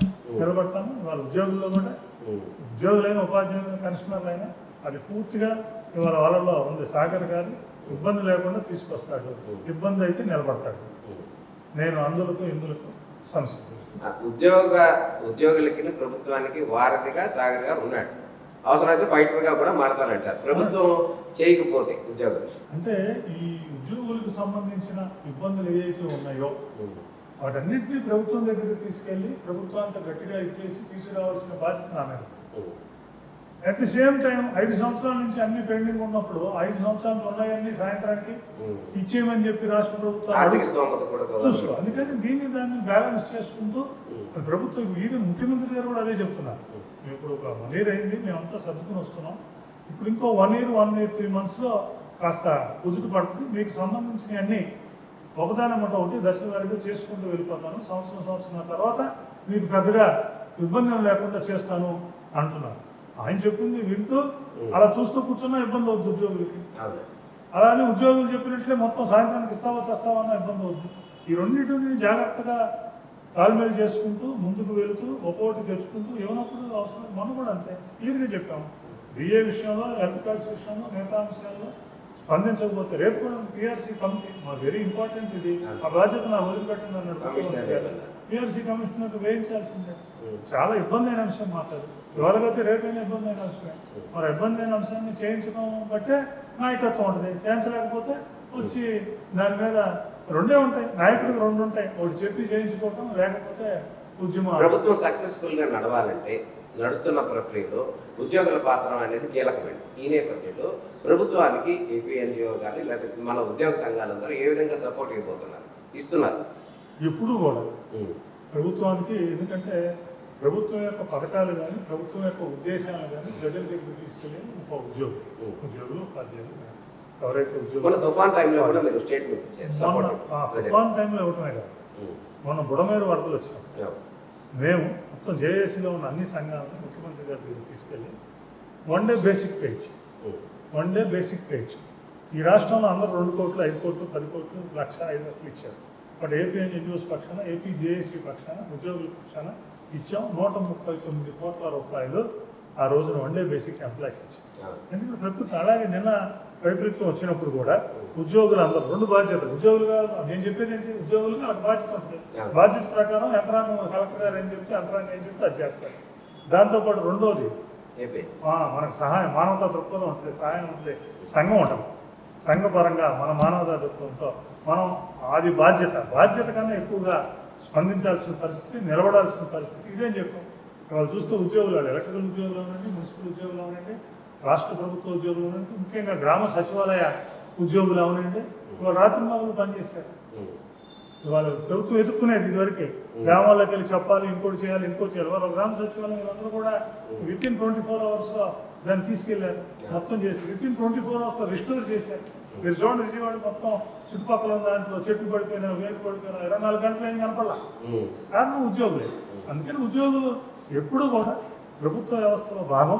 C: నిలబడతాను. వాళ్ళ ఉద్యోగుల్లో కూడా, ఉద్యోగులైన, ఉపాధ్యాయులైన, పెన్షనర్లైనా అది పూర్తిగా ఇవాళ వాళ్ళలో ఉంది. సాగర్ గారు ఇబ్బంది లేకుండా తీసుకొస్తాడు, ఇబ్బంది అయితే నిలబడతాడు. నేను అందులకు ఇందులకు సంసిద్ధి.
B: ఉద్యోగులకి ప్రభుత్వానికి వారధిగా సాగర్ గారు ఉన్నాడు. అవసరమైతే ఫైటర్గా కూడా మారతానంటారు ప్రభుత్వం చేయకపోతే ఉద్యోగులు.
C: అంటే ఈ ఉద్యోగులకు సంబంధించిన ఇబ్బందులు ఏవైతే ఉన్నాయో వాటన్నింటినీ ప్రభుత్వం దగ్గరికి తీసుకెళ్ళి ప్రభుత్వానికి గట్టిగా ఇచ్చేసి తీసుకురావాల్సిన బాధ్యత నా మీద. అట్ ది సేమ్ టైం 5 సంవత్సరాల నుంచి అన్ని పెండింగ్ ఉన్నప్పుడు 5 సంవత్సరాలు ఉన్నాయన్నీ సాయంత్రానికి ఇచ్చేయమని చెప్పి రాష్ట్ర ప్రభుత్వం చూసుకో. అందుకని దాన్ని బ్యాలెన్స్ చేసుకుంటూ ప్రభుత్వం, ఈవెన్ ముఖ్యమంత్రి గారు కూడా అదే చెప్తున్నారు. ఇప్పుడు ఒక 1 year అయింది, మేమంతా సర్దుకుని వస్తున్నాం, ఇప్పుడు ఇంకో 1 year 3 monthsలో కాస్త కుదుట పడుతుంది, మీకు సంబంధించిన అన్నీ ఒకదానమాట ఒకటి దశల వారీగా చేసుకుంటూ వెళ్ళిపోతాను. సంవత్సరం తర్వాత మీకు పెద్దగా ఇబ్బంది ఏం లేకుండా చేస్తాను అంటున్నారు. ఆయన చెప్పింది వింటూ అలా చూస్తూ కూర్చున్నా ఇబ్బంది అవుతుంది ఉద్యోగులకి. అలానే ఉద్యోగులు చెప్పినట్లే మొత్తం సాయంత్రానికి ఇస్తావా చేస్తావా అన్న ఇబ్బంది అవుతుంది. ఈ రెండింటిని జాగ్రత్తగా తాల్మేలు చేసుకుంటూ ముందుకు వెళుతూ ఒక్కొక్కటి తెచ్చుకుంటూ ఏమైనప్పుడు అవసరం మనం కూడా అంతే క్లియర్గా చెప్పాము. డిఏ విషయంలో, హెల్త్ కార్డ్స్ విషయంలో, మిగతా అంశాల్లో స్పందించకపోతే రేపు కూడా పిఆర్సీ కమిటీ మా వెరీ ఇంపార్టెంట్ ఇది, ఆ బాధ్యత నా వదిలిపెట్టండి అన్నాడు. పిఆర్సీ కమిషనర్ వేయించాల్సిందే. చాలా ఇబ్బంది అయిన అంశం మాట్లాడు. ఇవాళకైతే రేపైనా ఇబ్బంది అయిన అంశమే. మరి ఇబ్బంది అయిన అంశాన్ని చేయించడం బట్టే నాయకత్వం ఉంటుంది. చేయించలేకపోతే వచ్చి దాని మీద రెండే ఉంటాయి, నాయకుడికి రెండు ఉంటాయి. ఒకటి చెప్పి చేయించుకోవటం, లేకపోతే ఉద్యమం.
B: ప్రభుత్వం సక్సెస్ఫుల్ గా నడవాలంటే నడుస్తున్న ప్రక్రియలో ఉద్యోగుల పాత్ర అనేది కీలకమైనది. ఈ నేపథ్యంలో ప్రభుత్వానికి ఏపీఎన్జిఓ కానీ లేకపోతే మన ఉద్యోగ సంఘాలందరూ ఏ విధంగా సపోర్ట్ ఇస్తున్నారు
C: ఎప్పుడు కూడా ప్రభుత్వానికి. ఎందుకంటే ప్రభుత్వం యొక్క పథకాలు కానీ ప్రభుత్వం యొక్క ఉద్దేశాలు కానీ ప్రజల దగ్గర తీసుకెళ్ళి ఒక ఉద్యోగులు ఉపాధ్యాయులు ఎవరైతే ఉద్యోగులు
B: తుఫాన్ టైంలో కూడా మీరు స్టేట్మెంట్ ఇచ్చారు.
C: తుఫాన్ టైంలో ఇవ్వటమే కాదు, మొన్న బుడమేరు వరదలు వచ్చినాం. మేము మొత్తం జేఏసీలో ఉన్న అన్ని సంఘాలను ముఖ్యమంత్రి గారి దగ్గర తీసుకెళ్ళి వన్ డే బేసిక్ పేజ్ ఈ రాష్ట్రంలో అందరూ 2 కోట్లు, 5 కోట్లు, 10 కోట్లు, 1,05,00,000 ఇచ్చారు. బట్ ఏపీఎన్జిఓస్ పక్షాన, ఏపీ జేఏసీ పక్షాన, ఉద్యోగుల పక్షాన ఇచ్చాం 139 కోట్ల రూపాయలు. ఆ రోజున వన్ డే బేసిక్ ఎంప్లాయీస్ ఇచ్చాం. ఎందుకంటే ప్రభుత్వం అలాగే నిన్న వైపరీత్యం వచ్చినప్పుడు కూడా ఉద్యోగులు అందరూ 2 బాధ్యతలు. ఉద్యోగులుగా నేను చెప్పేది ఏంటి, ఉద్యోగులుగా ఒక బాధ్యత ఉంటుంది. బాధ్యత ప్రకారం యంత్రాంగం కలెక్టర్ గారు ఏం చెప్తే యంత్రాంగం ఏం చెప్తే అది చేస్తారు. దాంతోపాటు రెండోది మనకు సహాయం, మానవతా దృక్పథం ఉంటుంది, సహాయం ఉంటుంది, సంఘం ఉంటుంది. సంఘపరంగా మన మానవతా దృక్పథంతో మనం అది బాధ్యత కన్నా ఎక్కువగా స్పందించాల్సిన పరిస్థితి, నిలబడాల్సిన పరిస్థితి ఇదేం చెప్పాం. వాళ్ళు చూస్తే ఉద్యోగులు, ఎలక్ట్రికల్ ఉద్యోగులు అనండి, మున్సిపల్ ఉద్యోగులు అవనండి, రాష్ట్ర ప్రభుత్వ ఉద్యోగులు అవనండి, ముఖ్యంగా గ్రామ సచివాలయ ఉద్యోగులు అవనండి, ఇవాళ రాత్రి మగలు పనిచేశారు. ఇవాళ ప్రభుత్వం ఎదుర్కొనేది ఇదివరకే గ్రామాల్లోకి వెళ్ళి చెప్పాలి, ఇంకోటి చేయాలి. వాళ్ళ గ్రామ సచివాలయం అందరూ కూడా వితిన్ 24 hours దాన్ని తీసుకెళ్లారు, మొత్తం చేసి వితిన్ 24 hours రిస్టోర్ చేశారు. మీరు చూడండి, విజయవాడ మొత్తం చుట్టుపక్కల దాంట్లో చెట్లు పడిపోయినా, వేరు పడిపోయినా 24 గంటలు ఏం కనపడాల. కారణం ఉద్యోగులే. అందుకని ఉద్యోగులు ఎప్పుడు కూడా ప్రభుత్వ వ్యవస్థలో భాగం.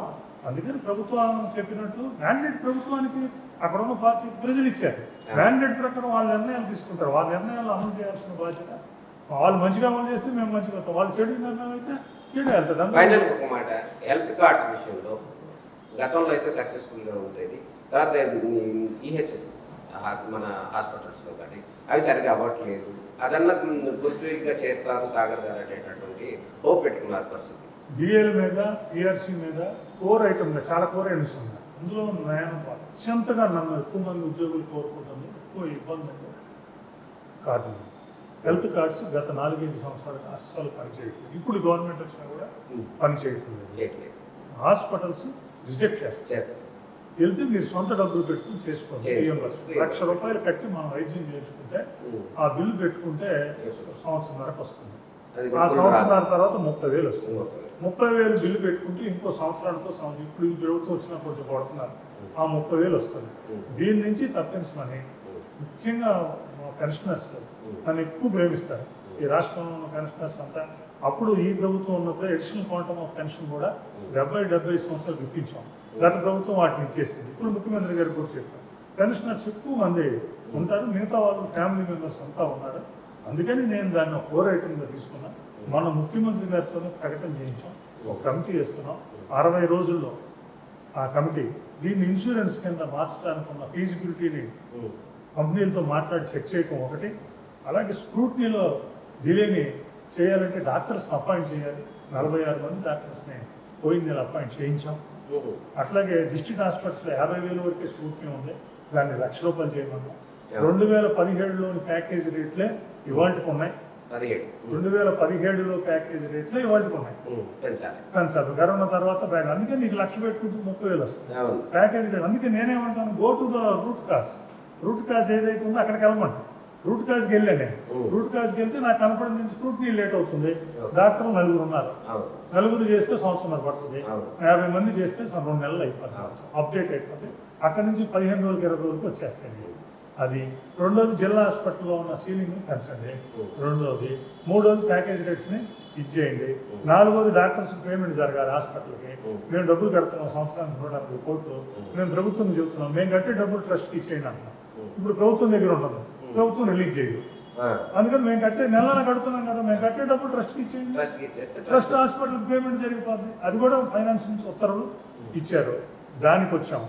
C: అందుకని ప్రభుత్వం చెప్పినట్టు మ్యాండేట్ ప్రభుత్వానికి అక్కడ ఉన్న పార్టీ ప్రజలు ఇచ్చారు. మ్యాండేట్ ప్రకారం వాళ్ళ నిర్ణయాలు తీసుకుంటారు. వాళ్ళ నిర్ణయాలు అమలు చేయాల్సిన బాధ్యత. వాళ్ళు మంచిగా అమలు చేస్తే మేము మంచిగా వస్తాం, వాళ్ళు చెడు నిర్ణయం అయితే చెడు వెళ్తాం.
B: ఫైనల్ ఒక మాట, హెల్త్ కార్డ్స్ విషయంలో గతంలో అయితే సక్సెస్ఫుల్గా ఉండేది. తర్వాత ఈహెచ్ఎస్ మన హాస్పిటల్స్లో కానీ అవి సరిగా అవ్వట్లేదు. అదన్నా ఫుల్ఫిల్గా చేస్తారు సాగర్ గారు అనేటటువంటి హోప్ పెట్టుకున్నారు పరిస్థితి.
C: డిఎల్ మీద, పిఆర్సీ మీద కోర్ ఐటమ్గా చాలా కోర్ ఐటమ్స్ ఉన్నాయి. అందులో నేను అత్యంతగా నన్ను ఎక్కువ మంది ఉద్యోగులు కోరుకుంటుంది, ఎక్కువ ఇబ్బంది కార్డు, హెల్త్ కార్డ్స్ గత 4-5 సంవత్సరాలుగా అస్సలు పనిచేయట్లేదు. ఇప్పుడు గవర్నమెంట్ వచ్చినా కూడా పనిచేయట్లేదు. హాస్పిటల్స్ రిజెక్ట్ చేస్తారు. వెళ్తే మీరు సొంత డబ్బులు పెట్టుకుని చేసుకోండి. ₹1,00,000 కట్టి మనం వైద్యం చేయించుకుంటే ఆ బిల్లు పెట్టుకుంటే సంవత్సరంన్నరకు వస్తుంది. ఆ సంవత్సరాల తర్వాత 30,000 వస్తుంది. 30,000 బిల్లు పెట్టుకుంటే ఇంకో సంవత్సరానికి ఇప్పుడు ఈ ప్రభుత్వం వచ్చినా కొంచెం పడుతున్నారు, ఆ 30,000 వస్తుంది. దీని నుంచి తప్పించమని ముఖ్యంగా పెన్షనర్స్ నన్ను ఎక్కువ ప్రేమిస్తారు. ఈ రాష్ట్రంలో పెన్షనర్స్ అంతా అప్పుడు ఈ ప్రభుత్వం ఉన్నప్పుడు అడిషనల్ క్వాంటమ్ ఆఫ్ పెన్షన్ కూడా 70-75 సంవత్సరాలు ఇప్పించాం. గత ప్రభుత్వం వాటిని ఇచ్చేసింది. ఇప్పుడు ముఖ్యమంత్రి గారు కూడా చెప్పారు పెన్షనర్స్ ఎక్కువ మంది ఉంటారు, మిగతా వాళ్ళు ఫ్యామిలీ మెంబర్స్ అంతా ఉన్నారు. అందుకని నేను దాన్ని ఒక కోర్ ఐటమ్గా తీసుకున్నాను. మన ముఖ్యమంత్రి గారితోనే ప్రకటన చేయించాం, ఒక కమిటీ వేస్తున్నాం. 60 రోజుల్లో ఆ కమిటీ దీన్ని ఇన్సూరెన్స్ కింద మార్చడానికి ఉన్న ఫీజిబిలిటీని కంపెనీలతో మాట్లాడి చెక్ చేయడం ఒకటి. అలాగే స్క్రూట్నీలో డిలేని చేయాలంటే డాక్టర్స్ని అపాయింట్ చేయాలి. 46 మంది డాక్టర్స్ని పోయిన నెల అపాయింట్ చేయించాం. అట్లాగే డిస్ట్రిక్ట్ హాస్పిటల్స్లో 50,000 వరకే స్క్రూట్నీ ఉంది, దాన్ని ₹1,00,000 చేయమన్నాం. 2017లోని ప్యాకేజ్ రేట్లే ఇవాళకి ఉన్నాయి. 2017లో ప్యాకేజ్ రేట్లే ఇవాళకి ఉన్నాయి. పెంచాలి కరోనా తర్వాత బ్యాగ్. అందుకే నీకు 1,00,000 పెట్టుకుంటూ 30,000 వస్తుంది ప్యాకేజ్ రేట్. అందుకే నేనేమంటాను, go to the root cause ఏదైతే ఉందో అక్కడికి వెళ్ళమంటాను. రూట్ కాజ్కి వెళ్ళాను నేను. రూట్ కాజ్కి వెళ్తే నాకు కనపడి నుంచి స్క్రూట్నీ లేట్ అవుతుంది. డాక్టర్లు 4 ఉన్నారు, 4 చేస్తే సంవత్సరం పడుతుంది. 50 మంది చేస్తే 2 నెలలు అయిపోతుంది, అప్డేట్ అయిపోతుంది. అక్కడి నుంచి 15 రోజులకి 20 రోజులకి వచ్చేస్తాయి. అది రెండోది జిల్లా హాస్పిటల్లో ఉన్న సీలింగ్ పెంచండి. రెండోది, మూడోది ప్యాకేజ్ రేట్స్ని ఇచ్చేయండి. 4వది డాక్టర్స్ పేమెంట్ జరగాలి హాస్పిటల్కి. మేము డబ్బులు కడుతున్నాం సంవత్సరానికి 140 కోట్లు. మేము ప్రభుత్వం చెబుతున్నాం మేము కట్టే డబ్బులు ట్రస్ట్కి ఇచ్చేయండి అంటున్నాం. ఇప్పుడు ప్రభుత్వం దగ్గర ఉంటుంది, ప్రభుత్వం రిలీజ్ చేయదు. అందుకని మేము కట్టే నెలన కడుతున్నాం కదా, మేము కట్టే డబ్బులు ట్రస్ట్కి ఇచ్చేయండి. ట్రస్ట్ హాస్పిటల్ పేమెంట్ జరిగిపోతుంది. అది కూడా ఫైనాన్స్ నుంచి ఉత్తర్వులు ఇచ్చారు. దానికి వచ్చాము.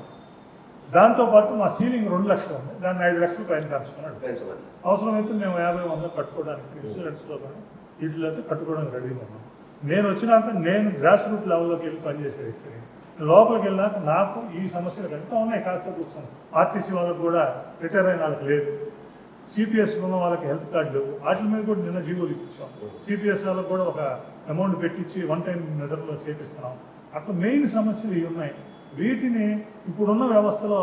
C: దాంతోపాటు మా సీలింగ్ 2 లక్షలు ఉంది, దాన్ని 5 లక్షలు పైన పెంచుకున్నాడు. అవసరమైతే మేము 50-100 కట్టుకోవడానికి ఇన్సూరెన్స్లో కానీ వీటిలో అయితే కట్టుకోవడానికి రెడీగా ఉన్నాం. నేను వచ్చినాక నేను గ్రాస్ రూట్ లెవెల్లోకి వెళ్ళి పనిచేసే వ్యక్తిని. లోపలికి వెళ్ళాక నాకు ఈ సమస్యలు కనుక ఉన్నాయి. కాస్త కూర్చొని ఆర్టీసీ వాళ్ళకి కూడా రిటైర్ అయిన వాళ్ళకి లేదు, సిపిఎస్ ఉన్న వాళ్ళకి హెల్త్ కార్డు లేవు. వాటి మీద కూడా నిన్న జీవోలు ఇప్పించాం. సిపిఎస్ వాళ్ళకి కూడా ఒక అమౌంట్ పెట్టించి 1 టైం మెజర్లో చేపిస్తున్నాం. అట్లా మెయిన్ సమస్యలు ఇవి ఉన్నాయి. వీటిని ఇప్పుడున్న వ్యవస్థలో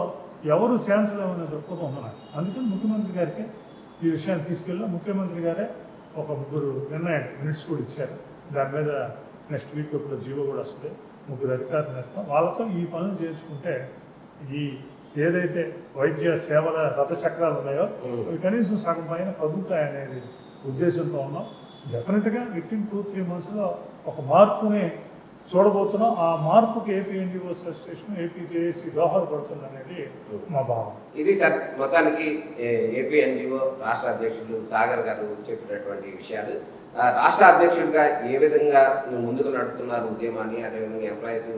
C: ఎవరు ఛాన్సులు ఏమైనా దొరుకుతూ ఉన్నారు. అందుకని ముఖ్యమంత్రి గారికి ఈ విషయాన్ని తీసుకెళ్ళి ముఖ్యమంత్రి గారే ఒక 3 మినిట్స్ కూడా ఇచ్చారు. దాని మీద నెక్స్ట్ వీక్ ఇప్పుడు జీవో కూడా వస్తుంది. 3 అధికారులు ఇస్తాం. వాళ్ళతో ఈ పనులు చేర్చుకుంటే ఈ ఏదైతే వైద్య సేవల రథచక్రాలు ఉన్నాయో అవి కనీసం సగం పైన కదులుతాయనేది ఉద్దేశంతో ఉన్నాం. డెఫినెట్గా వితిన్ 2-3 మంత్స్లో ఒక మార్పుని చూడబోతున్నాం. ఆ మార్పుకి AP NGO association, AP JAC దోహదపడుతుంది అనేది మా భావం.
B: ఇది సార్ మొత్తానికి ఏపీ ఎన్జిఓ రాష్ట్ర అధ్యక్షులు సాగర్ గారు చెప్పినటువంటి విషయాలు. రాష్ట్ర అధ్యక్షుడిగా ఏ విధంగా ముందుకు నడుపుతున్నారు ఉద్యమాన్ని, అదేవిధంగా ఎంప్లాయీస్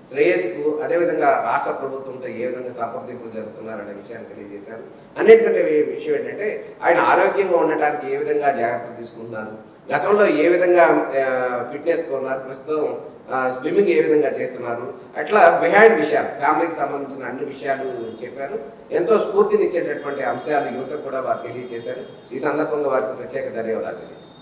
B: శ్రేయస్సుకు, అదేవిధంగా రాష్ట్ర ప్రభుత్వంతో ఏ విధంగా సంప్రదింపులు జరుపుతున్నారు అనే విషయాన్ని తెలియజేశారు. అన్నిటికంటే విషయం ఏంటంటే ఆయన ఆరోగ్యంగా ఉండటానికి ఏ విధంగా జాగ్రత్తలు తీసుకుంటున్నారు, గతంలో ఏ విధంగా ఫిట్నెస్గా ఉన్నారు, ప్రస్తుతం స్విమ్మింగ్ ఏ విధంగా చేస్తున్నారు, అట్లా బిహైండ్ విషయాలు ఫ్యామిలీకి సంబంధించిన అన్ని విషయాలు చెప్పారు. ఎంతో స్ఫూర్తినిచ్చేటటువంటి అంశాలు యువతకు కూడా వారు తెలియజేశారు. ఈ సందర్భంగా వారికి ప్రత్యేక ధన్యవాదాలు తెలియజేస్తారు.